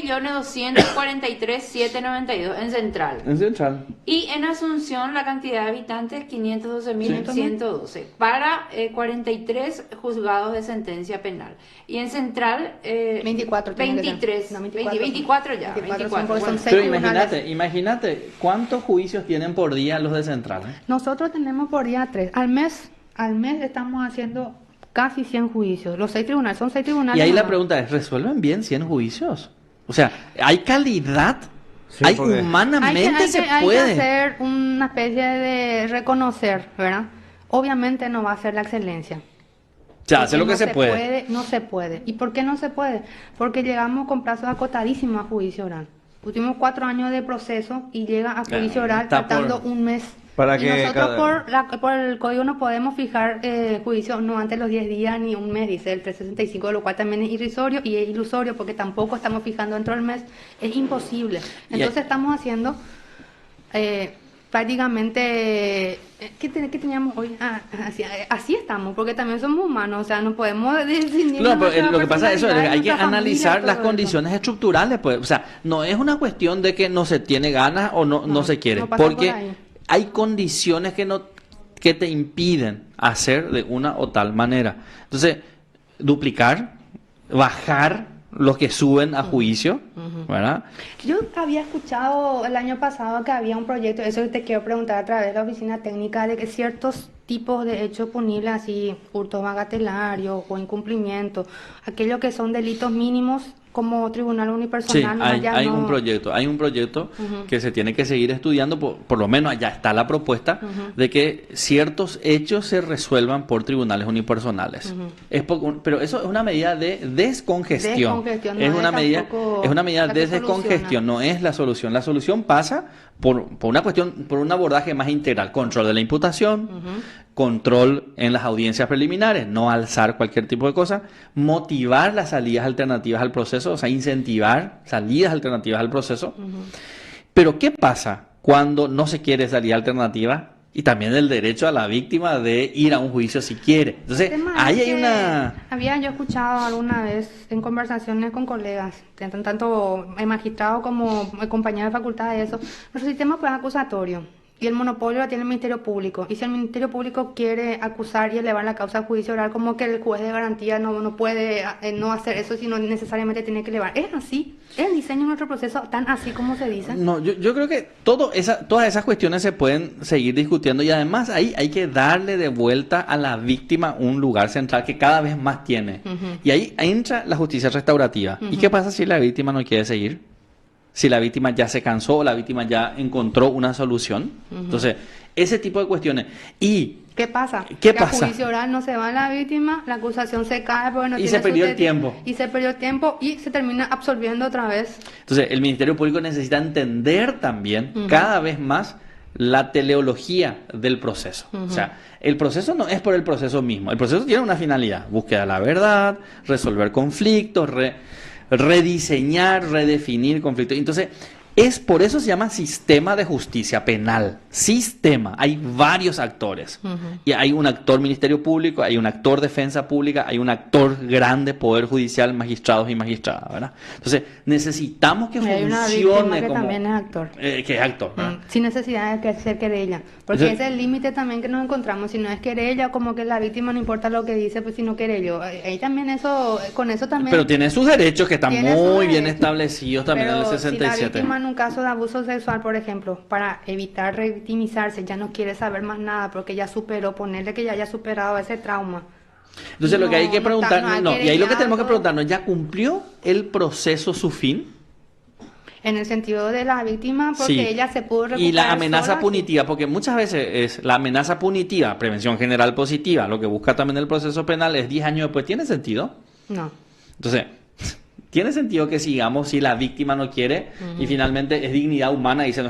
Speaker 2: 2.243.792 en Central.
Speaker 9: En Central.
Speaker 2: Y en Asunción la cantidad de habitantes 512.112 para 43 juzgados de sentencia penal. Y en Central
Speaker 10: 24.
Speaker 2: 23,
Speaker 10: no,
Speaker 2: 24 ya.
Speaker 10: 24 son
Speaker 2: Bueno.
Speaker 10: 6
Speaker 9: Pero
Speaker 10: tribunales.
Speaker 9: imagínate, ¿cuántos juicios tienen por día los de Central?
Speaker 10: Nosotros tenemos por día 3. Al mes estamos haciendo casi 100 juicios. Los 6 tribunales, son 6 tribunales.
Speaker 9: Y ahí la
Speaker 10: nomás.
Speaker 9: pregunta es, ¿resuelven bien 100 juicios? O sea, ¿hay calidad?
Speaker 1: Sí,
Speaker 9: ¿Hay
Speaker 1: porque
Speaker 9: humanamente se
Speaker 10: hay que
Speaker 9: puede?
Speaker 10: hacer una especie de reconocer, ¿verdad? Obviamente no va a ser la excelencia.
Speaker 9: Se hace lo
Speaker 10: Porque
Speaker 9: que se puede.
Speaker 10: No se puede. ¿Y por qué no se puede? Porque llegamos con plazos acotadísimos a juicio oral. Tuvimos 4 años de proceso y llega a juicio oral
Speaker 9: está
Speaker 10: faltando
Speaker 9: por-
Speaker 10: un mes.
Speaker 1: Para
Speaker 10: Y
Speaker 1: que
Speaker 10: nosotros por el código no podemos fijar juicio no antes de los 10 días ni un mes, dice el 365, lo cual también es irrisorio y es ilusorio porque tampoco estamos fijando dentro del mes. Es imposible. Entonces estamos haciendo prácticamente... ¿Qué teníamos hoy? Así estamos, porque también somos humanos, o sea, no podemos decidir.
Speaker 9: No, pero lo que pasa es eso, hay que
Speaker 10: nuestra
Speaker 9: analizar
Speaker 10: familia,
Speaker 9: las
Speaker 10: todo eso.
Speaker 9: condiciones estructurales, pues, o sea, no es una cuestión de que no se tiene ganas o no se quiere,
Speaker 10: no pasa
Speaker 9: porque
Speaker 10: por ahí.
Speaker 9: hay condiciones que te impiden hacer de una o tal manera. Entonces, duplicar, bajar los que suben a juicio, ¿verdad?
Speaker 10: Yo había escuchado el año pasado que había un proyecto, eso te quiero preguntar a través de la oficina técnica, de que ciertos tipos de hechos punibles, así hurto bagatelario o incumplimiento, aquellos que son delitos mínimos como tribunal
Speaker 9: Sí,
Speaker 10: unipersonal, no,
Speaker 9: hay
Speaker 10: ya no-
Speaker 9: un proyecto que se tiene que seguir estudiando, por lo menos allá está la propuesta de que ciertos hechos se resuelvan por tribunales unipersonales. Pero eso es una medida de descongestión.
Speaker 10: Descongestión, no
Speaker 9: Es
Speaker 10: es
Speaker 9: una medida,
Speaker 10: tampoco
Speaker 9: es una medida
Speaker 10: la
Speaker 9: de
Speaker 10: que
Speaker 9: descongestión,
Speaker 10: soluciona.
Speaker 9: no es la solución. La solución pasa por una cuestión, por un abordaje más integral, control de la imputación, control en las audiencias preliminares, no alzar cualquier tipo de cosa, motivar las salidas alternativas al proceso, o sea, incentivar salidas alternativas al proceso. Pero ¿qué pasa cuando no se quiere salida alternativa? Y también el derecho a la víctima de ir a un juicio si quiere. Entonces,
Speaker 10: El tema
Speaker 9: ahí
Speaker 10: es
Speaker 9: hay
Speaker 10: que
Speaker 9: una...
Speaker 10: Había yo escuchado alguna vez en conversaciones con colegas, tanto el magistrado como el compañero de facultad de eso, nuestro sistema pues, es acusatorio y el monopolio lo tiene el Ministerio Público. Y si el Ministerio Público quiere acusar y elevar la causa a juicio oral, como que el juez de garantía no puede no hacer eso, sino necesariamente tiene que elevar. Es así, es el diseño de nuestro proceso tan así como se dice.
Speaker 9: No, yo creo que todas esas cuestiones se pueden seguir discutiendo y además ahí hay que darle de vuelta a la víctima un lugar central que cada vez más tiene. Y ahí entra la justicia restaurativa. ¿Y qué pasa si la víctima no quiere seguir? Si la víctima ya se cansó o la víctima ya encontró una solución. Entonces, ese tipo de cuestiones. Y
Speaker 10: ¿Qué pasa?
Speaker 9: ¿Qué
Speaker 10: que
Speaker 9: pasa?
Speaker 10: a juicio oral no se va la víctima, la acusación se cae porque no
Speaker 9: Y
Speaker 10: tiene
Speaker 9: se perdió el
Speaker 10: su
Speaker 9: tiempo.
Speaker 10: Y se perdió el tiempo y se termina absolviendo otra vez.
Speaker 9: Entonces, el Ministerio Público necesita entender también cada vez más la teleología del proceso. O sea, el proceso no es por el proceso mismo. El proceso tiene una finalidad: búsqueda de la verdad, resolver conflictos, rediseñar, redefinir conflictos. Entonces, por eso se llama sistema de justicia penal. Sistema. Hay varios actores. Y hay un actor Ministerio Público, hay un actor Defensa Pública, hay un actor grande Poder Judicial, magistrados y magistradas, ¿verdad? Entonces, necesitamos que
Speaker 10: hay una
Speaker 9: funcione
Speaker 10: víctima que
Speaker 9: como...
Speaker 10: también es actor.
Speaker 9: que es actor, ¿verdad?
Speaker 10: Sin necesidad de ser querella. Porque ese es el límite también que nos encontramos. Si no es querella, como que la víctima no importa lo que dice, pues si no querello. Ahí también con eso también...
Speaker 9: Pero tiene sus derechos que están muy bien establecidos también en el
Speaker 10: Pero
Speaker 9: 67.
Speaker 10: si la víctima en un caso de abuso sexual, por ejemplo, para evitar revictimizarse, ya no quiere saber más nada porque ya superó, ponerle que ya haya superado ese trauma.
Speaker 9: Entonces lo que hay que preguntar, y ahí lo que tenemos que
Speaker 10: todo.
Speaker 9: preguntarnos, ¿ya cumplió el proceso su fin?
Speaker 10: En el sentido de la víctima, porque
Speaker 9: Sí.
Speaker 10: ella se pudo recuperar
Speaker 9: Y la amenaza
Speaker 10: sola,
Speaker 9: punitiva, porque muchas veces es la amenaza punitiva, prevención general positiva, lo que busca también el proceso penal es 10 años después. ¿Tiene sentido?
Speaker 10: No.
Speaker 9: Entonces, tiene sentido que sigamos si la víctima no quiere y finalmente es dignidad humana, dice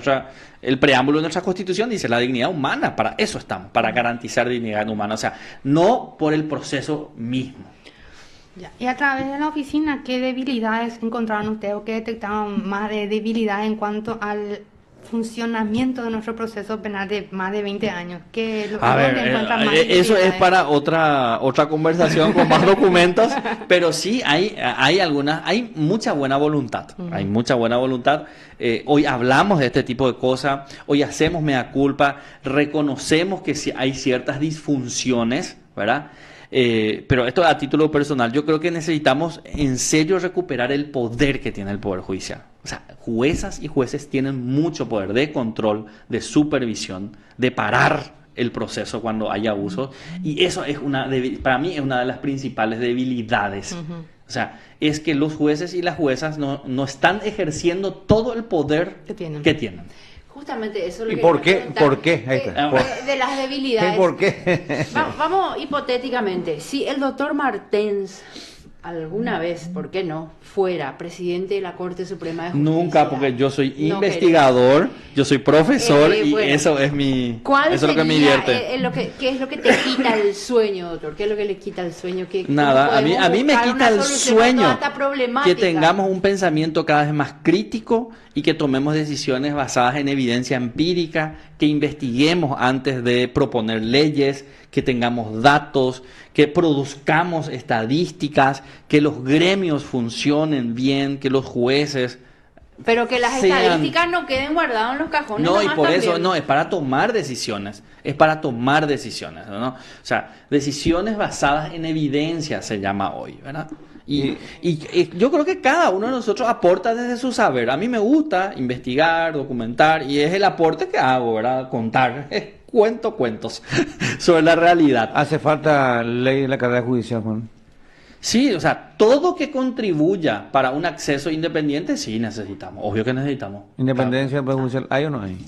Speaker 9: el preámbulo de nuestra Constitución, dice la dignidad humana, para eso estamos, para garantizar dignidad humana, o sea, no por el proceso mismo.
Speaker 10: Ya. Y a través de la oficina, ¿qué debilidades encontraron ustedes o qué detectaron más de debilidades en cuanto al funcionamiento de nuestro proceso penal de más de 20 años?
Speaker 9: A ver, eso es para otra conversación con más documentos, pero sí hay mucha buena voluntad, hay mucha buena voluntad. Hoy hablamos de este tipo de cosas, hoy hacemos mea culpa, reconocemos que sí hay ciertas disfunciones, ¿verdad? Pero esto a título personal, yo creo que necesitamos en serio recuperar el poder que tiene el Poder Judicial. O sea, juezas y jueces tienen mucho poder de control, de supervisión, de parar el proceso cuando hay abusos. Y eso es para mí es una de las principales debilidades. O sea, es que los jueces y las juezas no están ejerciendo todo el poder que tienen.
Speaker 2: Justamente eso es lo
Speaker 1: ¿Y
Speaker 2: que
Speaker 1: por qué?
Speaker 2: preguntar.
Speaker 1: ¿Por qué? Ahí está.
Speaker 2: De las debilidades.
Speaker 1: ¿Y por qué?
Speaker 2: Vamos hipotéticamente, si el doctor Martens alguna vez, ¿por qué no?, fuera presidente de la Corte Suprema de Justicia.
Speaker 9: Nunca, porque yo soy investigador, yo soy profesor y
Speaker 2: bueno,
Speaker 9: eso es
Speaker 2: ¿cuál
Speaker 9: eso es lo que me
Speaker 2: sería,
Speaker 9: divierte.
Speaker 2: ¿Qué es lo que te quita el sueño, doctor? ¿Qué es lo que le quita el sueño?
Speaker 9: Nada, a mí me quita el sueño que
Speaker 2: que
Speaker 9: tengamos un pensamiento cada vez más crítico y que tomemos decisiones basadas en evidencia empírica, que investiguemos antes de proponer leyes, que tengamos datos, que produzcamos estadísticas, que los gremios funcionen bien, que los jueces...
Speaker 2: Pero que las estadísticas no queden guardadas en los cajones.
Speaker 9: No, y por
Speaker 2: también.
Speaker 9: eso, no, es para tomar decisiones, ¿no? O sea, decisiones basadas en evidencia se llama hoy, ¿verdad? Y yo creo que cada uno de nosotros aporta desde su saber. A mí me gusta investigar, documentar, y es el aporte que hago, ¿verdad? Contar, cuento cuentos sobre la realidad.
Speaker 1: ¿Hace falta ley en la carrera judicial, Juan?
Speaker 9: Sí, o sea, todo que contribuya para un acceso independiente, sí necesitamos, obvio que necesitamos.
Speaker 1: ¿Independencia del Poder Judicial hay o no hay?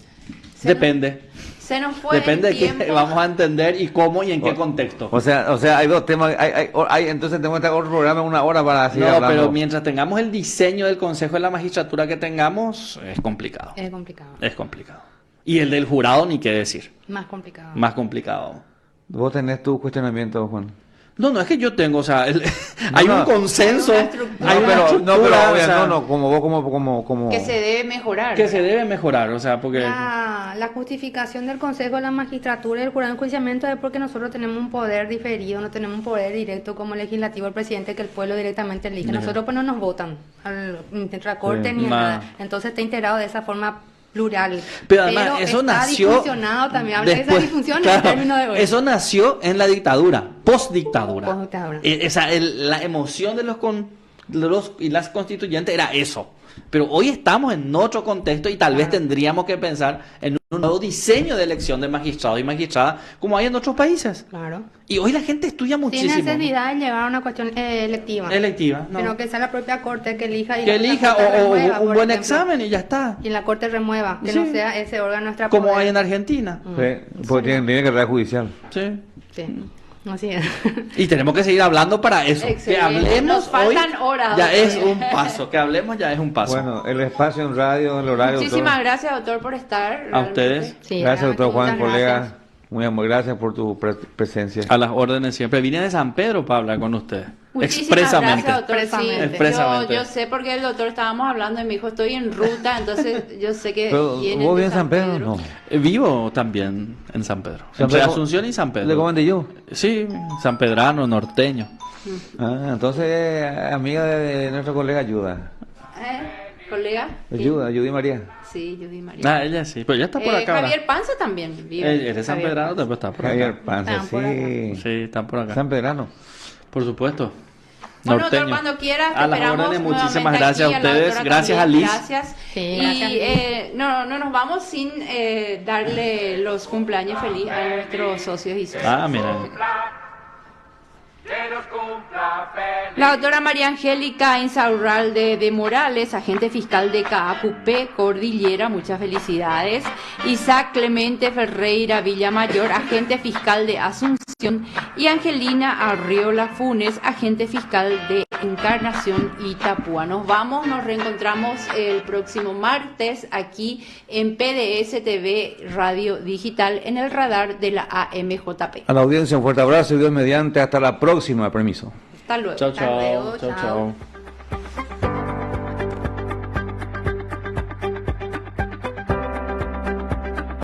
Speaker 9: Depende.
Speaker 2: Se nos fue
Speaker 9: Depende
Speaker 2: el
Speaker 9: de qué
Speaker 2: tiempo.
Speaker 9: vamos a entender y cómo y en qué contexto.
Speaker 1: O sea, hay dos temas. Entonces tenemos que estar otro programa en una hora para seguir
Speaker 9: No,
Speaker 1: hablando.
Speaker 9: pero mientras tengamos el diseño del Consejo de la Magistratura que tengamos, es complicado.
Speaker 10: Es complicado.
Speaker 9: Es complicado. Y el del jurado, ni qué decir.
Speaker 10: Más complicado.
Speaker 9: Más complicado.
Speaker 1: Vos tenés tu cuestionamiento, Juan.
Speaker 9: No es que yo tengo, o sea, hay un consenso, hay una
Speaker 1: pero
Speaker 9: estructura, o sea,
Speaker 1: como vos, como...
Speaker 2: Que se debe mejorar.
Speaker 9: que se debe mejorar, o sea, porque...
Speaker 10: La justificación del Consejo de la Magistratura y el Jurado de Enjuiciamiento es porque nosotros tenemos un poder diferido, no tenemos un poder directo como legislativo, el presidente, que el pueblo directamente elige. Nosotros pues no nos votan ni en la Corte ni en nada. Entonces está integrado de esa forma plural.
Speaker 9: Pero además, eso
Speaker 10: está
Speaker 9: nació...
Speaker 10: disfuncionado también, habla de esa disfunción en el término de hoy.
Speaker 9: Eso nació en la dictadura, postdictadura.
Speaker 10: Postdictadura.
Speaker 9: La emoción de los y las constituyentes era eso. Pero hoy estamos en otro contexto y tal vez tendríamos que pensar en un nuevo diseño de elección de magistrados y magistradas como hay en otros países.
Speaker 10: Claro.
Speaker 9: Y hoy la gente estudia muchísimo.
Speaker 10: Sin necesidad de llevar a una cuestión electiva.
Speaker 9: ¿no?
Speaker 10: Sino que sea la propia Corte que elija. Y
Speaker 9: que elija
Speaker 10: remueva,
Speaker 9: un
Speaker 10: por
Speaker 9: buen
Speaker 10: ejemplo.
Speaker 9: examen y ya está.
Speaker 10: Y la Corte remueva, que
Speaker 9: Sí.
Speaker 10: no sea ese órgano extra
Speaker 9: Como
Speaker 10: poder.
Speaker 9: hay en Argentina.
Speaker 1: Sí, porque tiene carrera judicial.
Speaker 9: Sí.
Speaker 10: Sí. Así es.
Speaker 9: Y tenemos que seguir hablando para eso.
Speaker 2: Excelente.
Speaker 9: Que hablemos
Speaker 2: Nos faltan
Speaker 9: hoy,
Speaker 2: horas,
Speaker 9: ya
Speaker 2: doctor.
Speaker 9: es un paso. Que hablemos ya es un paso.
Speaker 1: Bueno, el espacio en radio, el horario.
Speaker 2: Muchísimas
Speaker 1: todo.
Speaker 2: gracias, doctor, por estar.
Speaker 9: A
Speaker 2: realmente.
Speaker 9: ustedes,
Speaker 10: Sí,
Speaker 1: Gracias, doctor Juan,
Speaker 10: muchas
Speaker 1: colega.
Speaker 10: gracias.
Speaker 1: Muy amable, gracias por tu presencia.
Speaker 9: a las órdenes siempre. Vine de San Pedro para hablar con usted.
Speaker 2: Muchísimas
Speaker 9: Expresamente.
Speaker 2: gracias, doctor. Sí,
Speaker 10: Expresamente.
Speaker 9: Expresamente.
Speaker 2: Yo sé porque el doctor estábamos hablando y me dijo, estoy en ruta, entonces yo sé que
Speaker 1: Pero,
Speaker 2: vienen
Speaker 1: ¿vos
Speaker 2: de
Speaker 1: bien en San Pedro? No.
Speaker 9: Vivo también en San Pedro.
Speaker 1: San
Speaker 9: Entre
Speaker 1: Pedro-
Speaker 9: Asunción y San
Speaker 1: ¿De
Speaker 9: Pedro.
Speaker 1: cómo yo?
Speaker 9: Sí, San Pedrano, norteño.
Speaker 1: Ah, entonces, amiga de nuestra colega Ayuda.
Speaker 2: ¿Colega?
Speaker 1: Ayuda, Judy María.
Speaker 2: Sí, Judy María.
Speaker 9: Ah, ella sí. Pues ya está por acá.
Speaker 2: Javier Panza también vive.
Speaker 9: Es de San
Speaker 2: Javier
Speaker 9: Pedrano,
Speaker 2: Panza.
Speaker 9: después está por
Speaker 1: Javier
Speaker 9: acá.
Speaker 1: Panza,
Speaker 10: Están por
Speaker 1: sí.
Speaker 9: Sí, están por acá.
Speaker 1: San Pedrano.
Speaker 9: Por supuesto.
Speaker 2: Bueno, doctor,
Speaker 9: Norteño.
Speaker 2: cuando quieras, te
Speaker 9: A las
Speaker 2: esperamos
Speaker 9: órdenes, muchísimas
Speaker 2: nuevamente
Speaker 9: gracias
Speaker 2: aquí,
Speaker 9: a
Speaker 2: la
Speaker 9: ustedes.
Speaker 2: doctora
Speaker 9: Gracias a
Speaker 2: también,
Speaker 9: Liz.
Speaker 2: Gracias.
Speaker 10: Sí, gracias,
Speaker 2: Y no nos vamos sin darle los cumpleaños feliz a nuestros socios y socias.
Speaker 9: Ah, mira.
Speaker 2: La doctora María Angélica Insaurralde de Morales, agente fiscal de CAPUP Cordillera, muchas felicidades. Isaac Clemente Ferreira Villamayor, agente fiscal de Asunción. Y Angelina Arriola Funes, agente fiscal de Encarnación Itapúa. Nos vamos, nos reencontramos el próximo martes aquí en PDS TV Radio Digital en el radar de la AMJP.
Speaker 1: A la audiencia un fuerte abrazo y Dios mediante. Hasta la próxima. Permiso.
Speaker 2: Hasta luego.
Speaker 9: Chao,
Speaker 10: Hasta luego,
Speaker 9: chao. Chao,
Speaker 10: chao.
Speaker 9: chao.